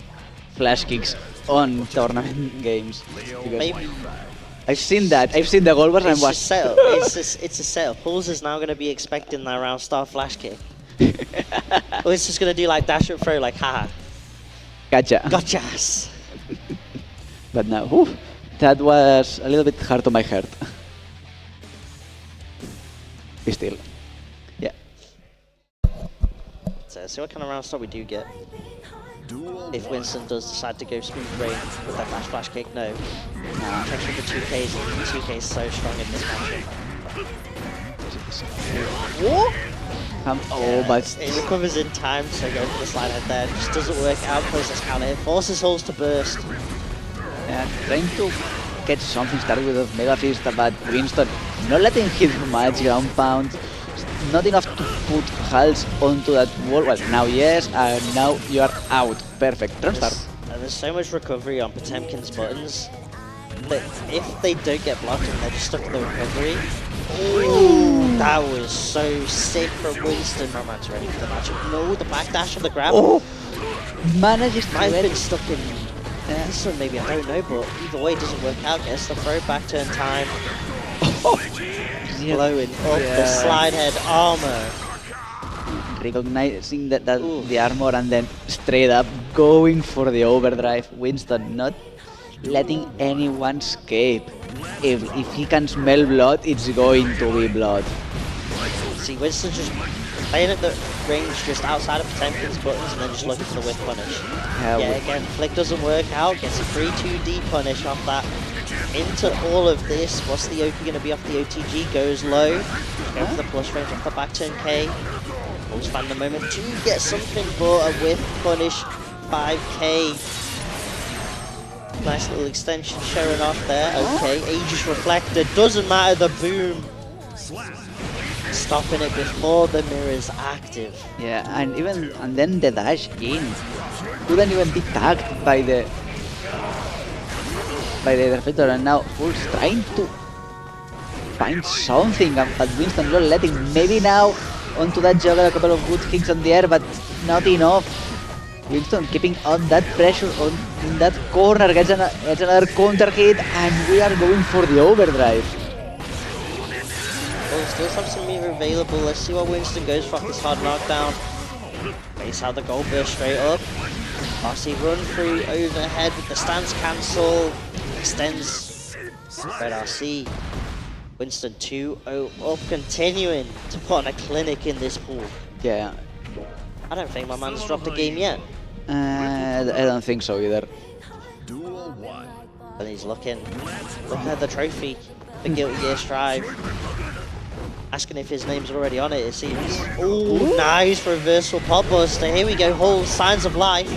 flash kicks on tournament games. Maybe. I've seen that. I've seen the goal bar and It's a setup. Hulz is now going to be expecting that round start flash kick. Or it's just going to do like dash and throw, like, haha. Gotcha. Gotchas. But now, that was a little bit hard to my heart. Still. Yeah. let's see what kind of round stop we do get. If Winston does decide to go smooth rain with that flash kick, no. Checks with the 2Ks, and the 2K is so strong in this matchup. But It recovers in time, so go for the slide head there. Just doesn't work out, plays this counter hit, forces holes to burst. yeah, trying to get something started with a Mega Fist, but Winston not letting hit much ground pound. Not enough to put hulls onto that wall. Well, now yes, and now you are out. Perfect. Turn start. And there's so much recovery on Potemkin's buttons that if they don't get blocked and they're just stuck in the recovery, ooh, that was so sick from Winston. My man's ready for the matchup. No, the backdash on the grab. Oh! Manages to Might have get been stuck in this one, maybe, I don't know, but either way, it doesn't work out. Gets the throw back turn time. Blowing up the slide head armor. Recognizing that the armor and then straight up going for the overdrive. Winston not letting anyone escape. If he can smell blood, it's going to be blood. See, Winston just playing at the range just outside of Potemkin's buttons and then just looking for the whip punish. Yeah, again, flick doesn't work out, gets a 3-2D punish off that. Into all of this, what's the OP going to be off the OTG? Goes low, go for the plus range off the back turn K. Always find the moment to get something for a whip punish 5K. Nice little extension showing off there. Okay, Aegis Reflector, doesn't matter the boom. Stopping it before the mirror's active. Yeah, and then the dash in. Couldn't even be tagged by the defender, and now Fulls trying to find something, but Winston not letting. Maybe now onto that juggle, a couple of good kicks on the air, but not enough. Winston keeping on that pressure in that corner, gets another counter hit, and we are going for the overdrive. Well, still have some meter available. Let's see what Winston goes for this hard knockdown. Base out the gold burst straight up. RC run through overhead with the stance cancel. Extends Red RC. Winston 2-0 up, continuing to put on a clinic in this pool. Yeah. I don't think my man's dropped a game yet. I don't think so either. And he's looking at the trophy, the Guilty Gear Strive. Asking if his name's already on it, it seems. Ooh, nice reversal pop buster. Here we go, whole signs of life.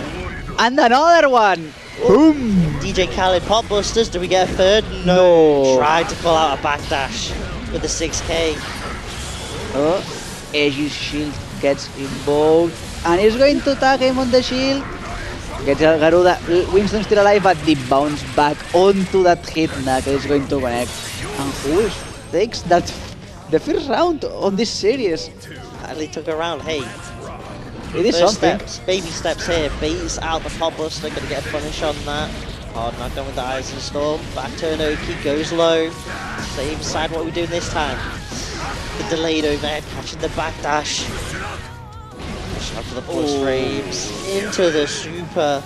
And another one! Boom! DJ Khaled pop busters, do we get a third? No. Tried to pull out a backdash with the 6K. Aegis shield gets involved, and he's going to tag him on the shield. Gets El Garuda. Winston still alive, but the bounce back onto that hit. Knuckle is going to connect. And Fulls takes that the first round on this series. Finally took a round, hey. It is First something. steps, baby steps here. Baits out the pop buster, gonna get a punish on that. Hard knockdown with the eyes and storm. Back turn Oki goes low. Same side, what are we doing this time? The delayed overhead, catching the backdash. Pushing up for the plus frames. Into the super.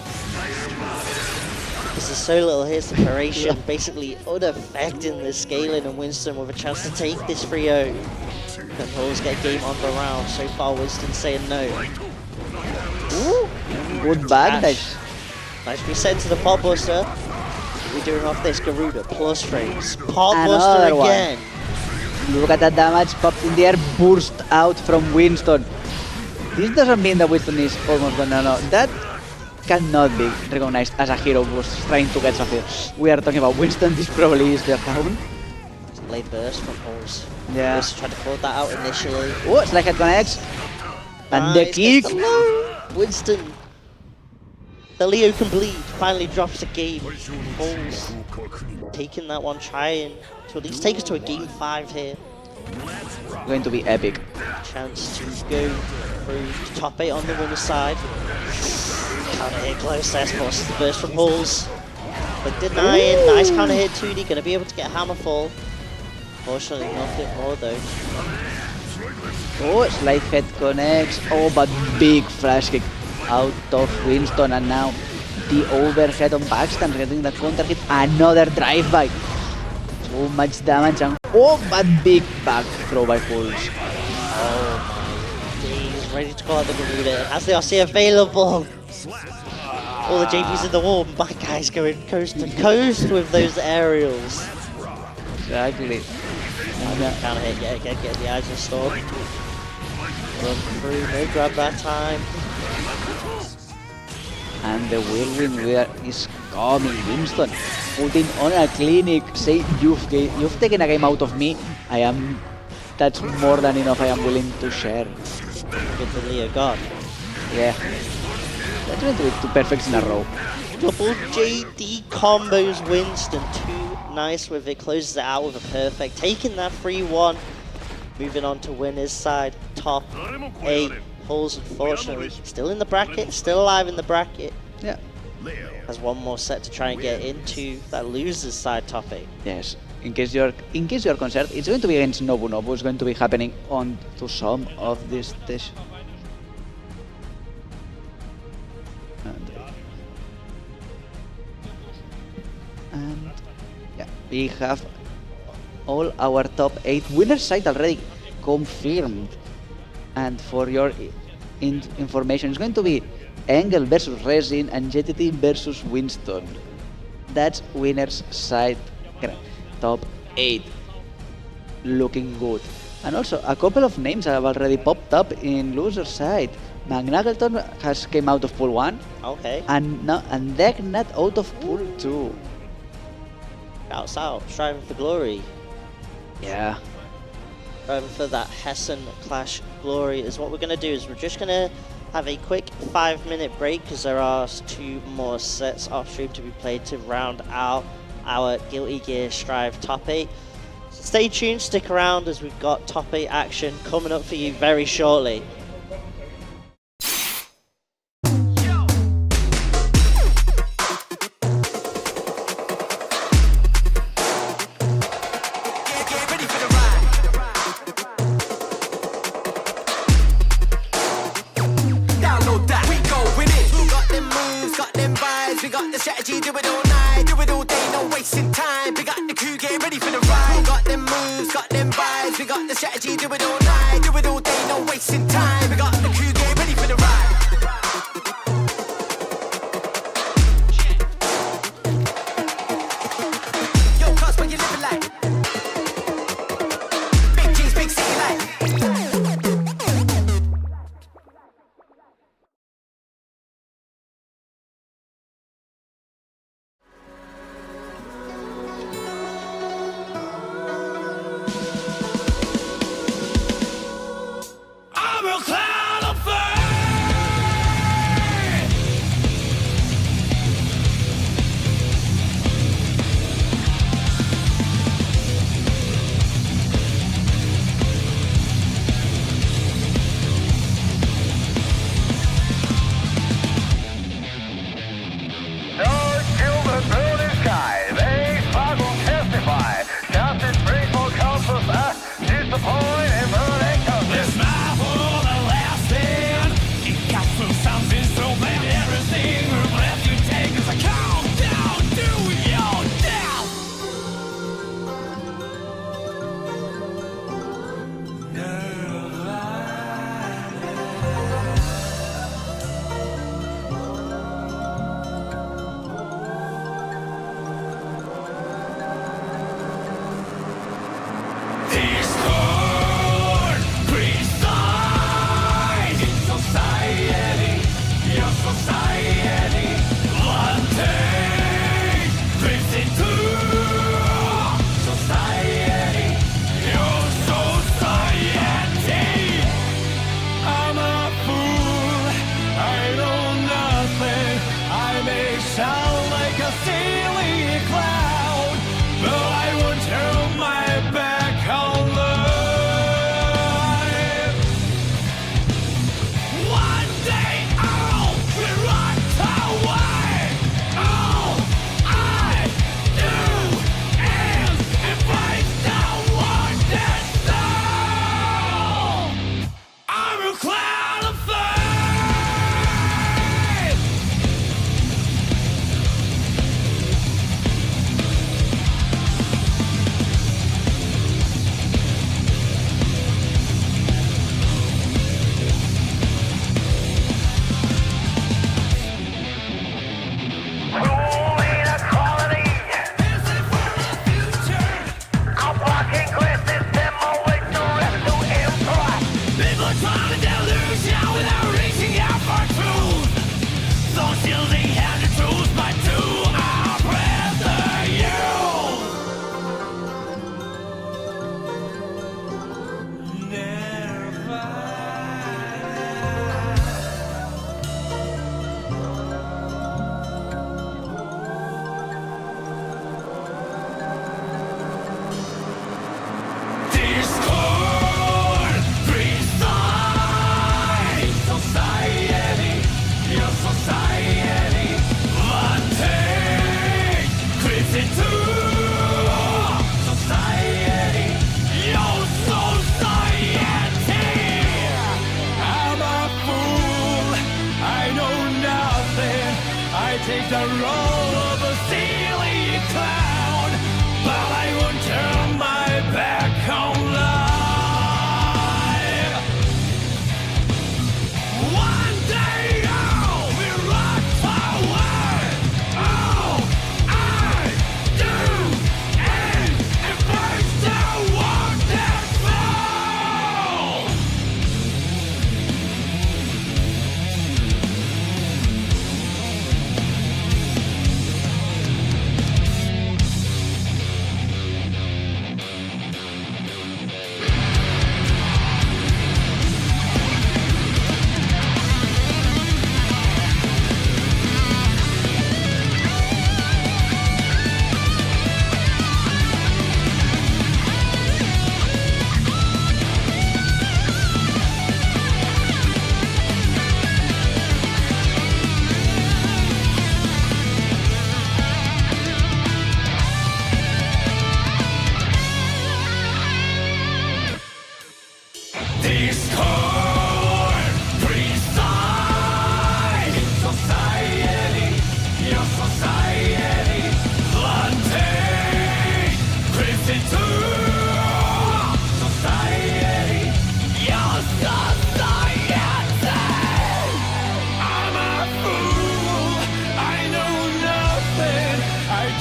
This is so little, here's the paration. Basically unaffecting the scaling, and Winston with a chance to take this 3-0. And Halls get game on the round. So far, Winston saying no. Ooh, good backdash. Nice reset to the pop buster. We're doing off this Garuda plus frames. Pop Another buster again. Look at that damage, popped in the air, burst out from Winston. This doesn't mean that Winston is almost gone. No, that cannot be recognized as a hero who's trying to get something. We are talking about Winston, this probably is their down. Late burst from Halls. Yeah. Just tried to pull that out initially. Oh, it's like it connects. And the Nice, kick. gets the low. Winston. The Leo can bleed. Finally drops the game. Halls taking that one, trying to at least take us to a game 5 here. Going to be epic. Chance to go through to top 8 on the winner's side. Counter hit close there, forces the burst from Halls. But denying, nice counter hit 2D, gonna be able to get hammer fall. Fortunately, nothing more though. Oh, slide head connects. Oh, but big flash kick out of Winston, and now the overhead on backstand, getting the counter hit. Another drive-by. So much damage, and oh, but big back throw by Fulls. Oh my days, ready to call out the Garuda. Has the Aussie available. All the JP's in the wall. My guy's going coast to coast with those aerials. Exactly. And, Counter hit yet again, getting the eyes of Storm. Run through, no grab that time. and the whirlwind there is coming. Winston putting on a clinic. Say you've taken a game out of me. That's more than enough. I am willing to share. Good for Leo God. Yeah. That's going to be 2 perfects in a row. Double JD combos Winston. Too nice with it. Closes it out with a perfect. Taking that 3-1. Moving on to win his side. Top 8. Pulls, unfortunately, still in the bracket. Still alive in the bracket. Yeah. Has one more set to try and get into that loser's side top 8. Yes. In case you're concerned, it's going to be against Nobu. Nobu is going to be happening on to some of this stage. And yeah, we have all our top 8 winners side already confirmed. And for your information, it's going to be Engel versus Resin and JTT versus Winston. That's winners side top 8. Looking good. And also, a couple of names have already popped up in loser side. McNaggleton has came out of pool 1. Okay. And Decknut out of pool 2. Out, striving for glory. Yeah. Striving for that Hessen Crash glory is what we're going to do. Is we're just going to have a quick 5-minute break because there are 2 more sets off stream to be played to round out our Guilty Gear Strive top 8. So stay tuned, stick around as we've got top 8 action coming up for you very shortly.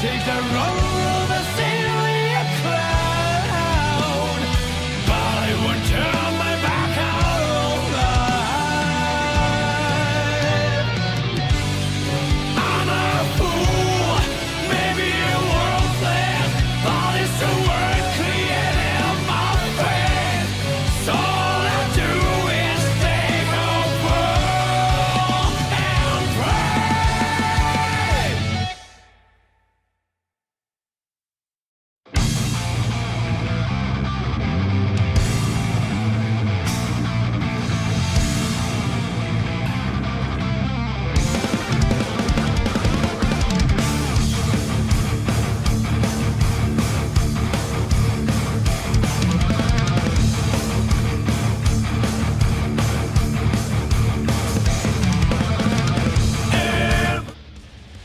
Take the role of a sailor clown, but I would turn my back on life. I'm a fool, maybe you're worthless, but it's the word creating my friend. So all I do is take a whirl and pray.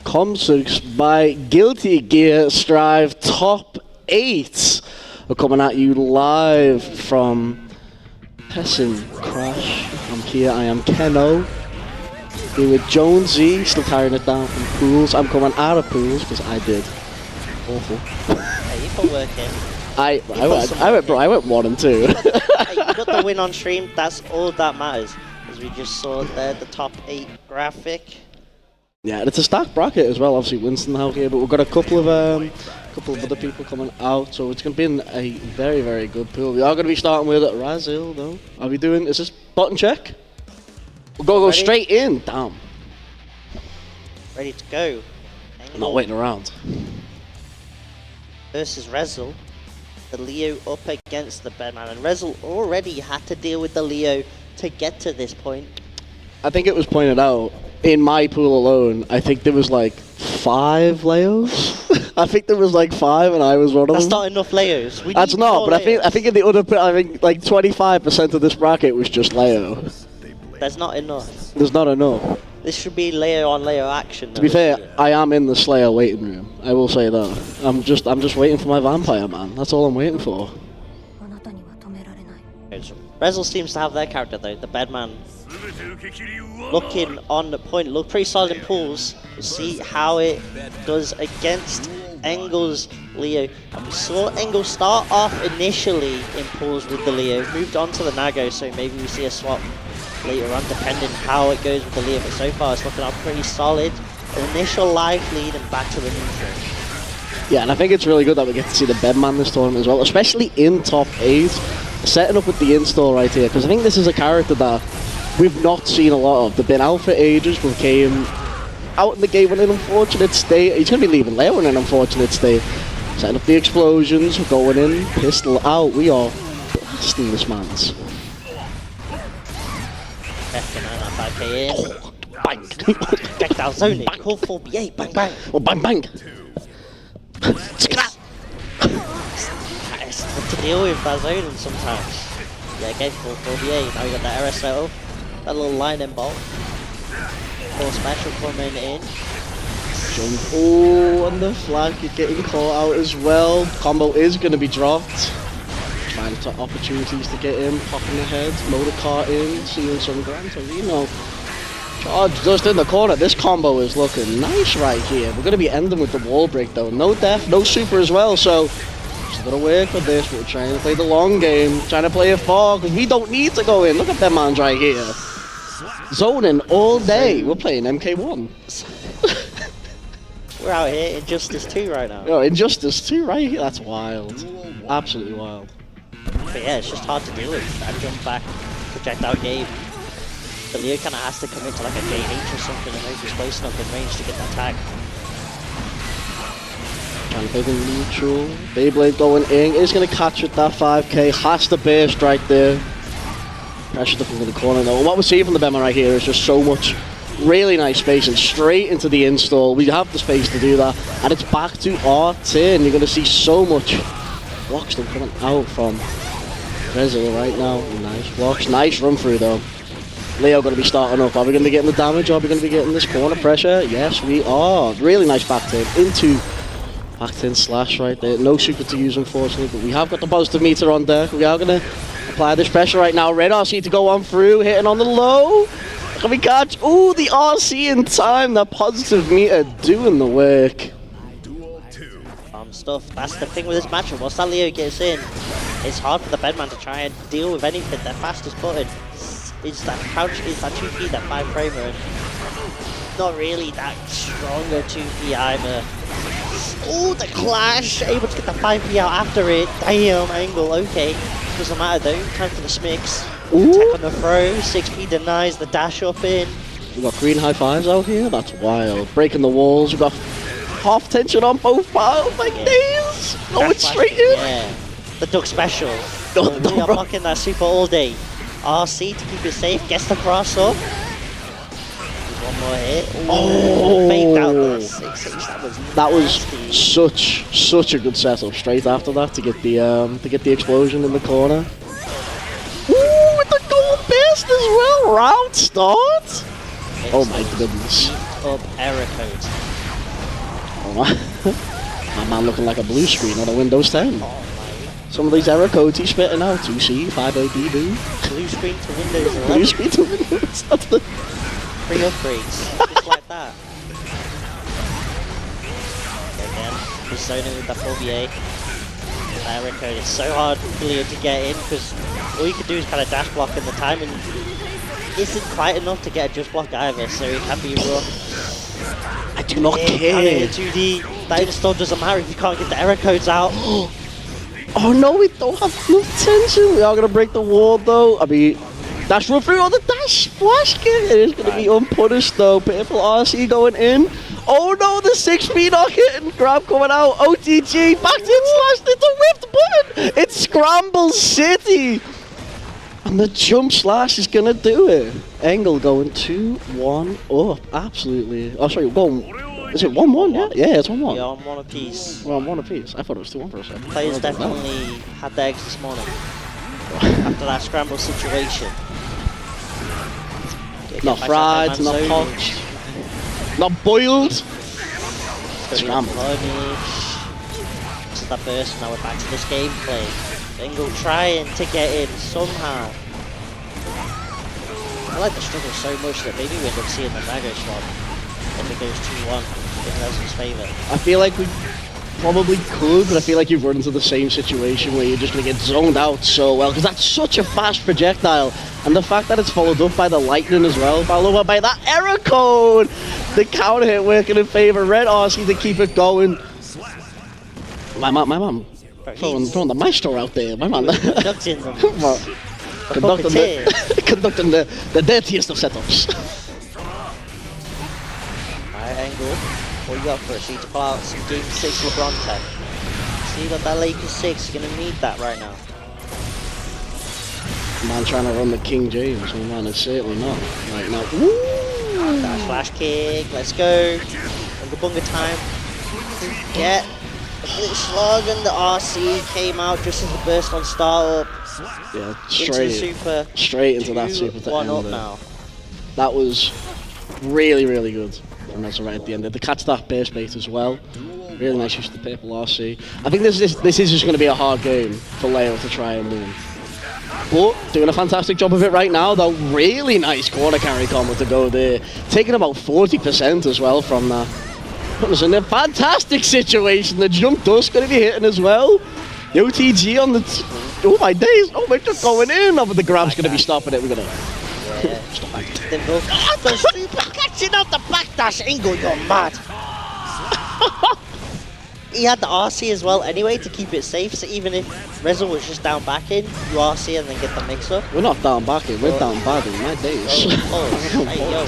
Comsux by Guilty Gear Strive Top 8 are coming at you live from Hessen Crash. I'm here, I am Keno. Here with Jonesy, still carrying it down from pools. I'm coming out of pools because I did awful. Hey, you put work in. I went 1 and 2. Hey, you got the win on stream. That's all that matters. As we just saw there, the top 8 graphic. Yeah, and it's a stacked bracket as well. Obviously, Winston out here, but we've got a couple of other people coming out, so it's going to be a very, very good pool. We are going to be starting with Razil, though. Are we doing? Is this button check? We'll go Ready? straight in. Damn, Ready to go. I'm not waiting around. Versus Rezel. The Leo up against the Bedman, and Rezel already had to deal with the Leo to get to this point. I think it was pointed out in my pool alone. I think there was like 5 Leos. I think there was like 5, and I was one of them. That's not enough Leos. We That's need not, more but Leos. I think in the other, I think like 25% of this bracket was just Leo. There's not enough. There's not enough. This should be Leo on Leo action. To be fair, I am in the Slayer waiting room. I will say that. I'm just waiting for my vampire man. That's all I'm waiting for. Rezel seems to have their character though, the Bedman. Looking on the point, look pretty solid in pools. We'll see how it does against Engel's Leo. And we saw Engel start off initially in pools with the Leo, moved on to the Nago, so maybe we see a swap later on depending how it goes with the Leo. But so far it's looking up pretty solid. Initial life lead and back to the neutral. Yeah, and I think it's really good that we get to see the Bedman this tournament as well, especially in top 8. Setting up with the install right here, because I think this is a character that we've not seen a lot of. They've been out for ages, but came out in the game in an unfortunate state. He's going to be leaving Leo in an unfortunate state. Setting up the explosions, we're going in, pistol out. We are blasting this man's. in. Bang! Get down zoning. Call for BA. Bang bang. Oh, bang, bang! It's tough to deal with that zoning sometimes. Yeah, again, call for BA. Now we got that RSO. That little line in bolt. More special coming in. Jump. Oh, and the flag is getting caught out as well. Combo is going to be dropped. Trying to opportunities to get in, popping ahead, motor car in, seeing some Gran Torino. Charge just in the corner. This combo is looking nice right here. We're going to be ending with the wall break though. No death, no super as well, so just got to work with this. We're trying to play the long game, trying to play it far, because we don't need to go in. Look at them mans right here. Zoning all day. We're playing MK1. We're out here in Justice 2 right now. Oh, Injustice 2 right here. That's wild. Absolutely wild. But yeah, it's just hard to deal with. That jump back, projectile game. The Leo kind of has to come into like a JH or something and hope he's close enough in range to get that tag. Trying to play the neutral. Beyblade going in. Is going to catch with that 5k. Has to burst right there. Pressure up into the corner though. What we're seeing from the Bema right here is just so much really nice space and straight into the install. We have the space to do that. And it's back to R10. You're going to see so much blocks still coming out from Rezel right now. Nice blocks. Nice run through though. Leo going to be starting up. Are we going to be getting the damage? Are we going to be getting this corner pressure? Yes, we are. Really nice back tip into Backed in slash right there. No super to use, unfortunately, but we have got the positive meter on deck. We are going to apply this pressure right now. Red RC to go on through, hitting on the low. Can we catch? Ooh, the RC in time. That positive meter doing the work. Stuff. That's the thing with this matchup. Once that Leo gets in, it's hard for the bedman to try and deal with anything. Their fastest button is that crouch, is that 2P, that 5 framer, and not really that stronger 2P either. Oh, the clash! Able to get the 5P out after it. Damn, angle, okay. Doesn't matter though. Time for the smicks. Attack on the throw. 6P denies the dash up in. We got green high fives out here. That's wild. Breaking the walls. We got half tension on both piles. My days! Going straight in. Yeah. The duck special. No, We are blocking that super all day. RC to keep it safe. Gets the cross up. One more hit. Oh. Faked out the 6-6. That was nasty. such a good setup straight after that to get the explosion in the corner. Ooh, with the gold best as well. Round start. Oh my goodness. Up error code. Oh my. My man looking like a blue screen on a Windows 10. Oh my. Some of these error codes he's spitting out. 2C, 5OD, boo. Blue screen to Windows 11. Blue screen to Windows. That's the... Free upgrades. Just like that. Again, he's zoning with the 4BA. That error code is so hard for Leo to get in because all you can do is kind of dash block in the time and isn't quite enough to get a just block either, so it can be rough. I do not Can't care. hit 2D. That install doesn't matter if you can't get the error codes out. Oh no, we don't have enough tension. We are going to break the wall though. I mean, dash run through on the dash splash kick. It is going to be unpunished though. Pitiful RC going in. Oh no, the 6P not hitting. Grab coming out. OTG back in slash. It's a whipped button. It's Scramble City. And the jump slash is going to do it. Angle going 2-1 up. Absolutely. Oh, sorry. Is it 1-1? Yeah, it's 1-1. You're on one apiece. We're on one apiece. I thought it was 2-1 for a second. Players definitely had their eggs this morning after that scramble situation. Not fried, not poached, not boiled. Scramble. This is the burst, now we're back to this gameplay. Bingle trying to get in somehow. I like the struggle so much that maybe we end up seeing the Mago swap if it goes 2-1 in Leslie's favour. I feel like we probably could, but I feel like you've run into the same situation where you're just going to get zoned out so well, because that's such a fast projectile. And the fact that it's followed up by the lightning as well, followed up by that error code. The counter hit working in favour. Red RC to keep it going. My man. Throwing the maestro out there, my man. Conducting them. Conducting the dirtiest of setups. Alright, Angle. What you got for us? You need to pull out some Game 6 LeBron tech. See, you got that Lakers 6. You're going to need that right now. Man trying to run the King James. My man is certainly not right now. Ooh. Dash flash kick. Let's go. Bunga bunga time. Get a glitch slug, and the RC came out just as the burst on start up. Yeah, Straight into that super to 1 end up it. now. That was really good. And that's right at the end there. To catch that base bait as well. Really nice use of the purple RC. I think this is just going to be a hard game for Leo to try and win. But doing a fantastic job of it right now, though. Really nice corner carry combo to go there. Taking about 40% as well from that. Putting us in a fantastic situation. The jump dust going to be hitting as well. The OTG on the... oh my days. Oh my god, going in. Oh, but the grab's going to be stopping it. We're going to... stop back. Then both the super catching out the backdash angle. You're mad. He had the RC as well anyway to keep it safe, so even if Rezel was just down back in, you RC and then get the mix up. We're not down back in, we're down bad in my days. Hey, yo.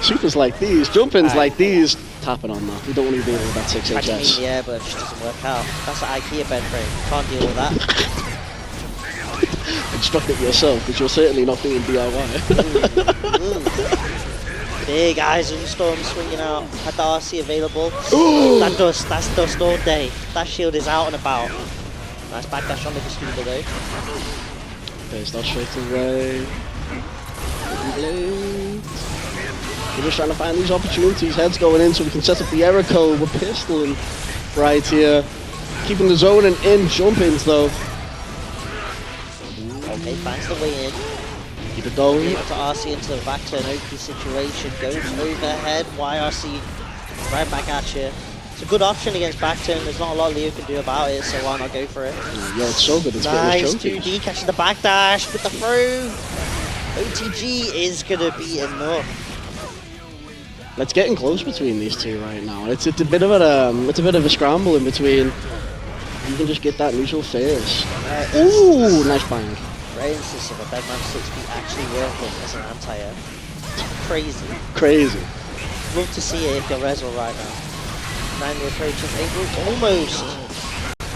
Supers like these, jump-ins like these, tapping on that. We don't want to deal with that 6HS. Catching in the air, but it just doesn't work out. That's an IKEA bed frame. Can't deal with that. Instruct it yourself, because you're certainly not doing DIY. Big eyes and storm swinging out. Had the RC available. That's dust all day. That shield is out and about. Nice backdash on the scuba though. There's that straight away. We're just trying to find these opportunities. Heads going in so we can set up the error code. We're pistoling right here. Keeping the zone and in jump-ins though. Okay, finds the way in. Keep it going. Able to RC into the back turn OP situation. Goes overhead. YRC right back at you. It's a good option against back turn. There's not a lot Leo can do about it, so why not go for it? Yo, it's so good. It's Nice getting 2D catching the back dash with the throw. OTG is gonna be enough. It's getting close between these two right now. It's a bit of a scramble in between. You can just get that neutral first. Ooh, nice bang. Very instance of a Deadman 6B actually working as an anti-air. Crazy. Crazy. Love to see it if you're Rezel right now. 90 approaches, able almost.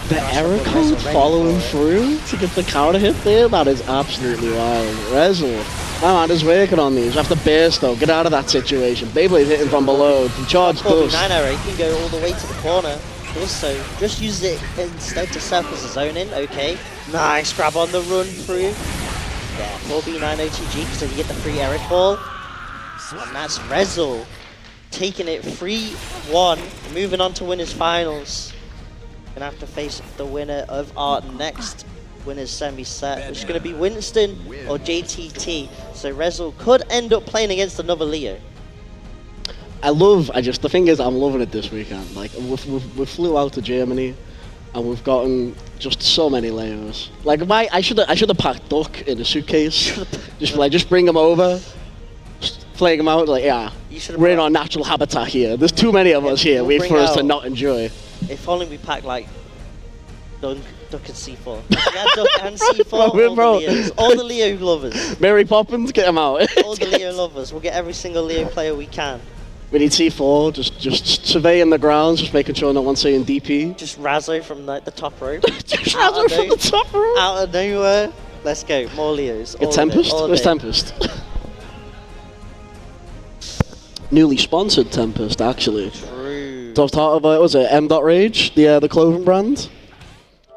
The error code following through to get the counter hit there, that is absolutely wild. Rezel, my man is working on these. Have to burst though, get out of that situation. Beyblade hitting from below, the charge dust. 9 arrow, he can go all the way to the corner. Also, just use it instead to serve as a zone in, okay. Nice grab on the run through. Yeah, 4B9 OTG, so you get the free error call. And that's Rezel taking it 3-1, moving on to winners finals. Gonna have to face the winner of our next winners semi-set, which is gonna be Winston or JTT. So Rezel could end up playing against another Leo. The thing is, I'm loving it this weekend. Like, we flew out to Germany, and we've gotten just so many Leos. Like, I should have packed Duck in a suitcase. just bring him over, just flag him out. Like, yeah, we're in our natural habitat here. There's too many of us here. Wait for us to not enjoy. If only we packed like Duck and C4. Yeah, Duck and C4. All the Leo lovers. Mary Poppins, get him out. All the Leo lovers. We'll get every single Leo player we can. We need C4, just surveying the grounds, just making sure no one's saying DP. Just Razzo from like the top rope. Just Razzo from the top rope. Out of nowhere. Let's go. More Leos. Get Tempest? Where's Tempest? Newly sponsored Tempest, actually. True. So I've thought about, was it M.Rage, the clothing brand?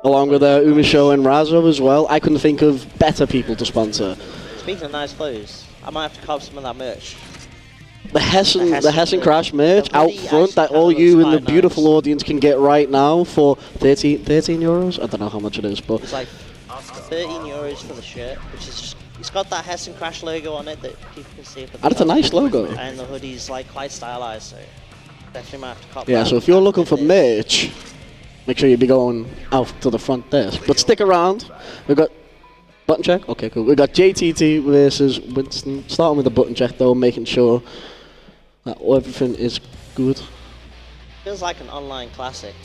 Along with Umisho and Razzo as well. I couldn't think of better people to sponsor. Speaking of nice clothes, I might have to cop some of that merch. The Hessen Crash merch out front that all you in the beautiful audience can get right now for 13 euros. I don't know how much it is, but it's like 13 euros for the shirt, which is just, it's got that Hessen Crash logo on it that people can see. And it's a nice logo. And the hoodie's like quite stylized, so definitely might have to cop that. Yeah, so if you're looking for merch, make sure you be going out to the front desk. But stick around. We've got button check. Okay, cool. We've got JTT versus Winston. Starting with the button check though, making sure that everything is good. Feels like an online classic.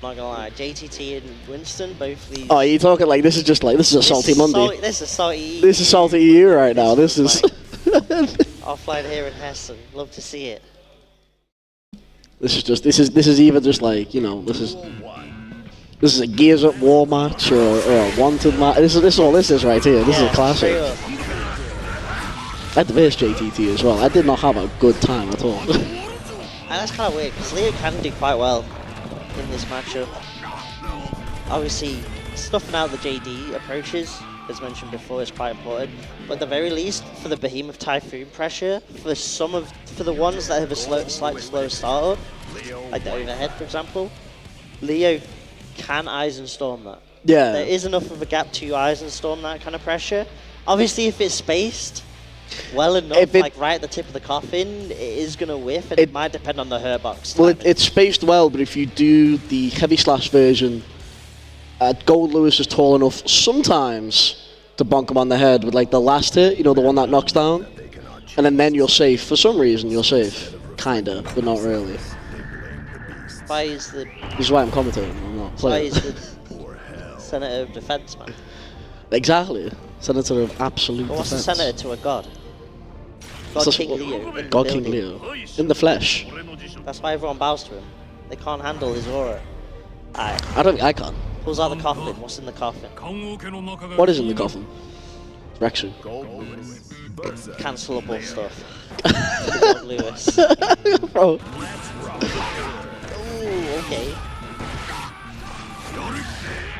Not gonna lie, JTT and Winston, both these. Oh, you're talking like this is a salty Monday. This is salty. This is salty EU right now. This is offline here in Hessen. Love to see it. This is either just like, you know, this is a Gears Up War match or a Wanted match. This is all this is right here. This is a classic. I had the best JTT as well. I did not have a good time at all. And that's kind of weird because Leo can do quite well in this matchup. Obviously, stuffing out the JD approaches, as mentioned before, is quite important. But at the very least, for the Behemoth Typhoon pressure, for the ones that have a slightly slower startup, like the overhead, for example, Leo can Eisen Storm that. Yeah. There is enough of a gap to Eisen Storm that kind of pressure. Obviously, if it's spaced well enough, like right at the tip of the coffin, it is going to whiff, and it might depend on the hurt box. Well, it's spaced well, but if you do the heavy slash version, Gold Lewis is tall enough sometimes to bonk him on the head with like the last hit, you know, the one that knocks down, and then you're safe. For some reason, you're safe. Kinda, but not really. Why is the... This is why I'm commentating, I'm not playing. Why is the Senator of Defense, man? Exactly. Senator of Absolute But what's Defense. the Senator to a god? God King Leo. God King Leo. In the flesh. That's why everyone bows to him. They can't handle his aura. Alright. I can't. Pulls out the coffin. What's in the coffin? What is in the coffin? Reaction. Cancelable stuff. God Lewis. Bro. Ooh, okay.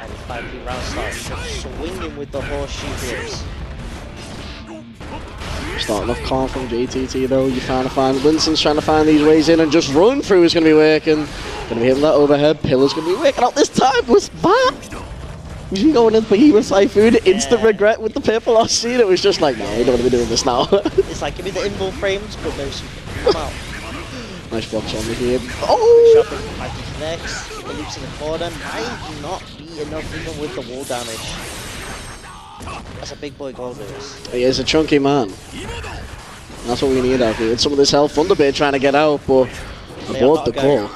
And 5P round starts swinging with the horseshoe blows. Starting off calm from JTT though. You're trying to find Winston's trying to find these ways in, and just run through is going to be working. Going to be hitting that overhead. Pillar's going to be working out this time. Was back. Was he going in for Behemoth Typhoon? Instant regret with the purple lost scene. It was just like, no, we don't want to be doing this now. It's like, give me the invul frames, but no super. Come out. Nice blocks on the here. Oh! Shopping fighting next. The loops in the corner might not be enough even with the wall damage. That's a big boy goal, Lewis. He is a chunky man. That's what we need out here. Some of this health, Thunderbird trying to get out, but aboard the call.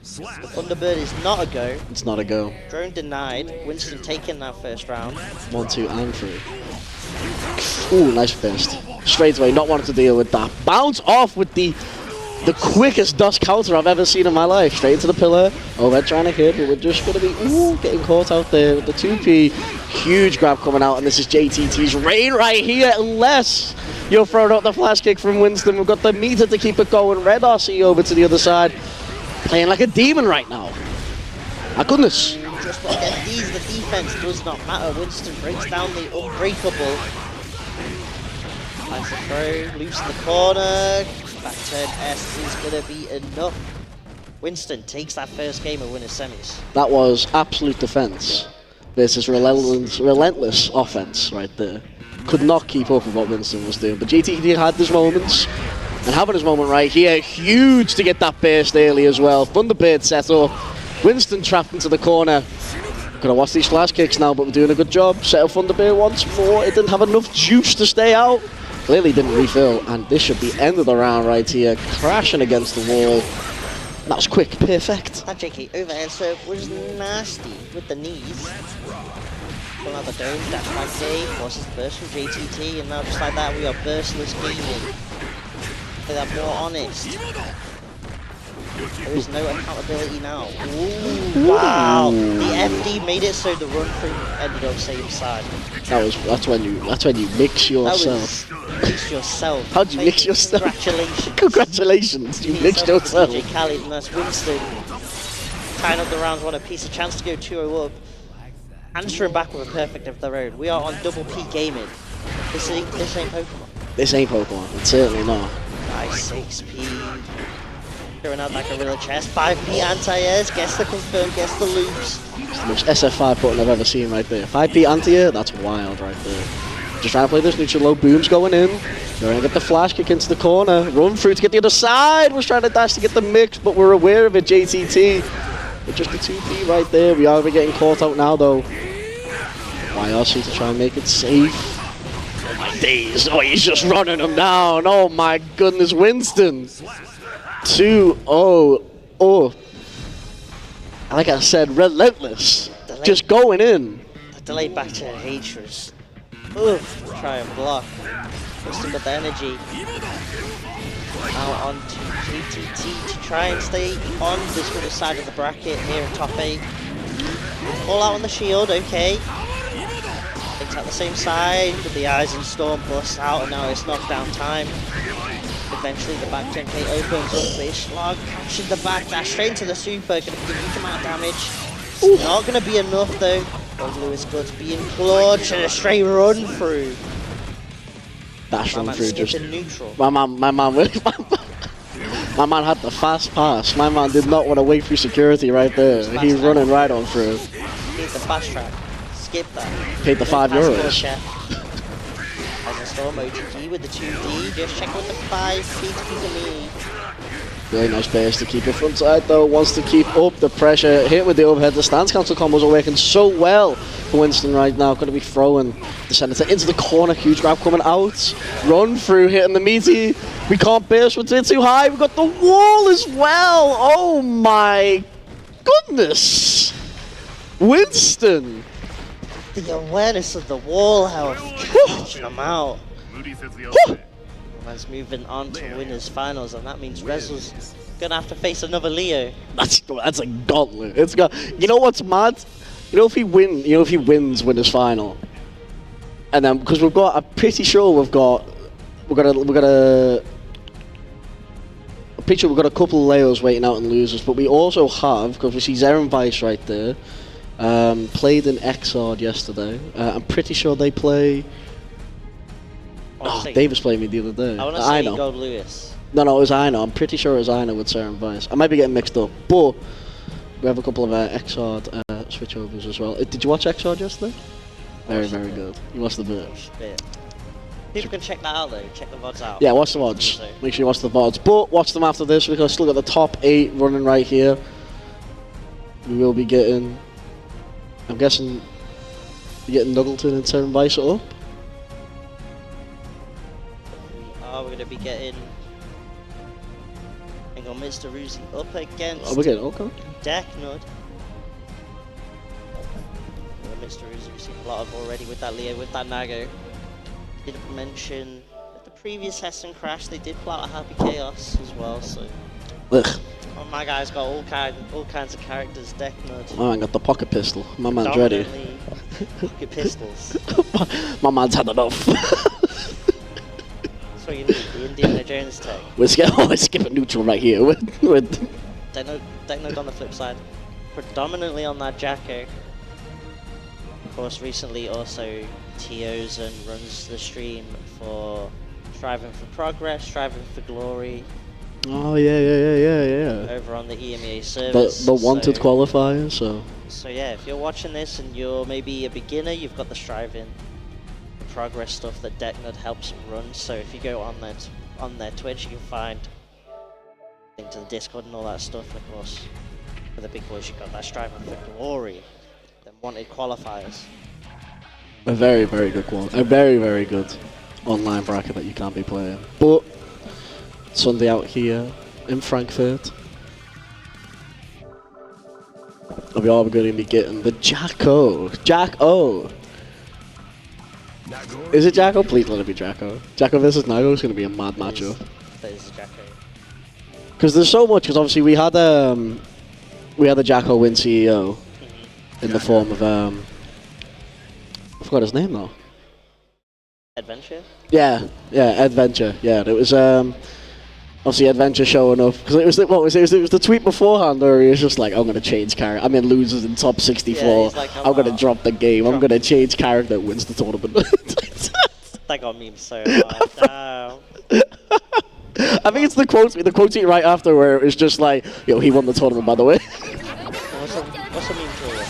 The Thunderbird is not a go. It's not a go. Drone denied. Winston taking that first round. 1, 2, and 3. Ooh, nice burst. Straight away, not wanting to deal with that. Bounce off with the quickest dust counter I've ever seen in my life. Straight into the pillar. Oh, they're trying to hit, but we're just going to be getting caught out there with the 2P. Huge grab coming out, and this is JTT's reign right here, unless you're throwing out the flash kick from Winston. We've got the meter to keep it going. Red RC over to the other side. Playing like a demon right now. My goodness. Just look at these, the defense does not matter. Winston breaks down the unbreakable. Nice throw, loose in the corner. Back turn S is going to be enough. Winston takes that first game and wins semis. That was absolute defense versus relentless offense right there. Could not keep up with what Winston was doing. But GTT had his moments. And having his moment right here, huge to get that burst early as well. Thunderbird set up. Winston trapped into the corner. Gonna watch these flash kicks now, but we're doing a good job. Set up Thunderbird once more. It didn't have enough juice to stay out. Clearly didn't refill, and this should be end of the round right here. Crashing against the wall. That was quick, perfect. That JK overhead serve was nasty with the knees. Pull out the dome, dash back save, forces the burst from JTT, and now just like that we are burstless gaming. Play that more honest. There is no accountability now. Ooh, wow! The FD made it so the run through ended up same side. That's when you mix yourself. Mix yourself. How'd you mix yourself? Congratulations. Congratulations, you mixed yourself. DJ Khaled and that's Winston. Tying up the rounds, want a piece of chance to go 2-0 up. Answering back with a perfect of their own. We are on double P gaming. This ain't Pokemon. This ain't Pokemon, it's certainly not. Nice 6P. Throwing out that gorilla chest. 5P anti-airs, gets the confirm, gets the loops. It's the most SF5 button I've ever seen right there. 5P anti-air, that's wild right there. Just trying to play this neutral low, booms going in. Trying to get the flash kick into the corner. Run through to get the other side. Was trying to dash to get the mix, but we're aware of it, JTT. But just the 2P right there. We are getting caught out now though. YRC to try and make it safe. Oh my days. Oh, he's just running him down. Oh my goodness, Winston. 2-0. Oh. Like I said, relentless. Just going in. Delayed back to Haters. Oof. Try and block. Winston got the energy. Now on to GTT to try and stay on this other side of the bracket here in top 8. All out on the shield, okay. Takes out the same side with the eyes and Storm busts out, and now it's knockdown time. Eventually the back 10k opens up, this slog catching the back dash straight into the super, gonna be a huge amount of damage. It's not gonna be enough though. Oh, Lewis Goods being clutch and a straight run through. Dash run through just neutral. My man had the fast pass. My man did not want to wait through security right there. He's running right on through. Here's the fast track. Skip that. Paid the €5. As a Storm OTG with the 2D, just check with the 5P to keep the lead. Really nice base to keep it front side though. Wants to keep up the pressure. Hit with the overhead. The stance cancel combos are working so well for Winston right now. Going to be throwing the Senator into the corner. Huge grab coming out. Run through, hitting the meaty. We can't burst with it too high. We've got the wall as well. Oh my goodness. Winston. The awareness of the wall health. Catching them out. Man's moving on to winners finals, and that means Rezel's gonna have to face another Leo. That's a gauntlet. It's got. You know what's mad? You know if he wins winners final, and then because we've got, I'm pretty sure we're gonna. I'm pretty sure we've got a couple of Leos waiting out in losers, but we also have, because we see Zeren Vice right there, played in Xrd yesterday. I'm pretty sure they play wanna see. Davis played me the other day. I want to I see know. Gold Lewis. No, it was Ino. I'm pretty sure it was Ino with Sarah and Vice. I might be getting mixed up, but we have a couple of Xrd switchovers as well. Did you watch Xrd yesterday? Very, very good. You watched the bit. People can check that out though. Check the VODs out. Yeah, watch the VODs. Make sure you watch the VODs. But watch them after this because still got the top 8 running right here. We will be getting... I'm guessing... Getting Nuggleton and Sarah and Vice up. We're going to be getting... Hang on, Mr. Ruzi up against... Oh, we're getting okay. Decknud. Mr. Ruzi we've seen a lot of already with that Leo, with that Nago. Did mention at the previous Hessen Crash they did pull out a Happy Chaos as well, so... Ugh. Oh, my guy's got all kinds of characters, Decknud. My man got the pocket pistol. My man's ready. Pocket pistols. My man's had enough. That's what you need, the Indiana Jones tech. We're skipping neutral right here. Decknud on the flip side. Predominantly on that Jacko. Of course, recently also TOs and runs the stream for Striving for Progress, Striving for Glory. Oh yeah. Over on the EMEA service. The wanted qualifier, so... So yeah, if you're watching this and you're maybe a beginner, you've got the Striving Progress stuff that Decknud helps run. So if you go on their Twitch, you can find link to the Discord and all that stuff. And of course, for the big boys, you've got that Striving for Glory, them wanted qualifiers. A very, very good quality. A very, very good online bracket that you can be playing. But Sunday out here in Frankfurt, we are going to be getting the Jacko. Jack-O. Is it Jacko? Please let it be Jacko. Jacko versus Nago is going to be a mad matchup. That is Jacko. Because there's so much. Because obviously we had the Jacko win CEO in the form of I forgot his name though. Adventure? Yeah, Adventure. Yeah, it was obviously Adventure showing up because it was the, it was the tweet beforehand where he was just like, I'm gonna change character. I'm in losers in top 64. Yeah, like, I'm gonna drop the game. I'm gonna change character. Wins the tournament. That got memed so hard. No. I think it's the quote tweet right after where it's just like, yo, he won the tournament by the way. What's the meme for you?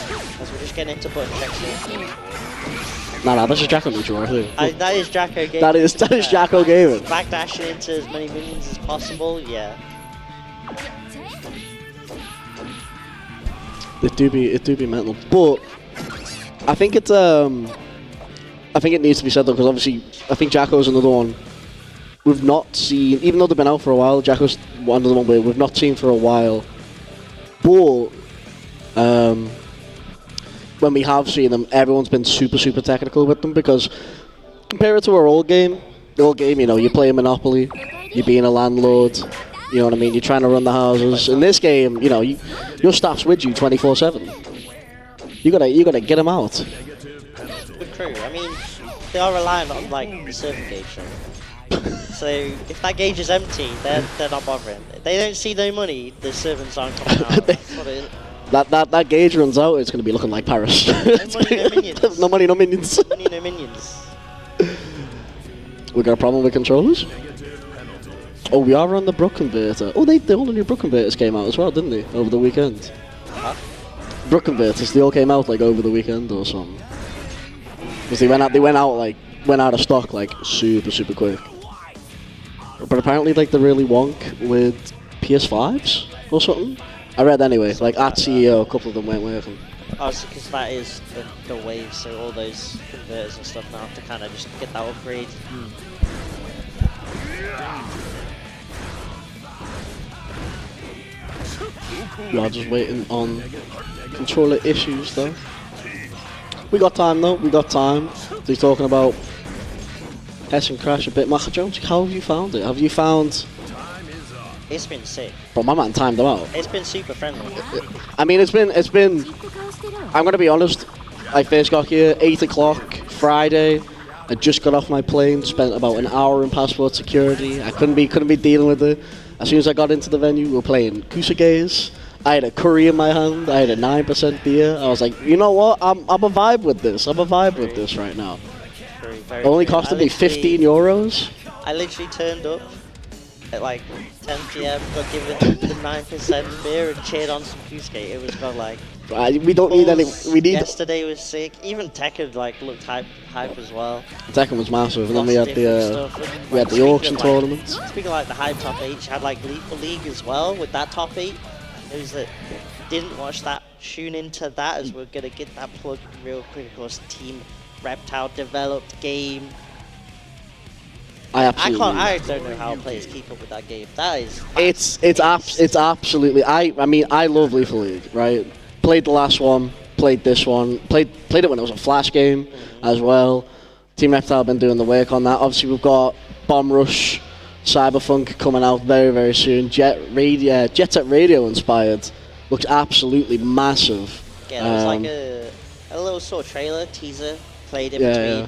As we're just getting into button checks here. Nah, that's just Jacko neutral, I think. That is Jacko gaming. That is Jacko gaming. Backdashing into as many minions as possible, yeah. It do be mental, but I think it's I think it needs to be said though, because obviously I think Jacko's another one we've not seen, even though they've been out for a while. Jacko's another one we've not seen for a while, but when we have seen them, everyone's been super technical with them, because compare it to our old game, you know, you play Monopoly, you're being a landlord, you know what I mean, you're trying to run the houses. In this game, you know, your staff's with you 24/7. You gotta get them out. Good crew. I mean, they are reliant on like the server gauge. So if that gauge is empty, they're not bothering. If they don't see no money, the servants aren't coming out. That's what it is. That gauge runs out, it's gonna be looking like Paris. No money, no minions. No money, no minions. No money, no minions. We got a problem with controllers? Oh, we are on the Brook Converter. Oh, all the new Brook Converters came out as well, didn't they? Over the weekend. Huh? Brook Converters, they all came out like over the weekend or something. Because they went out of stock like super quick. But apparently like they're really wonk with PS5s or something. I read anyway, like at CEO, a couple of them weren't working. Obviously, because that is the wave, so all those converters and stuff now have to kind of just get that upgrade. We are just waiting on controller issues though. We got time though, we got time. They're talking about Hessen Crash a bit. Macha Jones, how have you found it? Have you found... It's been sick. But my man timed them out. It's been super friendly. I mean, it's been. I'm gonna be honest. I first got here 8 o'clock Friday. I just got off my plane. Spent about an hour in passport security. I couldn't be dealing with it. As soon as I got into the venue, we were playing Kusagays. I had a curry in my hand. I had a 9% beer. I was like, you know what? I'm a vibe with this. I'm a vibe with this right now. True. very Only true. costed me literally- €15. I literally turned up at like 10 p.m. got given the 9% beer and cheered on some Q-skate. It was got like. We don't need any. We need. Yesterday was sick. Even Tekken like looked hype as well. Tekken was massive, and then Lots we of had different the stuff. And, we had the speaking auction of, tournaments. Speaking of like the hype top 8, you had like Lethal League as well with that top 8. It was that didn't watch that. Tune into that as we're gonna get that plug real quick. Of course, Team Reptile developed game. I absolutely. I don't know how players keep up with that game. That is. It's absolutely. I mean, I love Lethal League, right? Played the last one, played this one, played it when it was a Flash game as well. Team Reptile have been doing the work on that. Obviously, we've got Bomb Rush, Cyberpunk coming out very, very soon. Jet Set Radio inspired. Looks absolutely massive. Yeah, there was like a little sort of trailer teaser played in Yeah, between. yeah.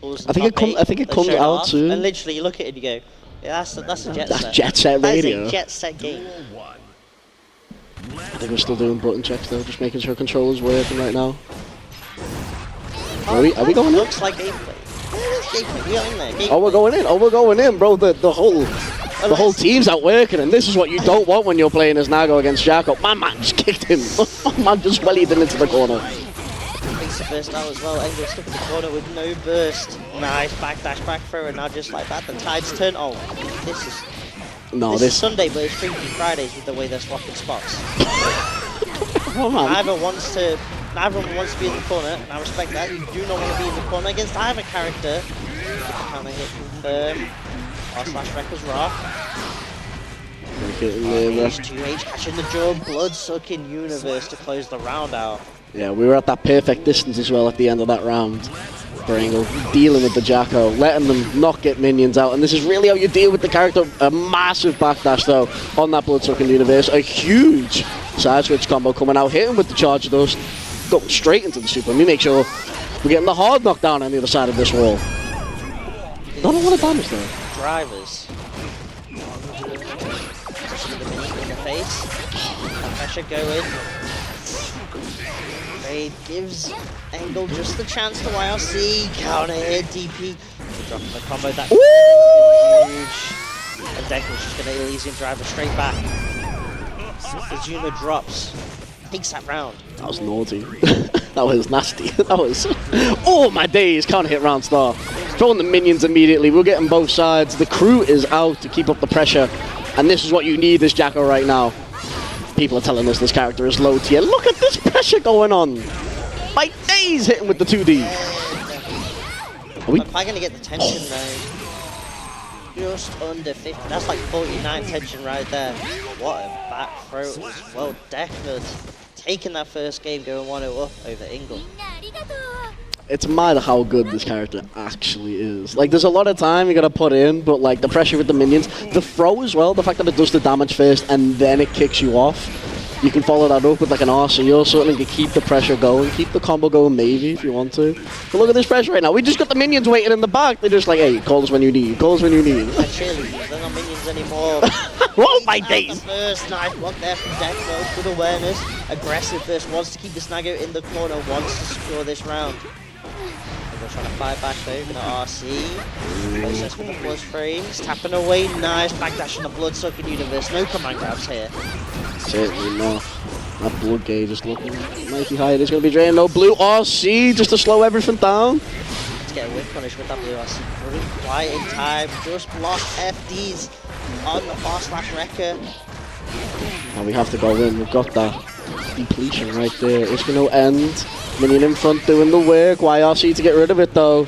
Pulls I think it comes showed out off, soon. And literally, you look at it and you go, yeah, that's a Jet That's Set. Jet Set Radio. That is a Jet Set game. I think we're still doing button checks though, just making sure controllers working right now. Are we going in? Looks like gameplay. Yeah, there's gameplay. We are in there. Gameplay. Oh, we're going in. Oh, we're going in, bro. The whole team's out working, and this is what you don't want when you're playing as Nago against Jaco. My man just kicked him. My man just wellied him into the corner. Makes the burst out as well. Engel stuck in the corner with no burst. Nice backdash back throw, and now just like that, the tides turn. Oh, this is. This is Sunday, but it's Freaky Fridays with the way they're swapping spots. Oh, man. Neither one wants to be in the corner, and I respect that. You do not want to be in the corner against either character. Counter hit confirm. R/slash Wrecker's Rock. H2H catching the jaw, blood sucking universe to close the round out. Yeah, we were at that perfect distance as well at the end of that round. Engel dealing with the Jacko, letting them not get minions out, and this is really how you deal with the character. A massive backdash though on that blood-sucking universe, a huge side switch combo coming out, hitting with the charge dust, going straight into the super. Let me make sure we're getting the hard knockdown on the other side of this wall. Not a lot of damage though. Drivers. Just with the minion in the face. Pressure going. Raid gives Engel just the chance to YLC. Counter hit, DP. Dropping the combo. That's huge. And Deckel's just going to Elysian driver straight back. Azuma drops. Takes that round. That was naughty. That was nasty. That was. Oh my days! Counter hit round star. Throwing the minions immediately. We're getting both sides. The crew is out to keep up the pressure. And this is what you need as Jacko right now. People are telling us this character is low tier. Look at this pressure going on. My days hitting with the 2D. Are we? I'm probably going to get the tension though. Just under 50. That's like 49 tension right there. What a back throw as well. Deckard taking that first game, going 1-0 up over Engel. It's mad how good this character actually is. Like, there's a lot of time you gotta put in, but like the pressure with the minions, the throw as well, the fact that it does the damage first and then it kicks you off. You can follow that up with like an RC or something to keep the pressure going, keep the combo going maybe if you want to. But look at this pressure right now. We just got the minions waiting in the back. They're just like, hey, call us when you need. Call us when you need. They're cheerleaders, they're not minions anymore. Oh my days! The first nice block there from Deckard. Good awareness. Aggressive burst. Wants to keep this Nago in the corner. Wants to secure this round. They're trying to fight back though. Gonna RC. Process with the plus frames. Tapping away. Nice backdash on the blood-sucking universe. No command grabs here. Certainly not. That blood gauge is looking mighty high. It's going to be drained. No blue RC just to slow everything down. Let's get a whip punish with that blue RC. Really quiet in time. Just block FDs on the R/slash Wrecker. Now we have to go in. We've got that depletion right there. It's going to end. Minion in front doing the work. YRC to get rid of it though.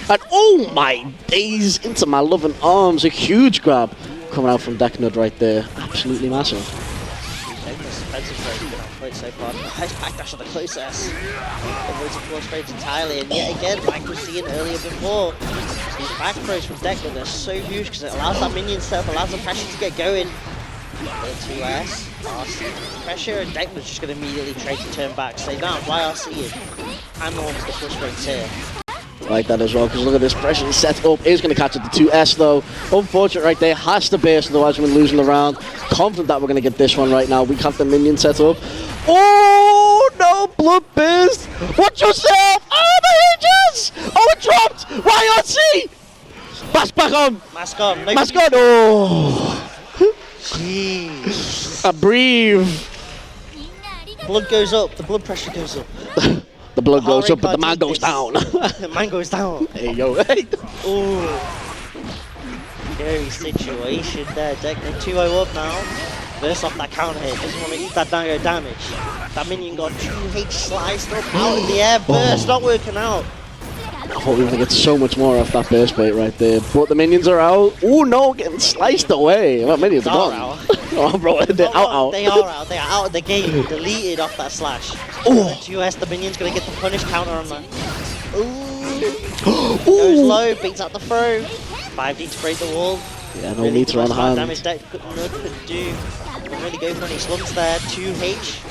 And oh my days! Into my loving arms. A huge grab coming out from Deckard right there. Absolutely massive. So far. Nice backdash on the closest. Avoids the cross frames entirely, and yet again, like we were seeing earlier before, these back throws from Deckard, they're so huge because it allows that minion setup, allows the pressure to get going. 2S, RC pressure, and Deckard's just going to immediately trade to turn back, so now YRC is and the one with the push frames here. Like that as well, because look at this pressure set up. Is going to catch it to 2S though. Unfortunate right there. Has to burst, otherwise we're losing the round. Confident that we're going to get this one right now. We have the minion set up. Oh no, blood burst. Watch yourself. Oh, the hinges. Oh, it dropped. on! Mask on. No Mask on! Oh! Jeez. I breathe. Blood goes up. The blood pressure goes up. The blood Heart goes rate up, but the man can't goes take down. this. The man goes down. Hey, yo. Hey. Ooh. Scary situation there. Deckner 2-0 up now. Burst off that counter hit. Doesn't want to eat that Dango damage. That minion got 2H sliced up out in the air. Burst not working out. I thought we were going to get so much more off that burst bait right there. But the minions are out. Oh no, getting sliced away. Well, minions are gone. Oh, bro, they're out. They are out. They are out of the game. Deleted off that slash. Oh. 2S, the minion's going to get the punish counter on that. Ooh. Goes low, beats out the throw. 5D to break the wall. Yeah, no meter on hand. Damage that could do. Couldn't really go for any slumps there. 2H.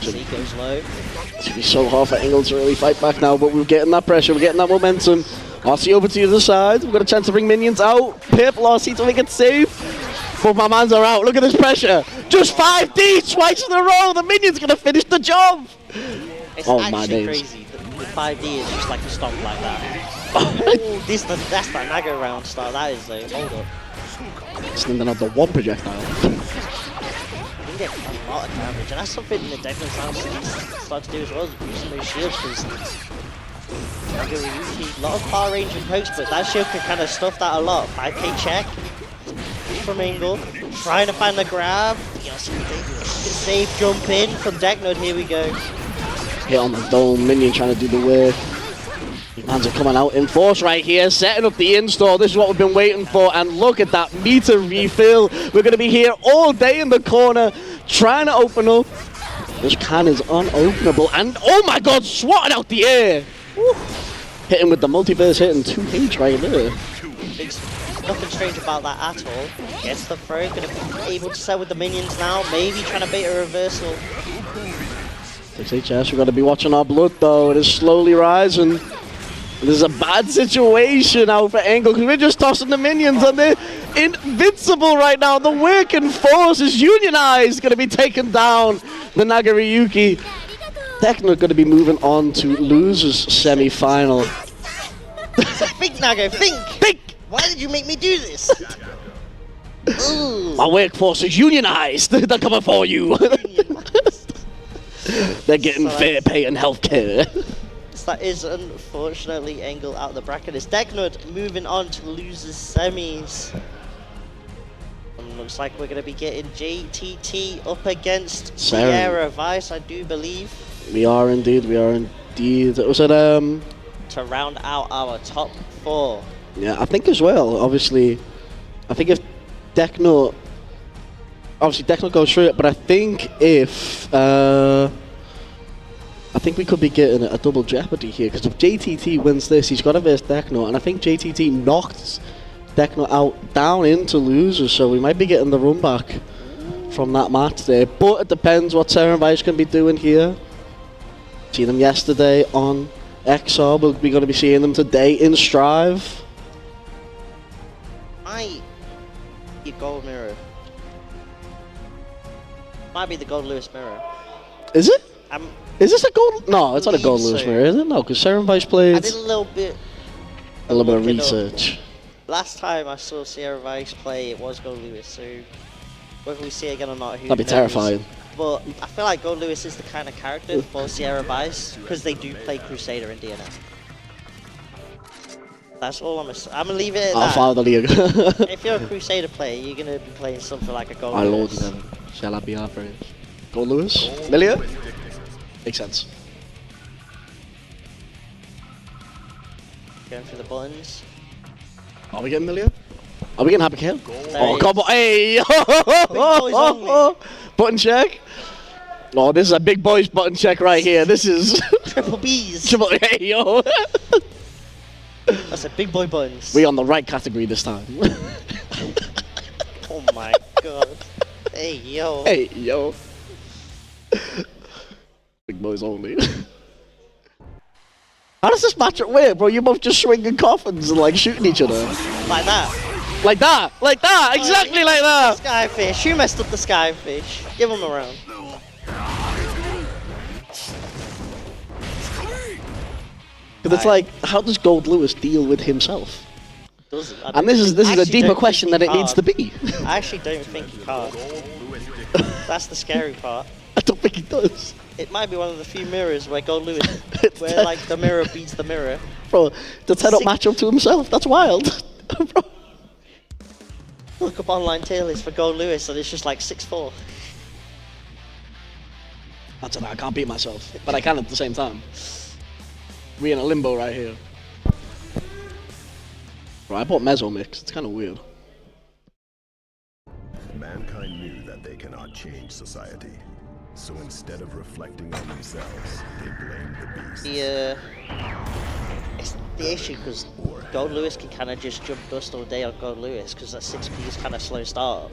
C goes low. It's going to be so hard for Engel to really fight back now, but we're getting that pressure, we're getting that momentum. RC over to the other side. We've got a chance to bring minions out. Pip, RC to make it safe. Both my mans are out. Look at this pressure. Just 5D twice in a row. The minion's going to finish the job. It's Oh, my actually days. crazy. The 5D is just like a stomp like that. Ooh, that's that Naga round start. That is a hold up. Sending out the one projectile. You can get a lot of damage, and that's something the Deckman's now start to do as well, is boosting those shields, because a lot of far range and pokes, but that shield can kind of stuff that a lot. 5k check from Engel, trying to find the grab. Safe jump in from Decknode, here we go. Hit on the dome, minion trying to do the work. Mans are coming out in force right here, setting up the install. This is what we've been waiting for, and look at that meter refill. We're going to be here all day in the corner, trying to open up. This can is unopenable, and oh my god, swatted out the air. Woo. Hitting with the multiverse hit and 2H right there. Nothing strange about that at all. Gets the throw, going to be able to sell with the minions now, maybe trying to bait a reversal. 6HS, we've got to be watching our blood though. It is slowly rising. This is a bad situation out for Engel, because we're just tossing the minions and they're invincible right now. The working force is unionized, going to be taken down. The Nagaryuki. Deckner going to be moving on to losers semi-final. Think, Nago, think! Think! Why did you make me do this? Ooh. My workforce is unionized. They're coming for you. They're getting fair pay and healthcare. That is unfortunately Engel out of the bracket. It's Decknode moving on to losers semis. And looks like we're going to be getting JTT up against Sierra Vice, I do believe. We are indeed, we are indeed. Was it to round out our top 4. Yeah, I think as well, obviously. I think if Decknode... Obviously Decknode goes through it, but I think if... I think we could be getting a double jeopardy here, because if JTT wins this, he's got to verse Decknode, and I think JTT knocked Decknode out down into losers, so we might be getting the run back from that match there. But it depends what Sarah and Vice can be doing here. See them yesterday on XR, we're going to be seeing them today in Strive. Might be Gold Mirror. Might be the Gold Lewis Mirror. Is it? Is this a gold? No, it's not a gold so. Lewis mirror, is it? No, because Sarah and Vice played I did a little bit of research. Last time I saw Sierra Vice play, it was Gold Lewis, so whether we see it again or not, who That'd be knows. terrifying. But I feel like Gold Lewis is the kind of character for Sierra Vice, because they do play Crusader in DNS. That's all I'm gonna leave it at I'll that. follow the league. If you're a Crusader player, you're gonna be playing something like a Gold My lord, Lewis. then. Shall I be our friend? Gold Lewis? Milia? Makes sense. Going through the buttons. Are we getting Milia? Are we getting Happy Kill? There Oh, he come on. Hey! boys only. Button check. Oh, this is a big boys button check right here. This is... Triple B's. Hey, yo. That's a big boy buttons. We on the right category this time. Oh my god. Hey, yo. Hey, yo. Big boys only. How does this matchup work, bro? You're both just swinging coffins and like shooting each other. Like that. Like that, like that, exactly like that. Skyfish. Who messed up the Skyfish? Give him a round. Because it's like, how does Gold Lewis deal with himself? Doesn't. I And don't this is think- a actually deeper don't question think than he it needs to can't. be. I actually don't think he can't. That's the scary part. I don't think he does. It might be one of the few mirrors where Gold Lewis, where like the mirror beats the mirror. Bro, the 10-up Sick. matchup to himself, that's wild. Bro. Look up online tier list for Gold Lewis and it's just like 6'4". That's it, I can't beat myself, but I can at the same time. We in a limbo right here. Bro, I bought Mezzo Mix, it's kind of weird. Mankind knew that they cannot change society. So instead of reflecting on themselves, they blamed the beast. It's the issue because Gold Lewis can kind of just jump dust all day on Gold Lewis because that 6P is kind of slow start.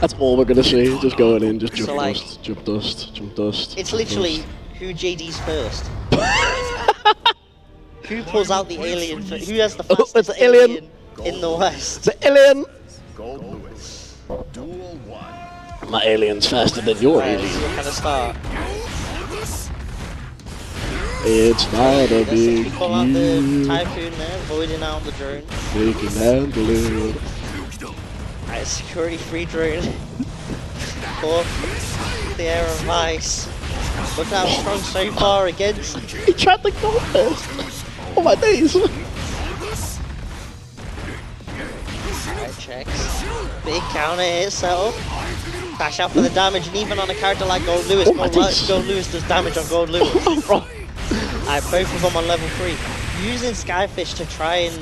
That's all we're gonna see, just going in, just jump So, like, dust, jump dust, jump dust. It's jump literally dust. who JD's first. Who pulls out the alien? Who has the Oh, it's fastest the alien. alien in the West? The alien! Gold Lewis. Duel 1. My alien's faster than your Right, alien. so what kind of start? It's not a Let's big pull out the deal. Typhoon there, voiding out the drone. We can handle it. Alright, security free drone. Off the air of ice. Look how strong so far against. He tried to go first. Oh my days. Alright, checks. Big counter hit set up. Dash out for the damage, and even on a character like Gold Lewis, Oh my days. Gold Lewis does damage on Gold Lewis. Bro. Alright, both of them on level 3. Using Skyfish to try and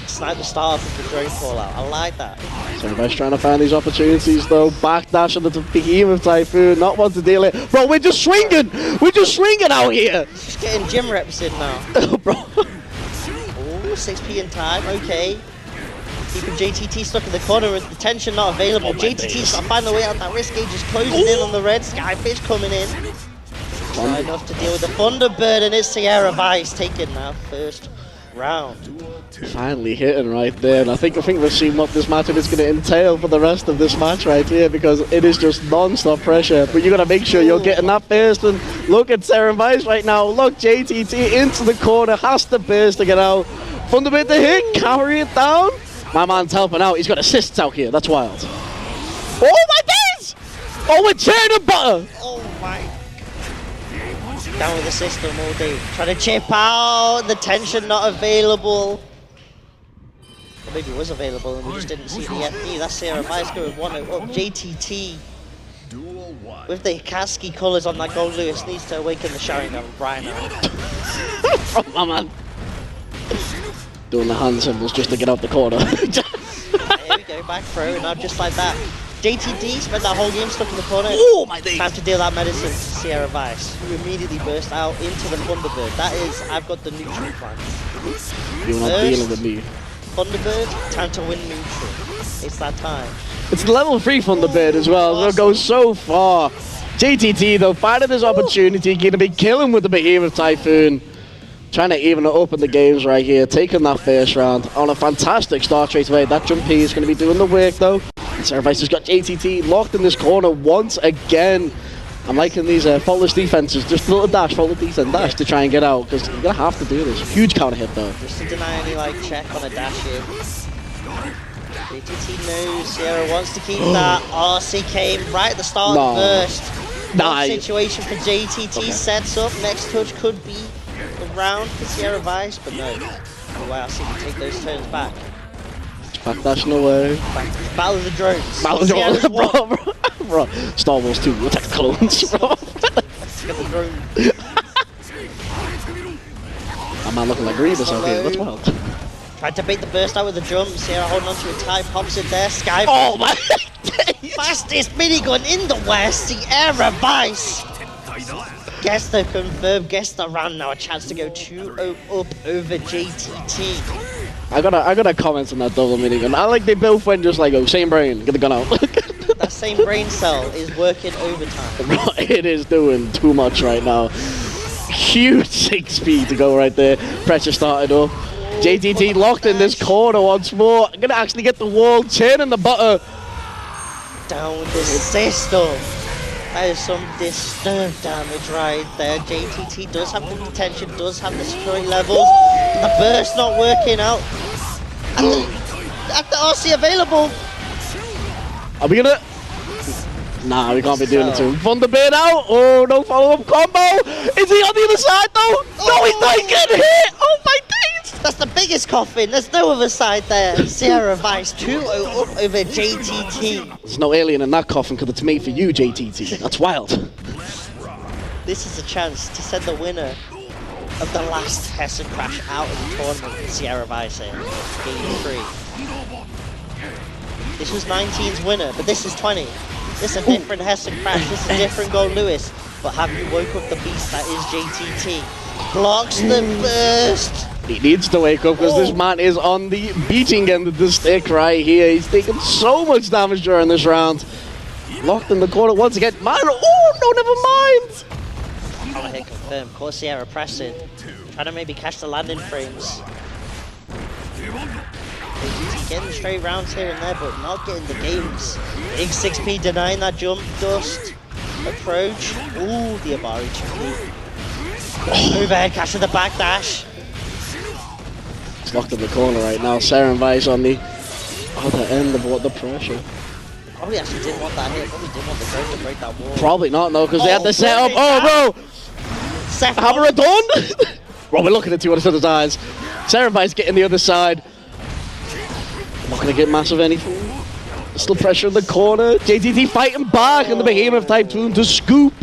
snipe the start of the drone fallout. I like that. So everybody's trying to find these opportunities though. Backdash on the behemoth Typhoon, not one to deal it. Bro, we're just swinging! We're just swinging out here! Just getting gym reps in now. Bro. Oh, 6P in time, okay. Keeping JTT stuck in the corner with the tension not available. JTT's got to find a way out. That wrist gauge is closing in on the red. Skyfish coming in. Not enough to deal with the Thunderbird, and it's Sierra Vice taking that first round. Finally hitting right there, and I think we've seen what this matchup is going to entail for the rest of this match right here, because it is just non-stop pressure. But you got to make sure you're getting that burst. And look at Sarah Vice right now. Look, JTT into the corner, has to burst to get out. Thunderbird to hit, carry it down. My man's helping out. He's got assists out here. That's wild. Oh my days! Oh, we're turning butter. Oh my. Down with the system all day. Trying to chip out. The tension not available. Or maybe it was available and we just didn't see the FD. That's Sierra Vice going 1-0 up. JTT Duel 1. with the Kasky colours on that Gold Lewis needs to awaken the Sharingan right now. Oh, my man. Doing the hand symbols just to get out the corner. There we go, back throw, and now just like that. JTT spent that whole game stuck in the corner. Oh my days. Time to deal that medicine to Sierra Vice, who immediately burst out into the Thunderbird. That is, I've got the neutral plan. You're not dealing with me. Thunderbird, time to win neutral. It's that time. It's level 3 Thunderbird as well, so it goes so far. JTT though, finding his opportunity, gonna be killing with the Behemoth Typhoon. Trying to even open the games right here, taking that first round on a fantastic start straight away. That jump P is going to be doing the work though. Service has got JTT locked in this corner once again. I'm liking these faultless defenses, just a little dash, faultless defense dash to try and get out, because you're going to have to do this. Huge counter hit though. Just to deny any like check on a dash here. JTT knows Sierra wants to keep that. RC came right at the start of the burst. Nah. Situation for JTT sets up. Next touch could be around for Sierra Vice, but no. Wow, see can take those turns back. Back dashing away. Battle of the drones. Battle of the Sierra's drones, won. bro. Star Wars 2, Attack the Clones, bro. Get the drone. My man looking like Grievous out here, that's wild. Tried to bait the burst out with the jump. Sierra holding onto it tight, pops it there. Sky. Oh my Fastest minigun in the West, Sierra Vice. Gets the confirm, gets the round now. A chance to go 2-0 up over JTT. I gotta comment on that double minigun. I like they both went just like, oh, same brain, get the gun out. That same brain cell is working overtime. It is doing too much right now. Huge 6 speed to go right there. Pressure started up. JTT locked in this corner once more. I'm gonna actually get the wall, turning the butter. Down with the system. That is some disturbed damage right there. JTT does have the detention, does have the security levels. The burst not working out. At the RC available. Are we gonna? Nah, we can't be doing it to him. Thunderbird out. Oh, no follow-up combo. Is he on the other side though? No, he's not getting hit. Oh my days. That's the biggest coffin. There's no other side there. Sierra Vice 2-0 up over JTT. There's no alien in that coffin because it's made for you, JTT. That's wild. This is a chance to send the winner of the last Hessen Crash out of the tournament with Sierra Vice here. Game 3. This was 19's winner, but this is 20. This is a different Hessen Crash, this is a different Gold Lewis. But have you woke up the beast that is JTT? Blocks the burst! He needs to wake up because this man is on the beating end of the stick right here. He's taken so much damage during this round. Locked in the corner once again. Man, oh no, never mind! Power hit confirmed, caught Sierra pressing. Trying to maybe catch the landing frames. JTT getting straight rounds here and there, but not getting the games. Big 6P denying that jump, dust, approach. Ooh, the Abari 2P. Overhead catch to the backdash. He's locked in the corner right now. Saren Vice on the other end of what the pressure. Probably actually didn't want that hit. Probably didn't want the drone to break that wall. Probably not, no, because they had the setup. Oh, bro! Seth Hammer it done! Bro, we're looking at two on each other's eyes. Saren Vice getting the other side. Not going to get massive anything. Still pressure in the corner. JTT fighting back, and the Behemoth type Toon to scoop.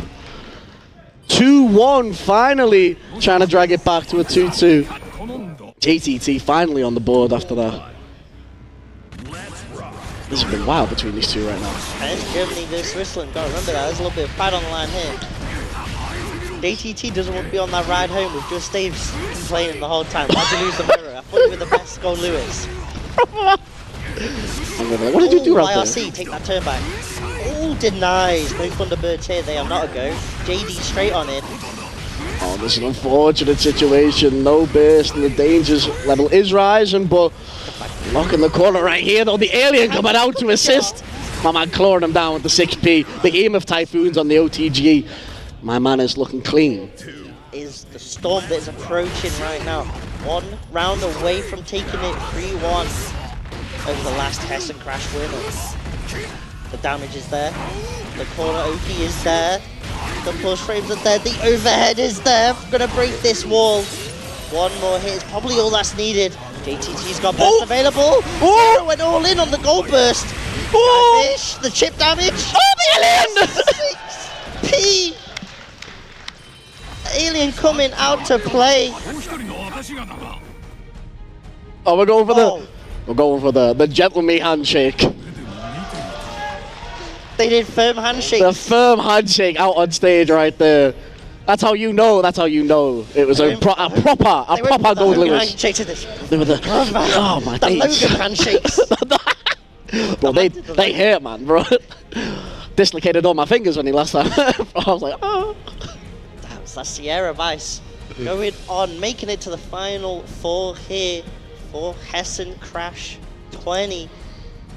2-1, finally trying to drag it back to a 2-2. JTT finally on the board after that. This has been wild between these two right now. And it's Germany versus Switzerland. Gotta remember that. There's a little bit of pride on the line here. JTT doesn't want to be on that ride home with just Dave's complaining the whole time. Why'd you lose the mirror? I thought you were the best Gold Lewis. What did you do right there? YRC, take that turn back. Oh, denies. No Thunderbirds here. They are not a go. JD straight on in. Oh, this is an unfortunate situation. No burst, and the dangers level is rising, but lock in the corner right here, though. The alien coming out to assist. My man clawing him down with the 6P. The aim of Typhoons on the OTG. My man is looking clean. Is the storm that is approaching right now. 1 round away from taking it 3-1 over the last Hessen Crash winner. The damage is there. The corner OP is there. The push frames are there. The overhead is there. Gonna break this wall. One more hit is probably all that's needed. JTT's got burst available. Sarah went all in on the gold burst. Fish, the chip damage. Oh, the alien! 6P. Alien coming out to play. Oh, we're going for the gentleman handshake. They did firm handshakes. The firm handshake out on stage right there. That's how you know. That's how you know it was a proper Gold Lewis. Handshake to this. They were the oh my The days. Logan handshakes. Bro, they hurt, man, bro. Dislocated all my fingers when he last time. I was like, oh. That's Sierra Vice going on, making it to the final 4 here for Hessen Crash 20.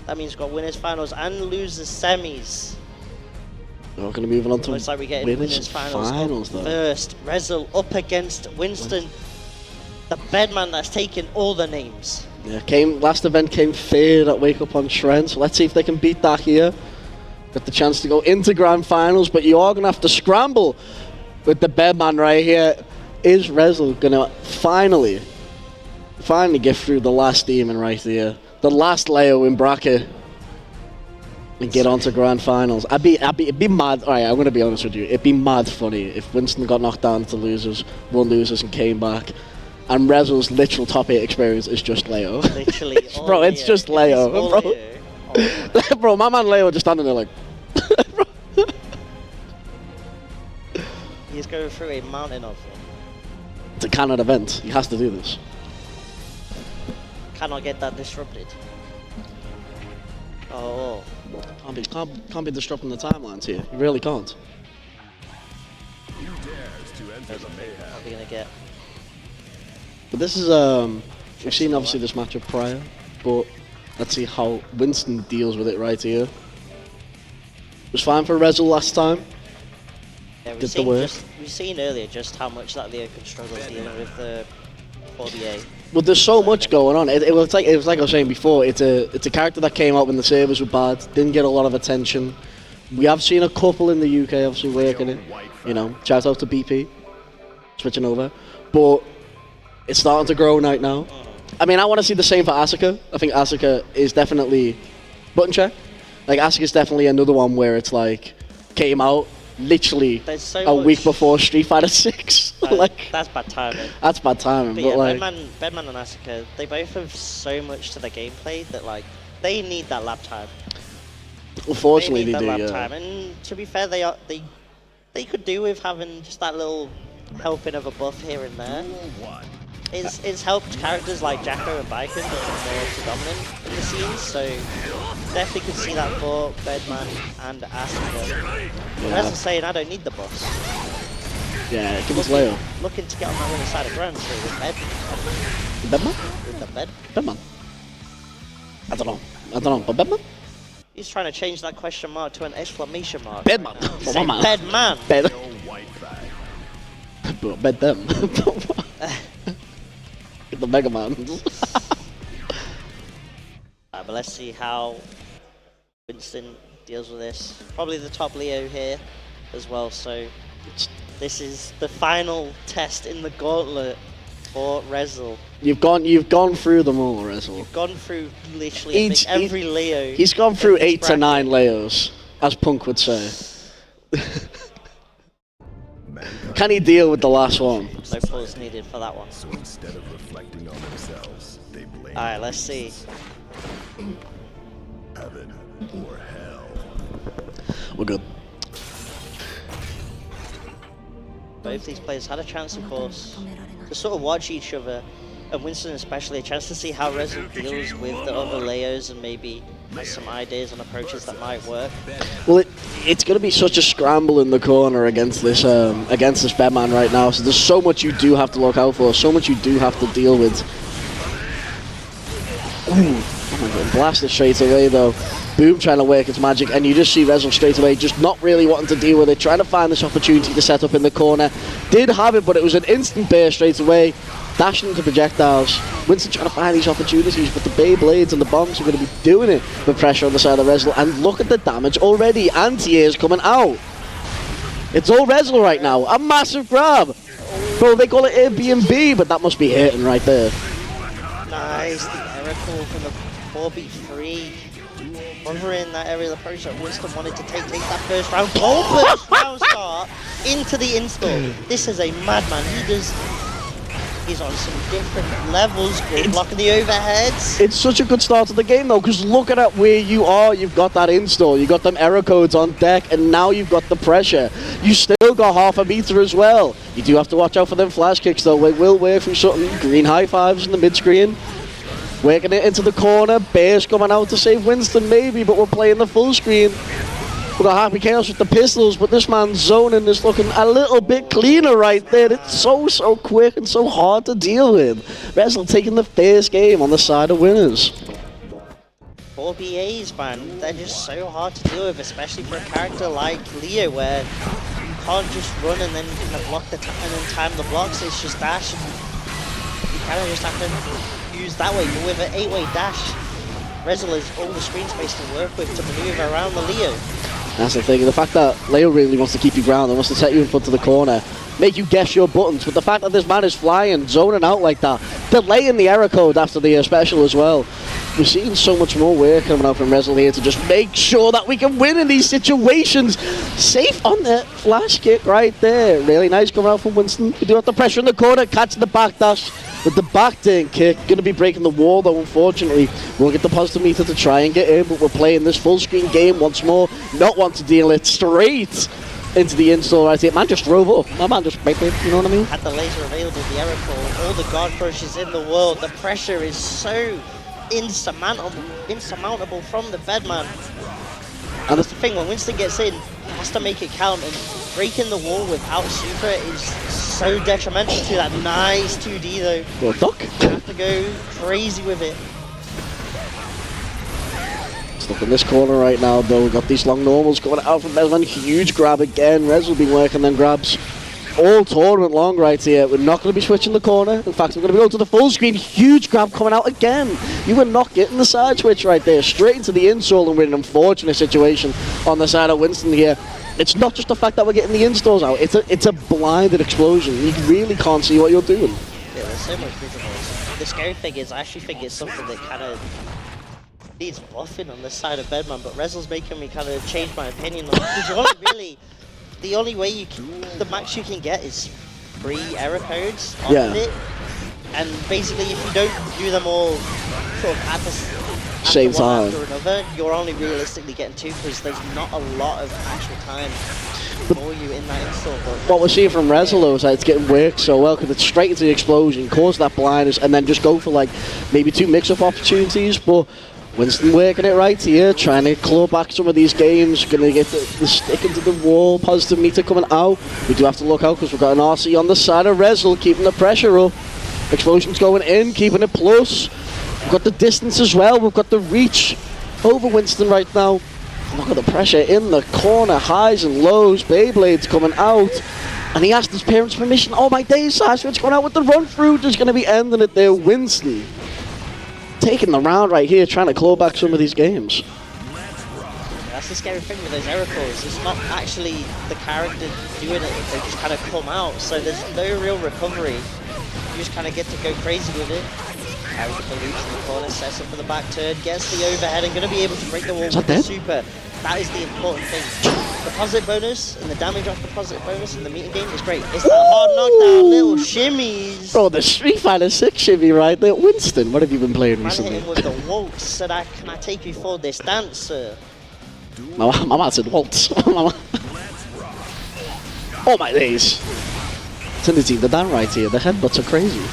That means we've got winners finals and losers semis. We're going to move on to Looks like we get winners finals though. First, Rezel up against Winston, the bedman that's taken all the names. Yeah, last event came third at Wake Up on Trent, so let's see if they can beat that here. Got the chance to go into grand finals, but you are going to have to scramble with the bedman right here. Is Rezel going to finally get through the last demon right here? The last Leo in bracket and get onto grand finals. It'd be mad. All right, I'm going to be honest with you. It'd be mad funny if Winston got knocked down to losers, won losers and came back. And Rezel's literal top 8 experience is just Leo. Literally. Bro, it's just Leo. Bro. Bro, my man Leo just standing there like... He's going through a mountain of them. It's a canon event. He has to do this. Cannot get that disrupted. Oh. Can't be disrupting the timelines here. You really can't. What are we going to get? But this is we've seen obviously this matchup prior, but let's see how Winston deals with it right here. It was fine for Rezel last time. Yeah, Did the work. We've seen earlier just how much that Leo can struggle dealing with the for the A. Well, there's so much going on. It was like I was saying before. It's a character that came out when the servers were bad, didn't get a lot of attention. We have seen a couple in the UK obviously working it. You know, shout out to BP, switching over. But it's starting to grow right now. I mean, I want to see the same for Asuka. I think Asuka is definitely button check. Like Asuka's definitely another one where it's like came out literally a week before Street Fighter 6. Like that's bad timing. That's bad timing. But But yeah, like, Bedman and Asuka, they both have so much to their gameplay that like they need that lap time. unfortunately, they they need do. that lap Yeah. time. And to be fair, they could do with having just that little helping of a buff here and there. It's helped characters like Jacko and Baiken become more predominant in the scenes, so definitely could see that for Bedman and Asuka. But as I'm saying, I don't need the buffs. Yeah, give us Leo. Looking to get on that other side of ground, so with Bedman? with the bed. Bedman? I don't know. But Bedman? He's trying to change that question mark to an exclamation mark. Bedman. Right now. Come Say on, man. Bedman. Bed. But bed them. Get the Mega Man. But let's see how Winston deals with this. Probably the top Leo here as well, so this is the final test in the gauntlet for Rezel. You've gone through them all, Rezel. Gone through literally I think every Leo. He's gone through in this 8 to bracket. 9 Leos, as Punk would say. Can he deal with the last one? No pause needed for that one. So instead of reflecting on themselves, they blame Alright, let's see. heaven or hell. We're good. Both these players had a chance, of course, to sort of watch each other, and Winston especially, a chance to see how Rezel deals with the other Leos and maybe has some ideas and approaches that might work. Well, it's going to be such a scramble in the corner against this Bedman right now. So there's so much you do have to look out for, so much you do have to deal with. Ooh, oh my god, blasted straight away though. Boom trying to work its magic, and you just see Rezel straight away just not really wanting to deal with it, trying to find this opportunity to set up in the corner. Did have it, but it was an instant burst straight away. Dashing into projectiles. Winston trying to find these opportunities, but the Beyblades and the bombs are going to be doing it with pressure on the side of Rezel. And look at the damage already. Anti-air's coming out. It's all Rezel right now. A massive grab. Bro, they call it Airbnb, but that must be hitting right there. Nice, the error call from the 4B3. Covering that area of the approach that Winston wanted to take that first round. Goal burst round start into the install. This is a madman. He's on some different levels, good blocking the overheads. It's such a good start to the game though, because look at where you are. You've got that install, you got them error codes on deck, and now you've got the pressure. You still got half a meter as well. You do have to watch out for them flash kicks though. They will work through something. Green high fives in the mid screen. Working it into the corner. Bears coming out to save Winston maybe, but we're playing the full screen. We've got Happy Chaos with the pistols, but this man's zoning is looking a little bit cleaner right there. It's so quick and so hard to deal with. Rezel taking the first game on the side of winners. 4BAs, man, they're just so hard to deal with, especially for a character like Leo, where you can't just run and then kind of block the and then time the blocks. It's just dash, and you kind of just have to use that way. But with an 8-way dash, Rezel has all the screen space to work with to maneuver around the Leo. That's the thing. The fact that Leo really wants to keep you grounded, wants to set you in front of the corner, make you guess your buttons. But the fact that this man is flying, zoning out like that, delaying the error code after the special as well. We're seeing so much more work coming out from Rezel here to just make sure that we can win in these situations. Safe on the flash kick right there. Really nice coming out from Winston. We do have the pressure in the corner, catching the back dash with the back turn kick. Going to be breaking the wall though, unfortunately. We'll get the positive meter to try and get in, but we're playing this full screen game once more. Not want to deal it straight into the install right here. Man just drove up. My man just, you know what I mean? Had the laser available, the error call, all the guard crushes in the world. The pressure is so insurmountable from the Bedman. And that's the thing, when Winston gets in, he has to make it count, and breaking the wall without super is so detrimental to that nice 2D though. Well, Doc. You have to go crazy with it. Stuck in this corner right now though. We've got these long normals coming out from Bedman. Huge grab again. Rez will be working them grabs. all tournament long right here. We're not going to be switching the corner. In fact, we're going to go to the full screen. Huge grab coming out again. You were not getting the side switch right there. Straight into the install, and we're in an unfortunate situation on the side of Winston here. It's not just the fact that we're getting the installs out. It's a blinded explosion. You really can't see what you're doing. Yeah, there's so much visibles. The scary thing is, I actually think it's something that kind of needs buffing on this side of Bedman, but Rezel's making me kind of change my opinion on it. Because you're only really, the only way you can, the max you can get is 3 error codes off of it. And basically, if you don't do them all sort of at the same one time after another, you're only realistically getting 2 because there's not a lot of actual time for you in that install. But what we're seeing from Rezel though is that it's getting worked so well because it's straight into the explosion, cause that blindness, and then just go for like maybe 2 mix-up opportunities. But Winston working it right here, trying to claw back some of these games, going to get the stick into the wall, positive meter coming out. We do have to look out because we've got an RC on the side of Rezel, keeping the pressure up. Explosion's going in, keeping it plus. We've got the distance as well, we've got the reach over Winston right now. Look at the pressure in the corner, highs and lows, Beyblade's coming out. And he asked his parents' permission. Oh my days, side switch going out with the run through, just going to be ending it there. Winston taking the round right here, trying to claw back some of these games. that's the scary thing with those error calls. It's not actually the character doing it, they just kind of come out. So there's no real recovery. You just kind of get to go crazy with it. Harry with the reach in the corner, sets up for the back turn, gets the overhead, and going to be able to break the wall with the super. That is the important thing. Deposit bonus and the damage off deposit bonus in the meter game is great. It's that hard knockdown, little shimmies. Bro, the Street Fighter 6 shimmy right there. Winston, what have you been playing Man recently? hit him with the waltz, said, can I take you for this dance, sir? My man said waltz. Oh my days. Trinity, the down right here. The headbutts are crazy.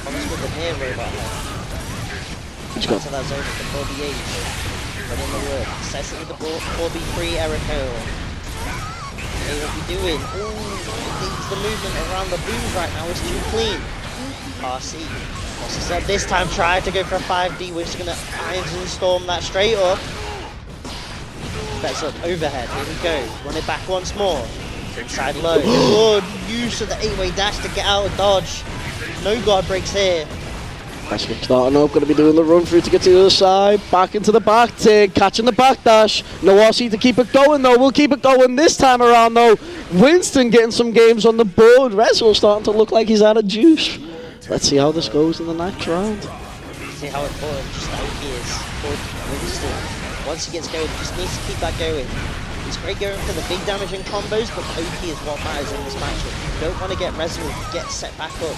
Honest with the near robot head. He's Back got to that zone with the 4B8. But in the work. Sets it with the 4B3 error code. Hey, what you doing? Ooh, the movement around the booms right now is too clean. RC. Also said this time try to go for a 5D, which is going to irons and storm that straight up. That's up, overhead, here we go. Run it back once more. Inside low. Good use of the 8-way dash to get out of dodge. No guard breaks here. That's starting up, going to be doing the run through to get to the other side. Back into the back tick, catching the back dash. No RC to keep it going though. We'll keep it going this time around though. Winston getting some games on the board. Rezel starting to look like he's out of juice. Let's see how this goes in the next round. See how important just OP is for Winston. Once he gets going, he just needs to keep that going. He's great going for the big damage and combos, but OP is what matters in this matchup. You don't want to get Rezel get set back up.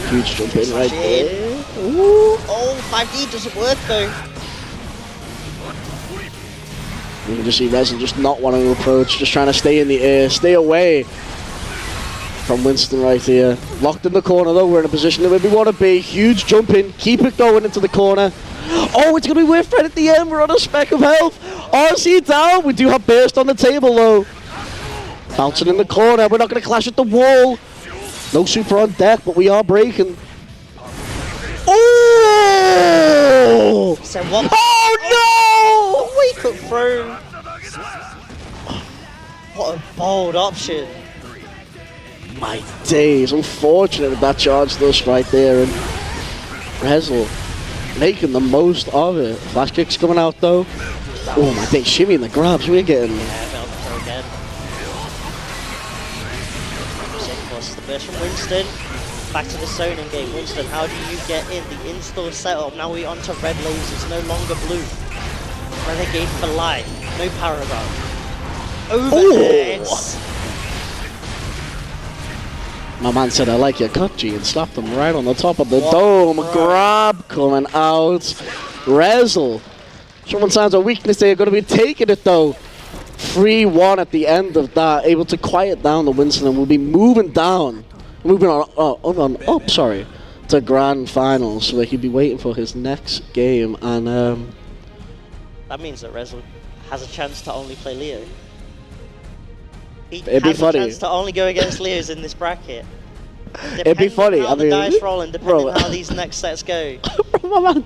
Huge jump in right there. Ooh. Oh, 5D doesn't work though. You can just see Rezel just not wanting to approach, just trying to stay in the air, stay away from Winston right here. Locked in the corner though, we're in a position that we want to be. Huge jump in, keep it going into the corner. Oh, it's going to be worth right at the end, we're on a speck of health. RC down, we do have burst on the table though. Bouncing in the corner, we're not going to clash at the wall. No super on deck, but we are breaking. Oh! So what? Oh no! Wake up throw. What a bold option. My days, unfortunate that charge thus right there, and Rezel making the most of it. Flash kicks coming out though. Oh my days, shimmy in the grabs, we're getting. Yeah, failed to throw again. Forces the burst from Winston. Back to the zoning game. Winston, how do you get in the install setup? Now we're onto red lasers, no longer blue. Renegade for life, no paragon. Overheads. My man said, I like your cut, G, and slapped him right on the top of the dome. Grab coming out. Rezel showing signs of weakness. They're going to be taking it though. 3-1 at the end of that. Able to quiet down the Winston, and we'll be moving down. Moving on, up, sorry. To grand finals, so he'll be waiting for his next game. And that means that Rezel has a chance to only play Leo. He It'd be has funny. a chance to only go against Leos in this bracket. It'd be funny. How I the mean, dice roll and depending bro. how these next sets go. My man.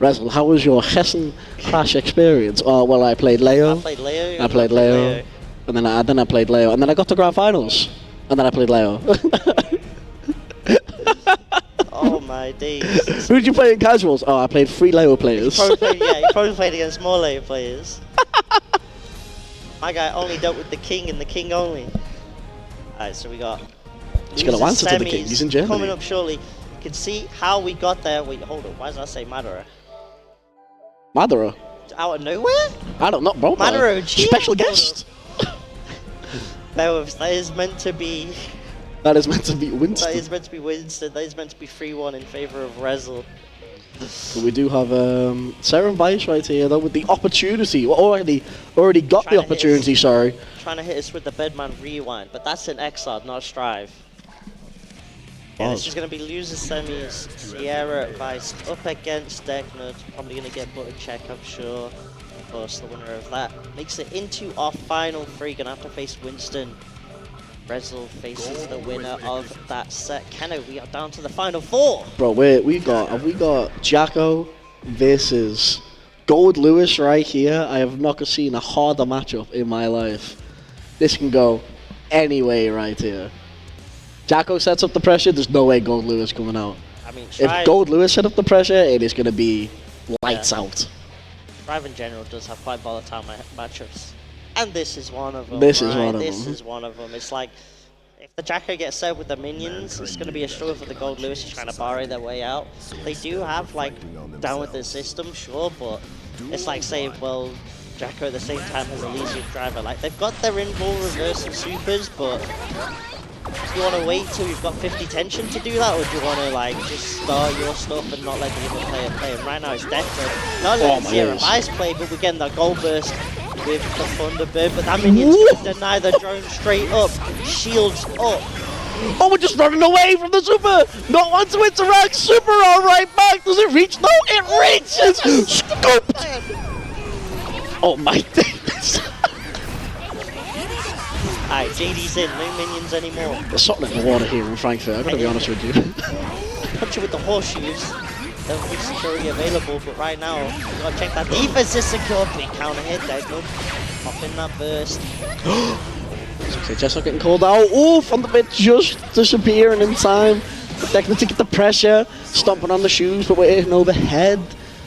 Rezel, how was your Hessen Crash experience? Oh, well, I played Leo. I played Leo. I played Leo. And then I played Leo. And then I got to Grand Finals. And then I played Leo. Oh my days. Who did you play in casuals? Oh, I played 3 Leo players. You probably played against more Leo players. My guy only dealt with the king and the king only. Alright, so we got. He's going to answer to the king. semis He's in Germany. coming up shortly. You can see how we got there. Wait, hold on. Why does that say Madara? Madara? Out of nowhere? I don't know, bro. Madara OG? Special guest. That is meant to be. That is meant to be Winston. That is meant to be Winston. That is meant to be 3-1 in favor of Rezel. But we do have Seren Vice right here, though, with the opportunity. Well, already got the opportunity, sorry. Trying to hit us with the Bedman Rewind, but that's an Exile, not a Strive. Yeah, this is going to be loser semis. Sierra Vice up against Decknut. Probably going to get button check, I'm sure. Of course, the winner of that makes it into our final 3. Going to have to face Winston. Rezel faces the winner of that set. Keno, we are down to the final 4. Bro, we got Jacko versus Gold Lewis right here. I have not seen a harder matchup in my life. This can go any way right here. Jacko sets up the pressure, there's no way Gold Lewis coming out. I mean, If Gold Lewis set up the pressure, it is going to be lights out. Strive in general does have quite volatile matchups. And this is one of them. This is one of This them. is one of them. It's like, if the Jacko gets set with the minions, it's going to be a struggle for the Gold Lewis who's trying to barre their way out. They do have, like, down with the system, sure, but it's like saying, well, Jacko at the same time has Elysium Driver. Like, they've got their in-ball reverse and supers, but do you want to wait till you've got 50 tension to do that, or do you want to, like, just start your stuff and not let the other player play? And right now it's Decknut. Not letting Sierra Vice play, but we're getting that Gold Burst with the Thunderbird, but that minion's going to deny the drone straight up. Shields up. Oh, we're just running away from the super! Not want to interact! Super on right back! Does it reach? No, it reaches! Scooped! Oh my goodness! Alright, JD's in, no minions anymore. There's something in the water here in Frankfurt, I've got to be honest with you. Punch you with the horseshoes. Don't be security available, but right now, you gotta check that defense is secure. Big counter hit, Decknut. Pop in that burst. Okay, just not getting called out. Oh, Thunderbird just disappearing in time. Decknut to get the pressure. Stomping on the shoes, but we're hitting overhead.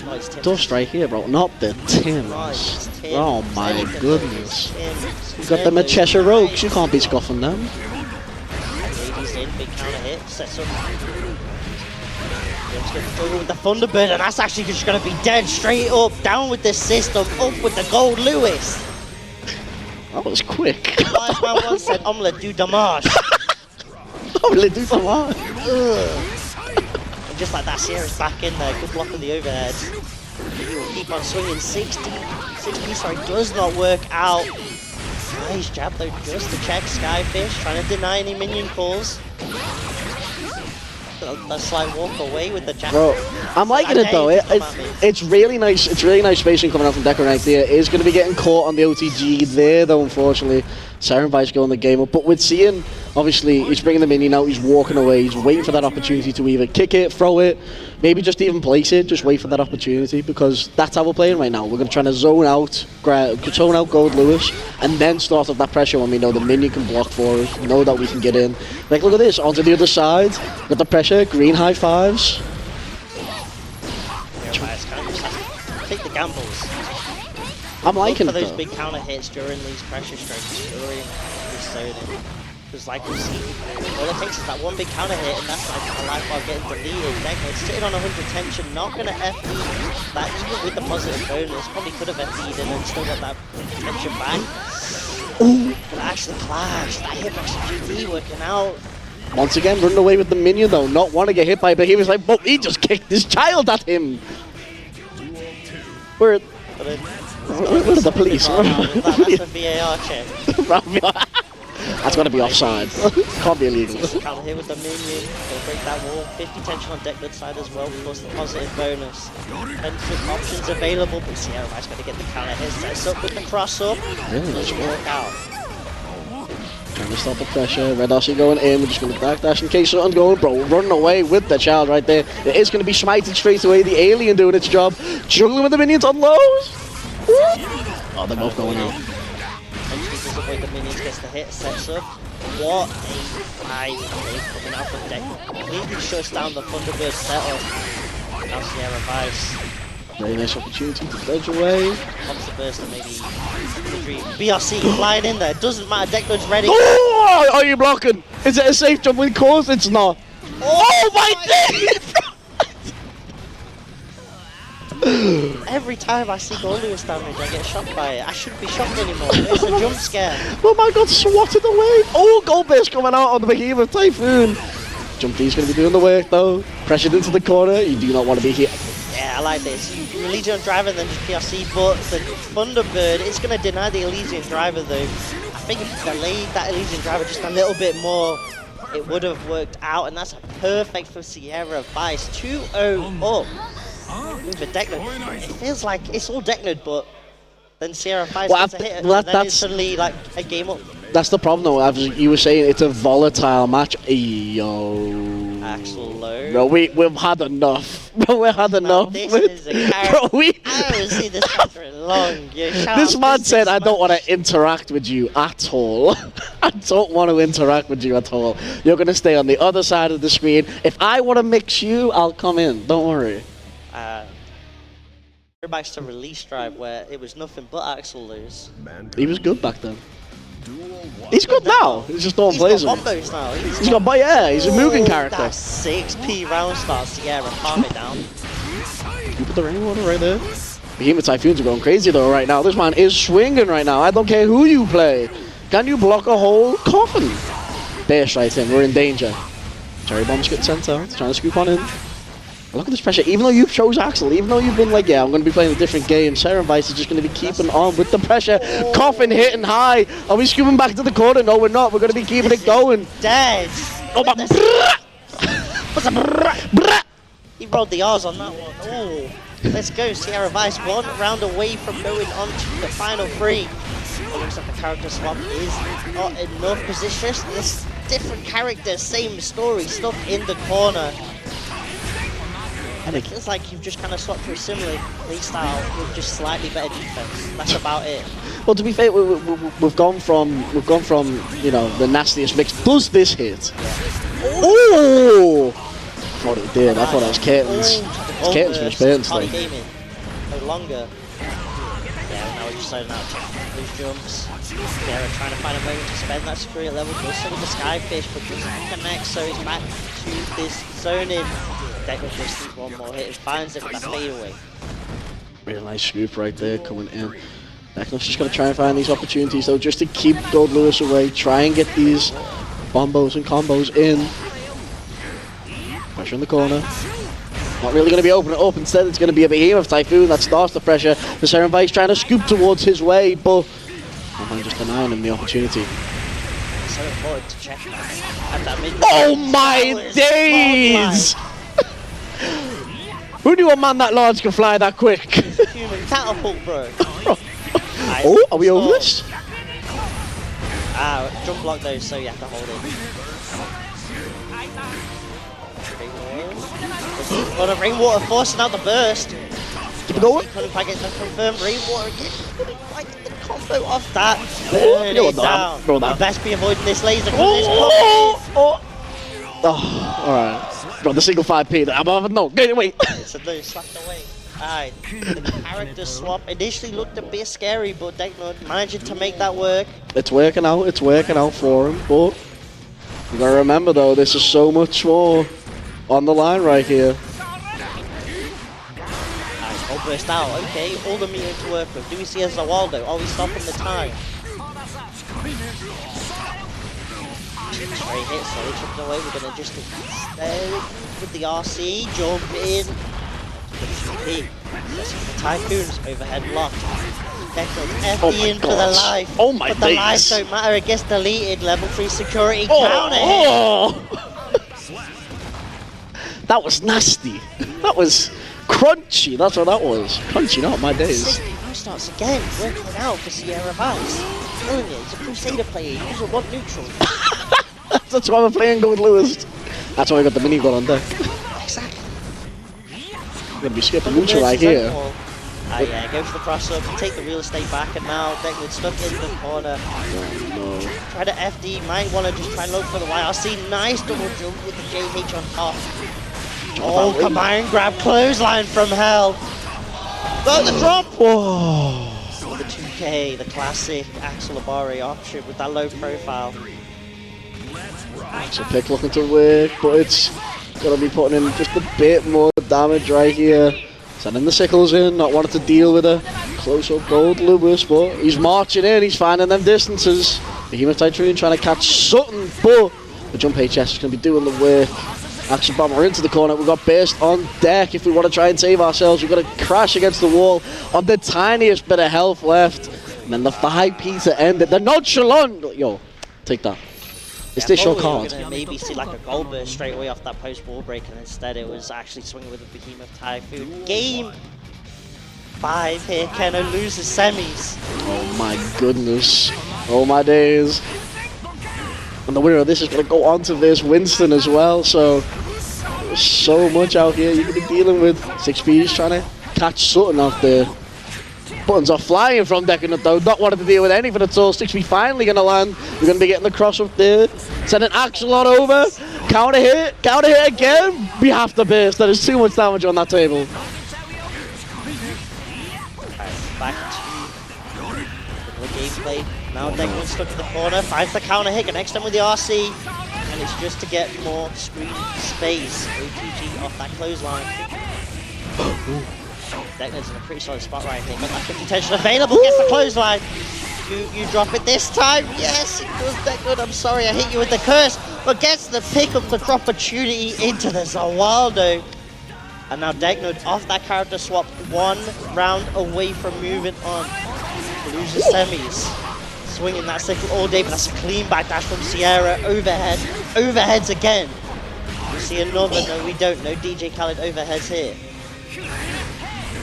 Nice Tim. Tough strike here, bro. Not the Tims. Nice Tim. Oh my Anything goodness. Tim. You got them at Cheshire Rogues, you can't be scoffing them. JD's in, big counter hit, sets up. Let's get through with the Thunderbird, and that's actually just going to be dead straight up. Down with the system, up with the Gold Lewis. That was quick. Wise man once said, omelette du damage. Omelette du damage. And just like that, Sierra's back in there. Good block on the overhead. Keep on swinging. 60, sorry, does not work out. Nice jab though, just to check Skyfish, trying to deny any minion calls. That slight walk away with the jab. Bro, I'm liking it though. It's really nice. It's really nice spacing coming out from Decker right there. Is going to be getting caught on the OTG there though, unfortunately. Seren Vice going the game up, but we're seeing obviously he's bringing the minion out. He's walking away. He's waiting for that opportunity to either kick it, throw it, maybe just even place it. Just wait for that opportunity because that's how we're playing right now. We're going to try to zone out Gold Lewis, and then start off that pressure when we know the minion can block for us. We know that we can get in. Like look at this onto the other side. Got the pressure. Green high fives. Take the gambles. I'm liking Look for it those though. big counter hits during these pressure strikes during this zoning. Because like we've seen, all it takes is that one big counter hit and that's like a life bar getting deleted. Decknut sitting on 100 tension, not going to FE that even with the positive bonus. Probably could have FE'd and then still got that tension back. Ooh. But actually clash, that hitbox of GD working out. Once again, running away with the minion though, not want to get hit by it, but he was like, but he just kicked his child at him. Where are the police? That's a VAR check. That's got to be offside. Can't be illegal. Counter here with the minion. They'll break that wall. 50 tension on Decknut's side as well, plus the positive bonus. Defensive options available, but Sierra Vice going to get the counter hit. Sets up with the cross up. Really? Doesn't work out. Trying to stop the pressure. Red Aussie going in. We're just going to dash in case something's going. Bro, running away with the child right there. It is going to be smited straight away. The alien doing its job. Juggling with the minions on lows. Oh, they're both going out. Eventually does avoid the minions, gets the hit, sets up. What a fight coming out from deck. Completely shuts down the Thunderbird setup. Now Sierra Vice. Very nice opportunity to dodge away. Pops the burst and maybe the dream. BRC flying in there. Doesn't matter. Deck Nud's ready. Oh, are you blocking? Is it a safe jump? Of course it's not. Oh my days! Every time I see Gold Lewis damage, I get shocked by it. I shouldn't be shocked anymore. It's a jump scare. Oh my god, swatted away. Oh, Goldbear's coming out on the Behemoth Typhoon. Jump D's going to be doing the work though. Pressured into the corner. You do not want to be here. Yeah, I like this. You Elysian Driver and then just PRC, but the Thunderbird is going to deny the Elysian Driver though. I think if you delayed that Elysian Driver just a little bit more, it would have worked out, and that's perfect for Sierra Vice. 2-0 up with the Decknode. It feels like it's all Decknode, but then Sierra Vice gets a hit, and then it's suddenly like a game up. That's the problem though, as you were saying, it's a volatile match. Yo. Axel Low. Bro, we've had enough. Bro, we've had enough. This is a character. Bro, I haven't seen this character in long. This man said, I don't want to interact with you at all. I don't want to interact with you at all. You're going to stay on the other side of the screen. If I want to mix you, I'll come in. Don't worry. Back to release drive where it was nothing but Axel Lewis. He was good back then. He's good now. He's just not plays him. He's now. He's got, but yeah, he's a moving character. That's 6p round start, Sierra, calm it down. You put the rainwater right there. Behemoth Typhoons are going crazy though right now. This man is swinging right now. I don't care who you play. Can you block a whole coffin? Bear strikes in. We're in danger. Cherry Bomb's getting sent out. Trying to scoop on in. Look at this pressure. Even though you chose Axel, even though you've been like, yeah, I'm going to be playing a different game, Sierra Vice is just going to be keeping on with the pressure. Oh. Coffin hitting high. Are we scooping back to the corner? No, we're not. We're going to be keeping it going. Dead. Oh, my. He rolled the R's on that one. Oh, let's go. Sierra Vice 1 round away from going on to the final 3. It looks like the character swap is not enough. Position. This different character, same story, stuck in the corner. And it feels like you've just kind of swapped through similar play style with just slightly better defense. That's about it. Well, to be fair, we've gone from you know, the nastiest mix. Does this hit? Yeah. Oh! I thought it did. I thought it was Caitlin's. It's Caitlin's finished Burns though. No longer. Yeah, now we're just starting out those jumps. Yeah, trying to find a moment to spend that security level. Goes some of the Skyfish, but doesn't connect, so it's back to this zoning. Deckle just needs one more hit and finds it for that fadeaway. Really nice scoop right there coming in. Deckle's just going to try and find these opportunities though, just to keep Gold Lewis away, try and get these bombos and combos in. Pressure in the corner. Not really going to be opening it up, instead it's going to be a Behemoth Typhoon that starts the pressure. The Sierra Vice trying to scoop towards his way, but I'm just denying him the opportunity. It's so important to check that. Oh my days! Who knew a man that large could fly that quick? Human catapult, bro. Oh, are we over this? Jump block though, so you have to hold it. Got a rainwater forcing out the burst. Keep it going. Couldn't quite get the confirmed rainwater again. Couldn't quite get the combo off that. Down. Bro, that. Best be avoiding this laser. Alright. Bro, the single 5p. No, wait. It's a no, slapped away. Alright, the character swap initially looked a bit scary, but Decknode managing to make that work. It's working out for him, but you gotta remember though, this is so much more on the line right here. Alright, all burst out. Okay, all the meter to work with. Do we see as a Waldo? Are we stopping the time? Straight hit, slowly chipping away. We're gonna just stay with the RC, jump in. The Typhoons overhead lock. Decknode in for the life. Oh my But the lives don't matter, it gets deleted. Level 3 security counter. That was nasty. That was crunchy. That's what that was. Crunchy, not my days. Starts again, working out for Sierra Vice. telling you, he's a Crusader player. He doesn't want neutral. That's why we're playing Gold Lewis. That's why I got the mini gun on deck. Exactly. I'm gonna be skipping neutral right here. Ah, yeah, go for the cross up, take the real estate back, and now Declan stuck in the corner. No. Try to FD, might want to just try and look for the YRC. Nice double jump with the JH on top. Oh, combined grab, clothesline from hell. Got the drop! Whoa. The 2K, the classic Axel Abari option with that low profile. It's a pick looking to work, but it's gonna be putting in just a bit more damage right here. Sending the sickles in, not wanting to deal with a close-up Gold Lewis, but he's marching in, he's finding them distances. Behemoth Tytroon trying to catch Sutton, but the jump HS is going to be doing the work. Action Bomber into the corner, we've got Burst on deck. If we want to try and save ourselves, we've got to crash against the wall on the tiniest bit of health left. And then the 5P to end it. The nonchalant! Yo, take that. Is this your card? We're gonna maybe see like a gold burst straight away off that post-wall break, and instead it was actually swinging with a Behemoth Typhoon. Game 5 here, Keno loses semis. Oh my goodness. Oh my days. And the winner of this is going to go on to this Winston as well, so there's so much out here you could be dealing with. 6P is trying to catch Sutton off there. Buttons are flying from Decadent though, not wanting to deal with anything at all. 6P finally going to land. We're going to be getting the cross up there. Sending Axel on over. Counter hit again. We have to burst. There is too much damage on that table. Back to the gameplay. Now Declan stuck in the corner, finds the counter hit, next time with the RC, and it's just to get more screen space. OTG off that clothesline. Declan's in a pretty solid spot right here. Got that 50 tension available, gets the clothesline. You drop it this time. Yes, it was Declan. I'm sorry, I hit you with the curse, but gets the pick up the drop opportunity into the Zawaldo. And now Declan off that character swap, 1 round away from moving on. Loses semis. Swinging that sickle all day, but that's a clean backdash from Sierra. Overhead. Overheads again. We see another, no we don't. No DJ Khaled overheads here.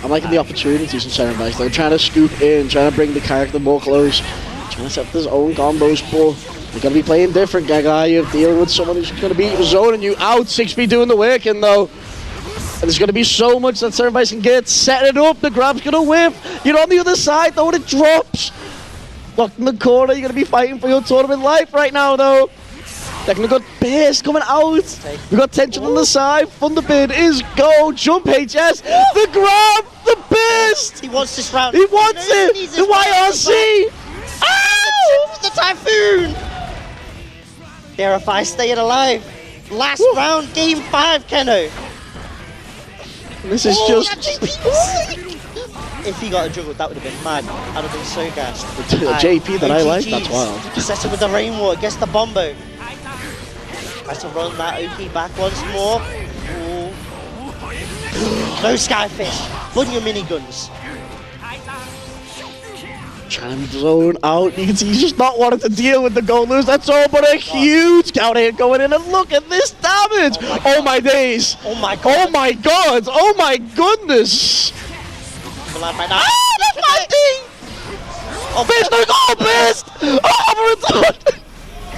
I'm liking the opportunities from Seren Vice. They're trying to scoop in, trying to bring the character more close, trying to set his own combos, but they're going to be playing different, Gaga. You're dealing with someone who's going to be zoning you out. 6B doing the work in though. And there's going to be so much that Seren Vice can get. Set it up, the grab's going to whip. You're on the other side though, and it drops. Locked in the corner, you're going to be fighting for your tournament life right now though. They've got Bears coming out. We've got tension on the side. Thunderbird is go. Jump HS. The grab. The burst. He wants this round. He wants it. The YRC. Oh! The Typhoon. Verify staying alive. Last round, game 5, Keno. This is just... If he got a juggle, that would have been mad. I'd have been so gassed. The JP that I like, that's wild. Set it with the rainwater, gets the bombo. Tries to run that OP back once more. Ooh. No Skyfish. Run your miniguns. Trying to zone out. You can see he's just not wanting to deal with the goal lose. That's all but a huge counter hit going in. And look at this damage. Oh my days. Oh my god. Oh my god. Oh my goodness. Right now. Ah, that's my thing. Oh, Best, no goal, best. Oh, return.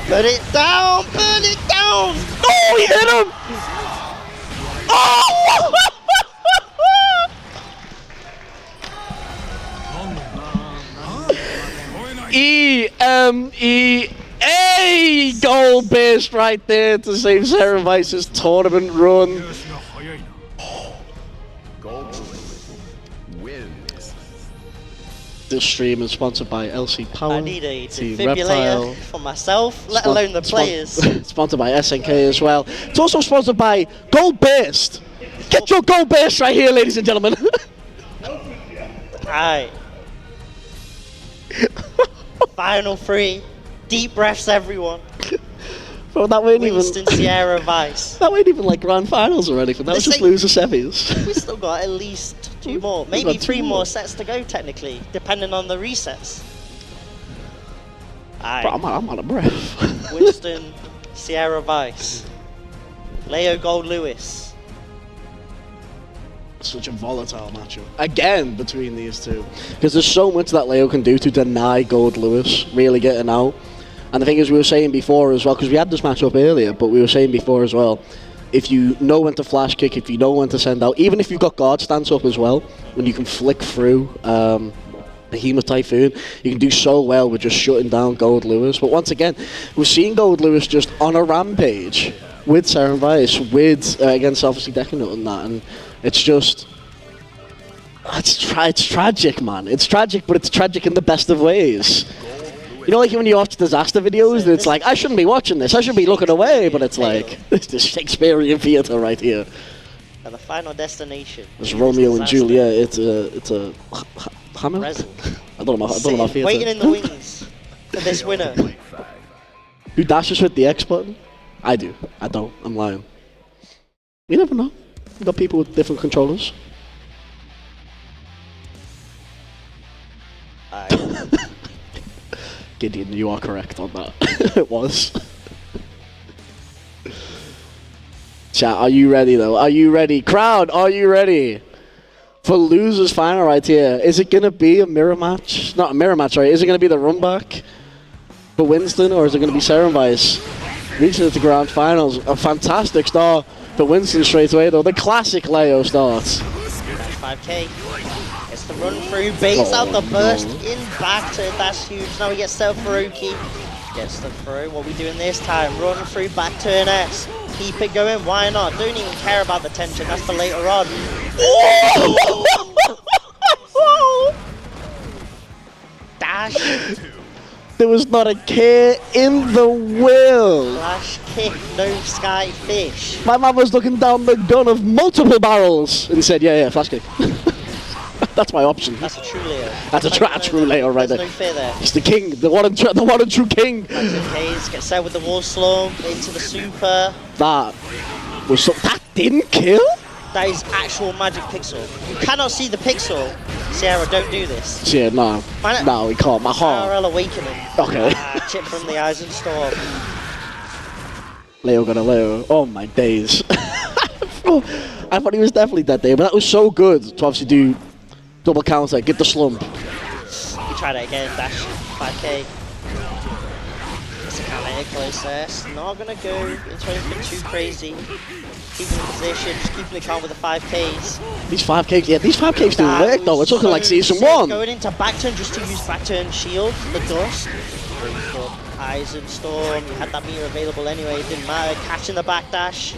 Put it down, burn it down! Oh, he hit him! Oh! EMEA goal base right there to save Seren Vice's tournament run. This stream is sponsored by LC Power. I need a Team defibrillator Reptile. for myself, let alone the players. Sponsored by SNK as well. It's also sponsored by Gold Burst. Get your Gold Burst right here, ladies and gentlemen. Alright. Final 3. Deep breaths, everyone. Bro, that wasn't Winston, even... Sierra, Vice. That wasn't even like grand finals or anything. That was just loser semis. We still got at least 2 more, maybe 3 more sets to go technically, depending on the resets. Bro, I'm out of breath. Winston, Sierra Vice, Leo Gold Lewis. such a volatile matchup again between these two, because there's so much that Leo can do to deny Gold Lewis really getting out. And the thing is, we were saying before as well, because we had this matchup earlier, but we were saying before as well, if you know when to flash kick, if you know when to send out, even if you've got guard stance up as well, when you can flick through Behemoth Typhoon, you can do so well with just shutting down Gold Lewis. But once again, we're seeing Gold Lewis just on a rampage with Seren Vice, with against obviously Decadent and that, and it's just it's tragic, man. It's tragic, but it's tragic in the best of ways. You know, like when you watch disaster videos, and it's like, I shouldn't be watching this, I should be looking away, but it's like, it's the Shakespearean theatre right here. And the final destination. It's Romeo and Juliet. It's a hammer. I don't know my theatre. Waiting in the wings for this winner. Who dashes with the X button? I do. I don't. I'm lying. You never know. You got people with different controllers. Gideon, you are correct on that. It was. Chat, are you ready though? Are you ready? Crowd, are you ready? For losers final right here. Is it going to be a mirror match? Not a mirror match, right? Is it going to be the run back for Winston, or is it going to be Seren Vice? Reaching into grand finals. A fantastic start for Winston straight away though. The classic Leo starts. 5k. It's the run through, baits out the burst in back to that's huge. Now we get set up for Oki. Gets the throw. What are we doing this time? Run through back to an S. Keep it going. Why not? Don't even care about the tension. That's for later on. Dash. There was not a care in the world. Flash kick. No sky fish. My man was looking down the gun of multiple barrels and said, yeah, flash kick. That's my option. That's a true Leo. That's a true Leo right there. There's no fear there. He's the king, the one and true king. Hayes gets set with the wall slum into the super. That didn't kill? That is actual magic pixel. You cannot see the pixel. Sierra, don't do this. Yeah, no, we can't. My heart. RL Awakening. Okay. Chip from the Eyes and Storm. Leo got a Leo. Oh my days. I thought he was definitely dead there, but that was so good to obviously do double counter, get the slump. We try that again, dash 5k. It's a counter here close there. It's not gonna go into anything too crazy. Keeping the position, just keeping it calm with the 5ks. These 5ks do work though. It's looking like season 1. Going into back turn just to use back turn shield, the dust. Eyes and Storm, you had that meter available anyway, it didn't matter. Catching the backdash.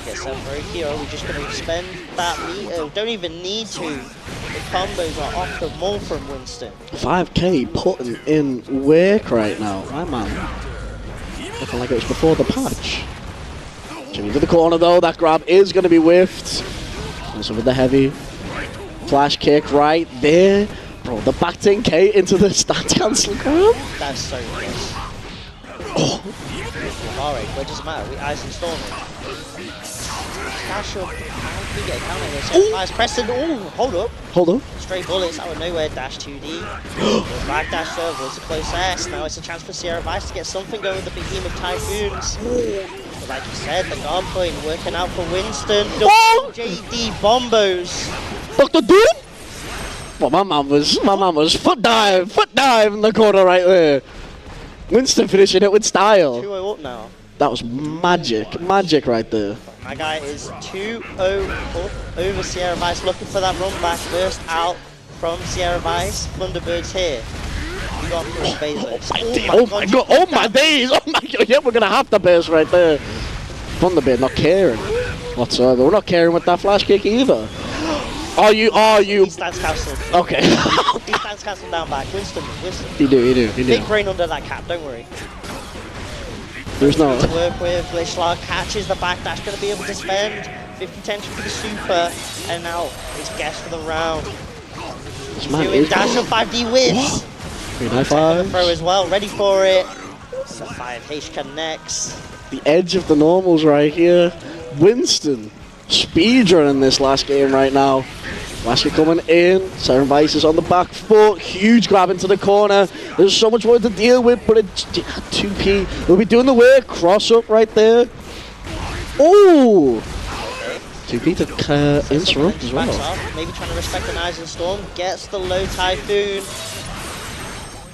Gets up for a hero, we're just going to spend that meter. Don't even need to. The combos are off the mall from Winston. 5k putting in work right now. My man. Looking like it was before the patch. Jimmy to the corner though, that grab is going to be whiffed. Also with the heavy. Flash kick right there. Bro, the back 10k into the stats cancel grab. That's so close. Oh. Alright, but it doesn't matter, we Ice and Storm. Dash up, we get a counter here, so nice Preston, hold up. Straight bullets out of nowhere, dash 2D. Back dash serve was a close S, now it's a chance for Sierra Vice to get something going with the Behemoth Typhoons. But like you said, the guard point working out for Winston. JD Bombos. Dr. Doom? Well, my man was foot dive in the corner right there. Winston finishing it with style. 2-0 up now. That was magic right there. My guy is 2-0 up over Sierra Vice, looking for that run back, burst out from Sierra Vice. Thunderbirds here. You got push Bezos. Oh my god, oh my days, yeah, we're gonna have to burst right there. Thunderbird not caring whatsoever. We're not caring with that flash kick either. Are you? He stands castle. Okay. He stands castle down back. Winston. He do. Big brain under that cap, don't worry. There's no... To work with, Glitchlar catches the backdash, going to be able to spend 50 tension for the super, and now it's guess for the round. Doing dash of 5D whips. 395. Throw as well, ready for it. The 5H connects. The edge of the normals right here. Winston speedrunning this last game right now. Lasker coming in, Seren Vice is on the back foot, huge grab into the corner. There's so much more to deal with, but it's 2P. We'll be doing the work, cross up right there. Oh! 2P to interrupt as Backs well. off, maybe trying to respect an Eisen Storm, gets the low Typhoon.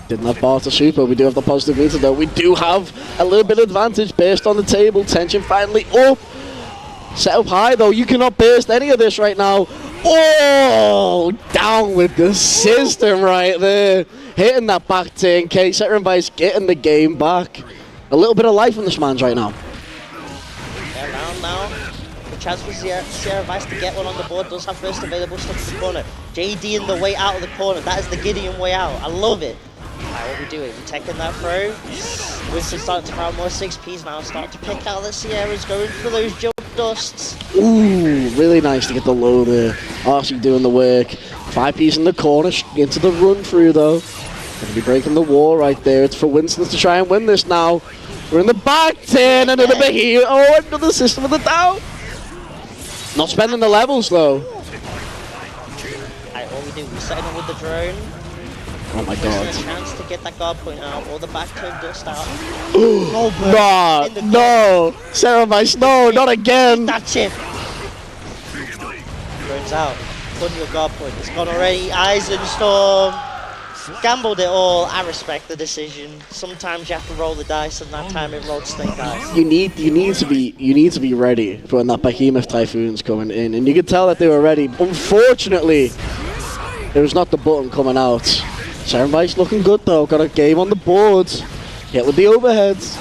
Didn't have bar to super. We do have the positive meter though. We do have a little bit of advantage based on the table. Tension finally up. Set up high though. You cannot burst any of this right now. Oh, down with the system right there. Hitting that back 10k. Setter Vice getting the game back. A little bit of life in this man's right now. Yeah, round now. The chance for Sierra Vice to get one on the board. Does have first available stuff in the corner. JD in the way out of the corner. That is the Gideon way out. I love it. Alright, what we doing? We're taking that throw. Winston starting to crowd more 6Ps now. Start to pick out the Sierras, going for those jump dusts. Ooh, really nice to get the low there. RC doing the work. 5Ps in the corner, into the run through though. Gonna be breaking the wall right there. It's for Winston to try and win this now. We're in the back 10, another behemoth. Oh, another system of the down. Not spending the levels though. Alright, what we do? We're setting up with the drone. Oh my There's god. a chance to get that guard point out or the back turn dust out. No, no. Sarah Vice, no, not again. That chip. Drone's out. Putting your guard point. It's gone already. Eisen Storm. Gambled it all. I respect the decision. Sometimes you have to roll the dice, and that time it rolled snake eyes. You need to be ready for when that behemoth typhoon's coming in, and you could tell that they were ready. Unfortunately, it was not the button coming out. Siren Vice looking good though. Got a game on the board. Hit with the overheads.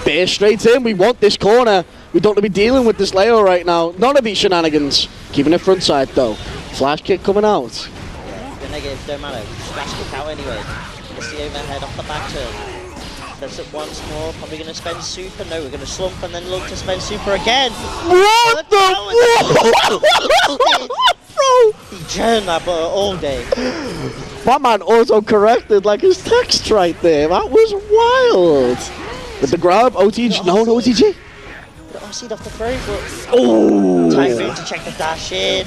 Bear straight in. We want this corner. We don't want to be dealing with this Leo right now. None of these shenanigans. Keeping it front side though. Flash kick coming out. The negative don't matter. Flash kick out anyway. It's the overhead off the back turn. Does it once more. Probably going to spend super. No, we're going to slump and then look to spend super again. What the? Bro! He churned that butter all day. My man auto-corrected like his text right there. That was wild. With the grab, OTG, no OTG. Oh, seed off the throw, but Oh! Typhoon to check the dash in.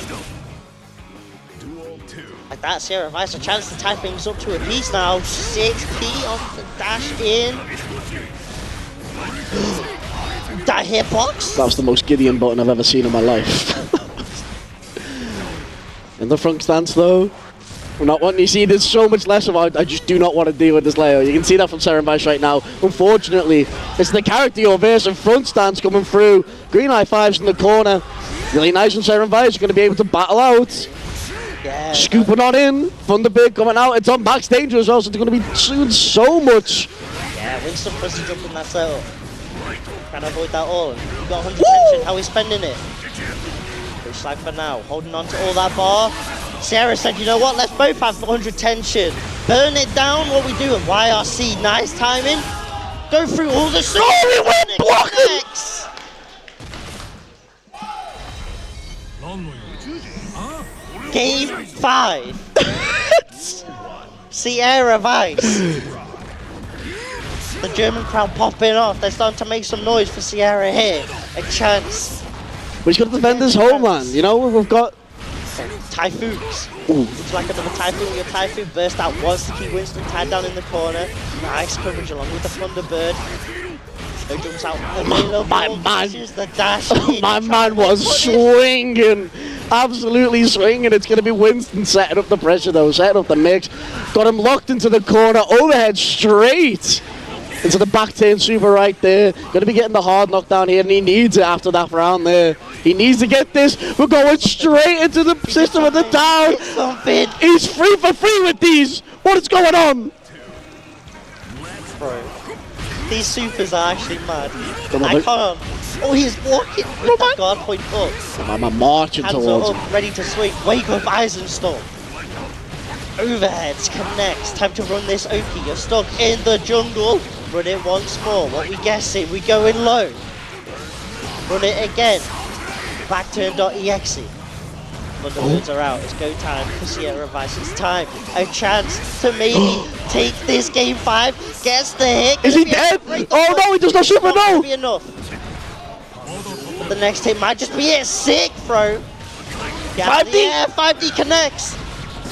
Like that, Sierra Vice, a chance to tie things up to a piece now. 6P off the dash in. That hitbox. That was the most Gideon button I've ever seen in my life. In the front stance though. We're not wanting to see there's so much less of it. I just do not want to deal with this Leo. You can see that from Seren Vice right now. Unfortunately, it's the character your version front stance coming through. Green high fives in the corner. Really nice from Seren Vice. You're going to be able to battle out. Yeah. Scooping on in. Thunderbird coming out. It's on max danger as well, so they're going to be doing so much. Yeah, Winston press to jump in that setup. Trying to avoid that all. You got 100 tension. How are we spending it? Push lag for now. Holding on to all that bar. Sarah said, you know what, let's both have 100 tension. Burn it down, what we doing? YRC, nice timing. Go through all the... Oh, we went blocking! Game 5. Sierra Vice. The German crowd popping off. They're starting to make some noise for Sierra here. A chance. But he's got to defend his homeland, you know? We've got... Typhoons. Ooh. Looks like another Typhoon. Your Typhoon burst out once to keep Winston tied down in the corner. Nice coverage along with the Thunderbird. He jumps out. My man. The dash. My man was swinging. Absolutely swinging. It's going to be Winston setting up the pressure though. Setting up the mix. Got him locked into the corner. Overhead straight into the back turn super right there. Going to be getting the hard knockdown here, and he needs it after that round there. He needs to get this. We're going straight into the system of the down. Something. He's free for free with these. What is going on? Bro, these supers are actually mad. Come on, I look. can't. Oh, he's walking with that guard point up. I'm marching Hands towards are him. up, ready to swing. Wake up, Eisenstorm. Overheads, connects. Time to run this Oki. You're stuck in the jungle. Run it once more. What we guessing? We going low. Run it again. Backturn.exe. Thunderbirds are out. It's go time for Sierra Vice. It's time. A chance to maybe take this game 5. Gets the hit. Is he dead? Oh no, he does not super, no! Be enough. The next hit might just be it. Sick, bro. 5D. Yeah, 5D connects.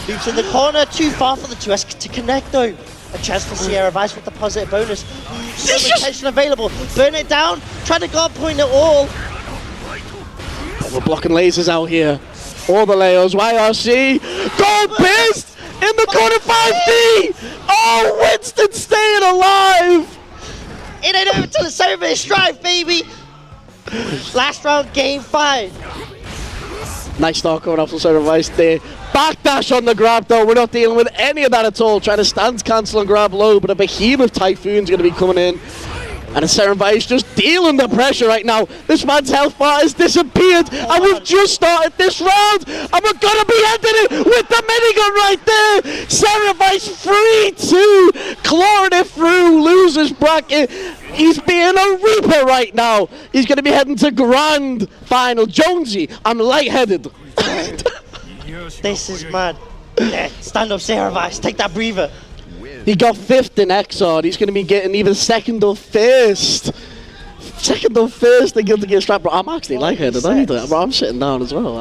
Loops in the corner. Too far for the 2S to connect though. A chance for Sierra Vice with the positive bonus. So much tension available. Burn it down. Try to guard point it all. We're blocking lasers out here. All the Leos, YRC, Gold Pissed in the corner 5D! Oh, Winston staying alive! In and over to the center base drive, baby! Last round, game 5. Nice start coming off the center vice there. Backdash on the grab though, we're not dealing with any of that at all. Trying to stance cancel and grab low, but a behemoth Typhoon's going to be coming in. And the Serum Vice just dealing the pressure right now. This man's health bar has disappeared, and we've just started this round, and we're gonna be ending it with the minigun right there. Serum Vice 3-2, clawing it through, losers bracket. He's being a reaper right now. He's gonna be heading to grand final. Jonesy, I'm lightheaded. This is mad. Yeah, stand up, Sarah Vice. Take that breather. He got 5th in Exod. He's going to be getting either 2nd or 1st. 2nd or 1st in Guilty Gear Strap. Bro, I'm actually lightheaded. I need that. Bro, I'm sitting down as well.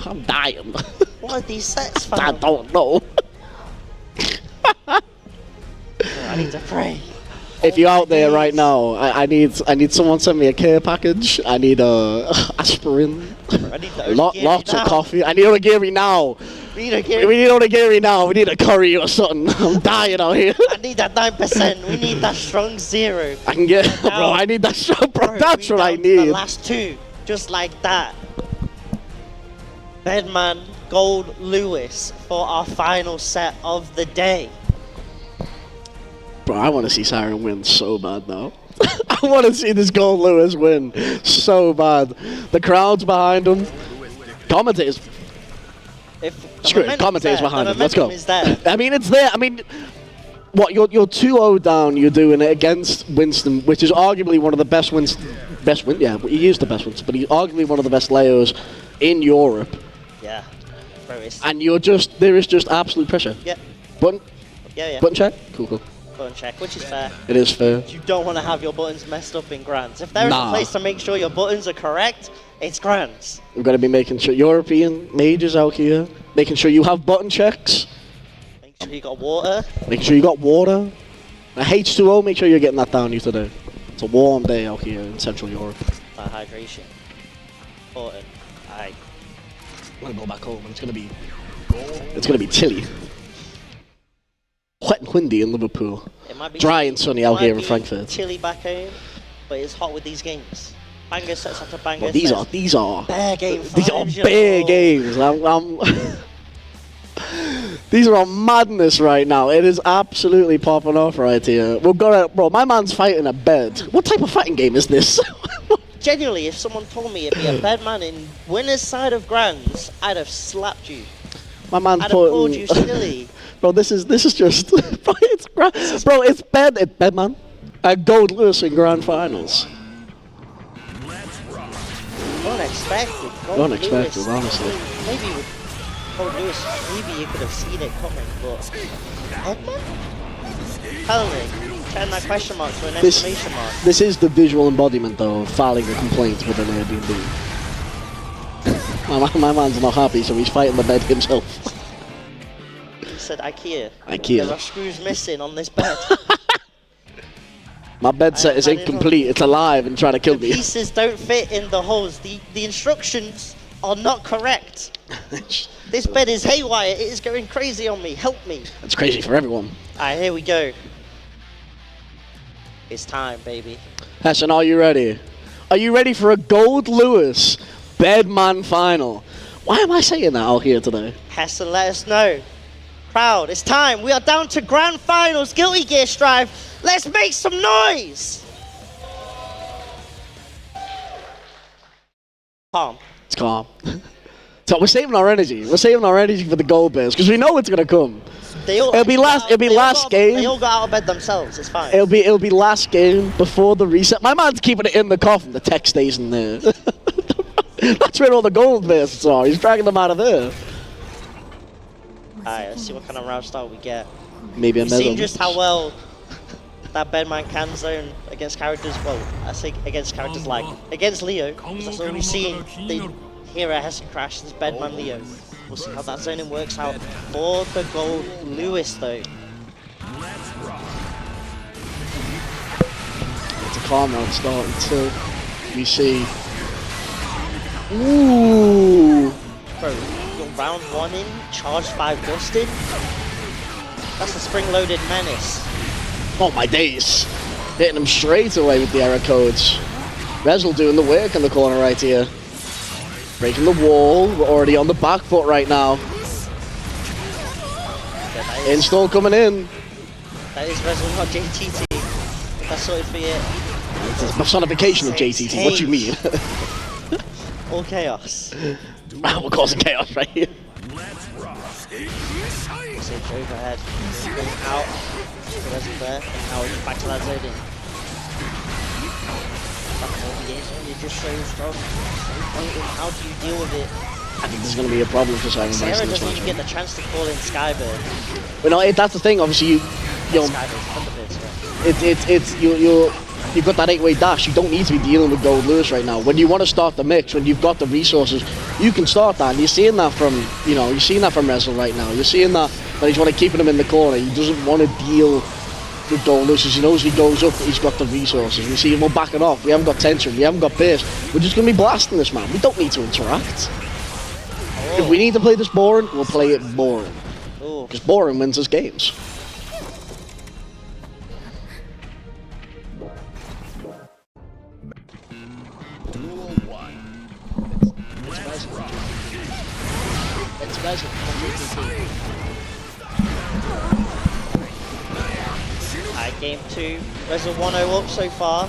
I'm dying. What are these sets, fam? I don't know. I need to pray. If you're out there right now, I need someone to send me a care package. I need aspirin. I need the Lots of coffee. I need onigiri now. We need onigiri now. We need a curry or something. I'm dying out here. I need that 9%. We need that strong 0. I can get, bro. I need that strong, bro. That's what I need. The last 2, just like that. Bedman, Gold, Lewis for our final set of the day. Bro, I want to see Siren win so bad now. I want to see this Gold Lewis win so bad. The crowd's behind him. Commentators. Screw it, commentators behind him. Let's go. I mean, it's there. I mean, what, you're 2-0 down, you're doing it against Winston, which is arguably one of the best yeah, he is the best Winston, but he's arguably one of the best Leos in Europe. Yeah. And there is just absolute pressure. Yeah. Button? Yeah. Button check? Cool. Button check, which is fair. It is fair. You don't want to have your buttons messed up in Grands. If there is a place to make sure your buttons are correct, it's Grands. We've got to be making sure European mages out here, making sure you have button checks. Make sure you got water. Making sure you got water. H2O, make sure you're getting that down you today. It's a warm day out here in Central Europe. Hydration. Important. I'm gonna go back home and it's gonna be chilly. Wet and windy in Liverpool. It might be dry and sunny out here in Frankfurt. Chilly back home, but it's hot with these games. Banger sets after banger well, sets. These are bare games. These are bare games. These are on madness right now. It is absolutely popping off right here. Bro, my man's fighting a bed. What type of fighting game is this? Genuinely, if someone told me it'd be a bed man in winner's side of Grands, I'd have slapped you. My man's I'd have called you silly. Bro, this is just bro, it's Bedman. Gold Lewis in grand finals. Unexpected. Unexpected, honestly. Maybe with Gold Lewis, maybe you could have seen it coming, but Bedman? Tell me, turn that question mark to an exclamation mark. This is the visual embodiment though of filing a complaint with an Airbnb. my man's not happy, so he's fighting the bed himself. Said IKEA. There are screws missing on this bed. My bed set is incomplete. It's alive and trying to kill me. The pieces don't fit in the holes. The instructions are not correct. This bed is haywire. It is going crazy on me. Help me. It's crazy for everyone. Alright, here we go. It's time, baby. Hessen, are you ready? Are you ready for a Gold Lewis Bedman final? Why am I saying that out here today? Hessen, let us know. Crowd, it's time. We are down to grand finals, Guilty Gear Strive. Let's make some noise. Calm. It's calm. So we're saving our energy. We're saving our energy for the gold bears because we know it's gonna come. It'll be last game. They all got out of bed themselves. It's fine. It'll be last game before the reset. My man's keeping it in the coffin. The tech stays in there. That's where all the gold bears are. He's dragging them out of there. Alright, let's see what kind of round style we get. Maybe a We've seen just how well that Bedman can zone against characters. Well, I say against characters like against Leo. That's all we've seen here at Hessen Crash. This Bedman Leo. We'll see how that zoning works out for the Gold Lewis though. It's a calm round start until we see Ooh. Bro, you're round 1 in, charge 5 dusted. That's a spring-loaded menace. Oh my days. Hitting him straight away with the error codes. Rezel doing the work in the corner right here. Breaking the wall. We're already on the back foot right now. Yeah, Install coming in. that is Rezel, not JTT. That's sorted for you. It's a personification of JTT. What do you mean? All chaos. We're causing chaos right here. Sage overhead. Going out. Rezel there. And now we're back to that zone in. You're just so strong. How do you deal with it? I think there's going to be a problem for Siren Sarah Vice in this doesn't even match. get the chance to call in Skybird. But no, that's the thing. Obviously, you know, Skybird's it's you've got that 8-way dash. You don't need to be dealing with Gold Lewis right now. When you want to start the mix, when you've got the resources, you can start that. And you're seeing that from you're seeing that from Rezel right now. You're seeing that he's want to keep him in the corner. He doesn't want to deal with Gold Lewis. He knows if he goes up, he's got the resources. We see him, we're backing off. We haven't got tension. We haven't got pace. We're just going to be blasting this man. We don't need to interact. If we need to play this boring, we'll play it boring. Because boring wins us games. It's Rezel. Alright, game 2. Rezel 1-0 up so far.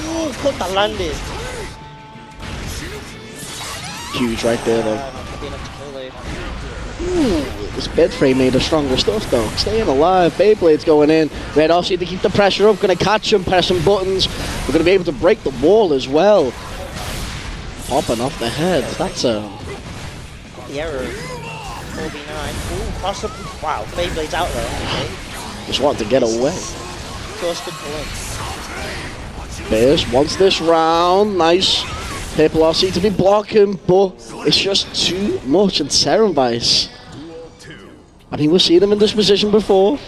Ooh, put that landed. Huge right there though. Not being able to kill though. Ooh, this bed frame made of stronger stuff though. Staying alive, Beyblade's going in. Red also need to keep the pressure up, gonna catch him, press some buttons. We're gonna be able to break the wall as well. Popping off the head, that's a... The error. 4v9. Ooh, possible. Wow, Beyblade's out there. Okay. Just wanted to get away. Just good point. Bears wants this round, nice. People are seen to be blocking, but it's just too much. And Serenvice, I mean, we've seen him in this position before.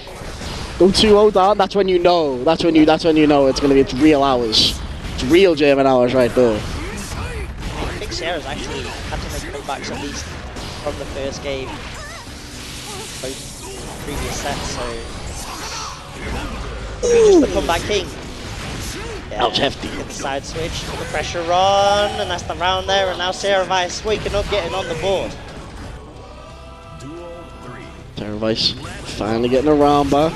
Go 2-0 down. That's when you know. That's when you know it's gonna be real hours. It's real German hours right there. I think Sarah's actually had to make comebacks at least from the first game, both previous sets. So just the comeback king. Yeah, That was hefty. get the side switch, put the pressure on, and that's the round there. And now Sarah Vice waking up, getting on the board. Serenvice finally getting around back.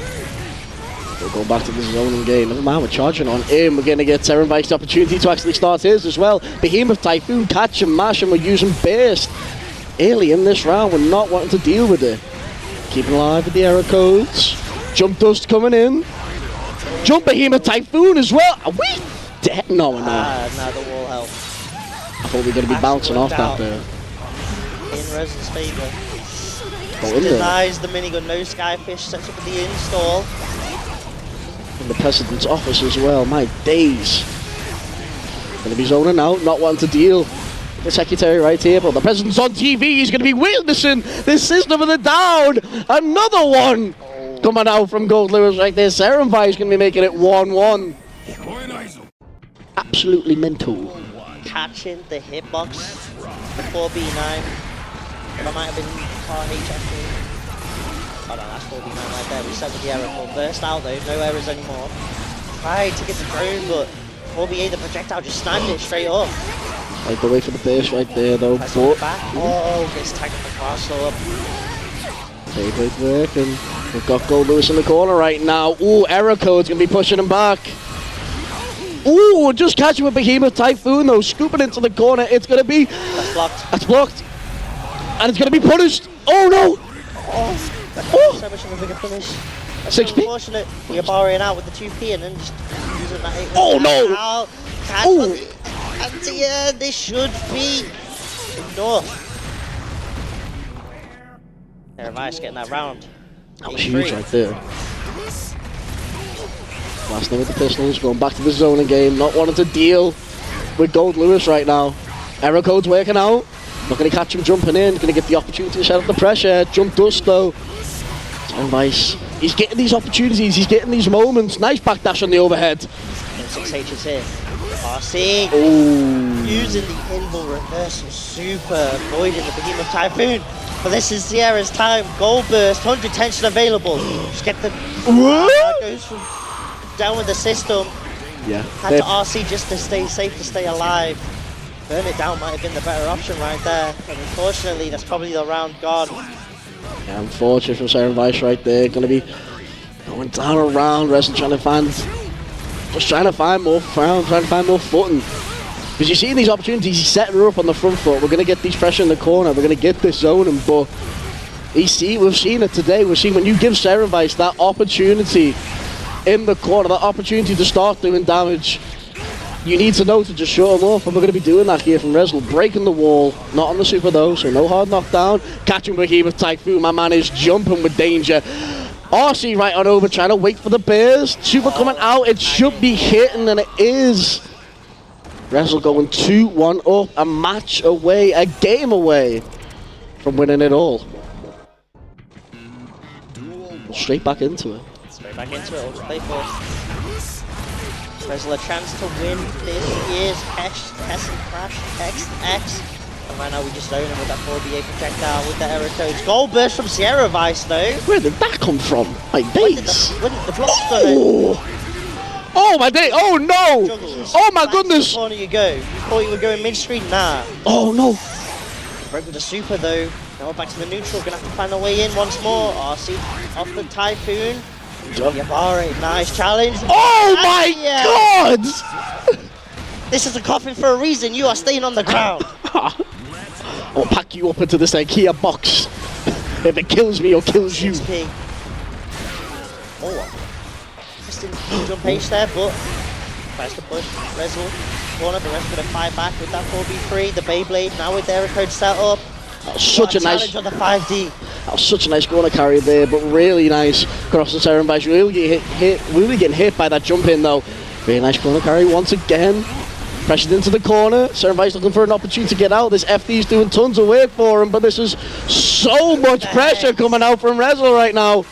We'll go back to the zoning game. Never mind, we're charging on him. We're going to get Serenvice the opportunity to actually start his as well. Behemoth Typhoon, catch and mash, and we're using Burst early in this round. We're not wanting to deal with it. Keeping alive with the error codes. Jump Dust coming in. Jump Behemoth Typhoon as well. Are we dead? No, we're not. Now the wall help. I thought we were going to be bouncing off that there. In Rezel's favour. Go in there. Denies the minigun, no Skyfish, sets up with the install. In the President's office as well. My days. Going to be zoning out, not wanting to deal. The Secretary right here, but the President's on TV. He's going to be witnessing this system of the down. Another one coming out from Gold Lewis right there. Serenvice is going to be making it 1-1. Absolutely mental. Catching the hitbox, the 4B9. That might have been RH actually. Oh no, that's 4B9 right there. We set with the error call. Burst out though, no errors anymore. Tried to get the drone, but 4BA, the projectile, just sniped it straight up. Like the way for the base right there though. Press on the But back. Oh, gets tagged on the castle up. Beyblade working. We've got Gold Lewis in the corner right now. Ooh, error code's going to be pushing him back. Ooh, just catching with Behemoth Typhoon though. Scooping into the corner. It's going to be... That's blocked. That's blocked. And it's going to be punished. Oh no! Oh, so much of a bigger finish. That's 6p. so unfortunate. You're borrowing out with the 2p and then just using that 8. Oh, no. Out. Oh. And yeah, this should be enough. There, Vice getting that round. That was huge right there. Last night with the Pistols, going back to the zoning game, not wanting to deal with Gold Lewis right now. Error code's working out. Not going to catch him jumping in, going to get the opportunity to set up the pressure. Jump Dust though. And Vice, he's getting these opportunities, he's getting these moments. Nice backdash on the overhead. 6H is here. RC Oh, using the inbuilt reversal super, avoiding the Behemoth Typhoon. But this is Sierra's time. Gold burst, 100 tension available. Just get the goes from down with the system. yeah. Had to RC just to stay safe, to stay alive. Burn it down might have been the better option right there. And unfortunately, that's probably the round gone. Yeah, unfortunate for Siren Vice right there. Gonna be going down around, Wrestling trying to find, just trying to find more ground, trying to find more footing. Because you see these opportunities, he's setting her up on the front foot. We're gonna get these pressure in the corner. We're gonna get this zoning, but we've seen it today. We've seen when you give Siren Vice that opportunity in the corner, that opportunity to start doing damage, you need to know to just shut him up, and we're going to be doing that here from Resl. Breaking the wall, not on the super though, so no hard knockdown. Catching Behemoth Typhoon, my man is jumping with danger. RC right on over, trying to wait for the bears. Super coming out, it should be hitting, and it is. Resl going 2-1 up, a match away, a game away from winning it all. Straight back into it. Straight back into it, let's play first. Resl a chance to win this year's Hessen Crash XX. And right now we just own him with that 4BA projectile with the error codes. Gold burst from Sierra Vice though. Where did that come from? My When did days. the block's done it? Oh my day! Oh no! Juggles. Oh my Back to the goodness! corner you go. You thought you were going mid-screen? Nah. Oh no! Broke with the super though. Now we're back to the neutral. Gonna have to find a way in once more. RC off the Typhoon. Yabare, nice challenge. Oh my Yeah. god! This is a coffin for a reason. You are staying on the ground. I'll pack you up into this IKEA box. If it kills me or kills you. XP. Oh, just in jump H there, but tries to push. Resl, corner, the rest gonna fight back with that 4v3. The Beyblade now with their code set up. That was such a nice, challenge on the 5D. that was such a nice corner carry there, but really nice across the Siren Vice. Really getting hit by that jump in though. Really nice corner carry once again. Pressured into the corner. Siren Vice looking for an opportunity to get out. This FD's doing tons of work for him, but this is so much pressure coming out from Resl right now.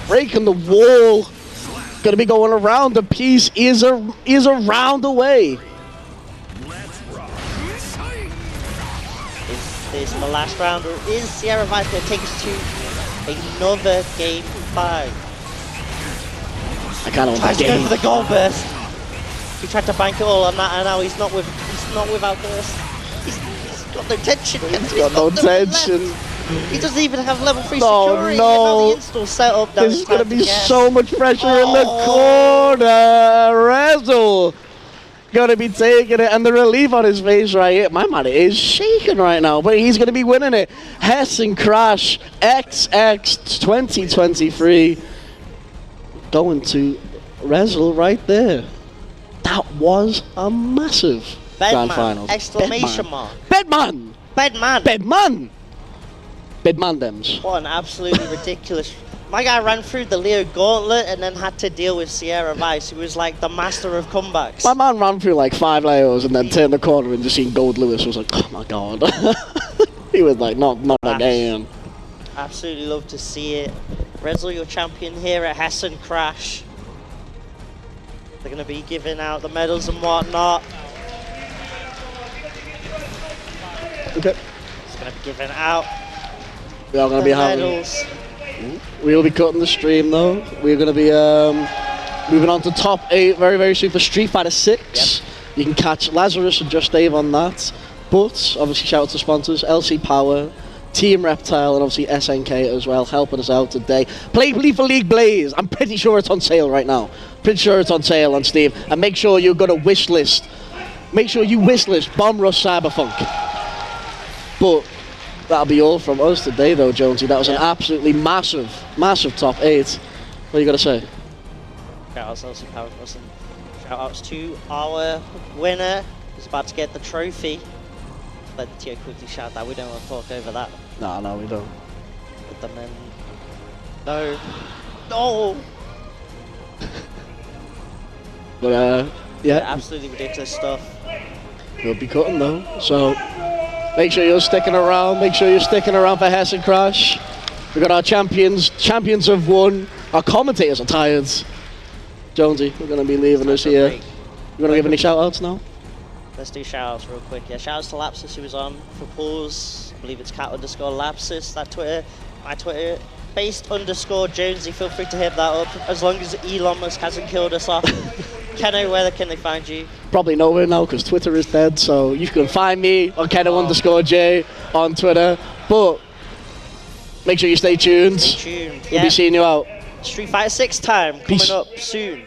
Breaking the wall. Gonna be going around. The piece is a round away. Is this the last round, or is Sierra Vice going to take us to another game 5? I kind of want Tries that to go game. for the goal burst. He tried to bank it all on that, and now he's not without burst. He's got no tension. He's got no tension. He doesn't even have level 3 No, security. no. And now the install set up. There's going to be so much pressure in the corner. Resl going to be taking it, and the relief on his face right here. My man is shaking right now, but he's going to be winning it. Hessen Crash XX 2023 going to Resl right there. That was a massive grand finals. Exclamation mark. Bedman! Bedman. Bedman! Bedman dems. What an absolutely ridiculous. My guy ran through the Leo gauntlet and then had to deal with Sierra Vice, who was like the master of comebacks. My man ran through like 5 Leos and then turned the corner and just seen Gold Lewis. Was like, oh my god. He was like, not again. Absolutely love to see it. Resl, your champion here at Hessen Crash. They're going to be giving out the medals and whatnot. Okay. It's going to be given out We are going to the be having. medals. We'll be cutting the stream though. We're going to be moving on to top 8 very, very soon for Street Fighter 6. Yep. You can catch Lazarus and Just Dave on that. But obviously, shout out to sponsors LC Power, Team Reptile, and obviously SNK as well, helping us out today. Play for League Blaze. I'm pretty sure it's on sale right now. Pretty sure it's on sale on Steam. And make sure you've got a wish list. Make sure you wish list Bomb Rush Cyberpunk. But that'll be all from us today, though, Jonesy. That was an absolutely massive, massive top 8. What you got to say? Shout outs to LC Power Plus, and shout outs to our winner who's about to get the trophy. Let the TO quickly shout that. We don't want to talk over that. No, we don't. With the men. No. No! But yeah, Absolutely ridiculous stuff. we'll be cutting though. So make sure you're sticking around. Make sure you're sticking around for Hessen Crash. We got our champions. Champions have won. Our commentators are tired. Jonesy, we're going to be leaving us here. Break. You want to give any shout-outs now? Let's do shout-outs real quick. Yeah, shout-outs to Lapsus who was on for pause. I believe it's cat_Lapsus, that Twitter. My Twitter, based_Jonesy. Feel free to hit that up. As long as Elon Musk hasn't killed us off. Kenno, where can they find you? Probably nowhere now because Twitter is dead. So you can find me on Kenno_J on Twitter. But make sure you stay tuned. Stay tuned. We'll be seeing you out. Street Fighter 6 time coming Peace. up soon.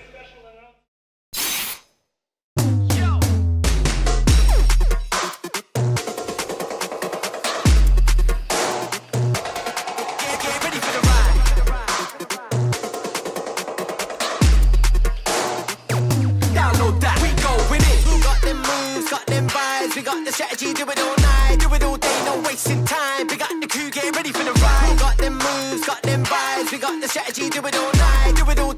We got the strategy, do it all night, do it all day, no wasting time. We got the crew, get ready for the ride. We got them moves, got them vibes. We got the strategy, do it all night, do it all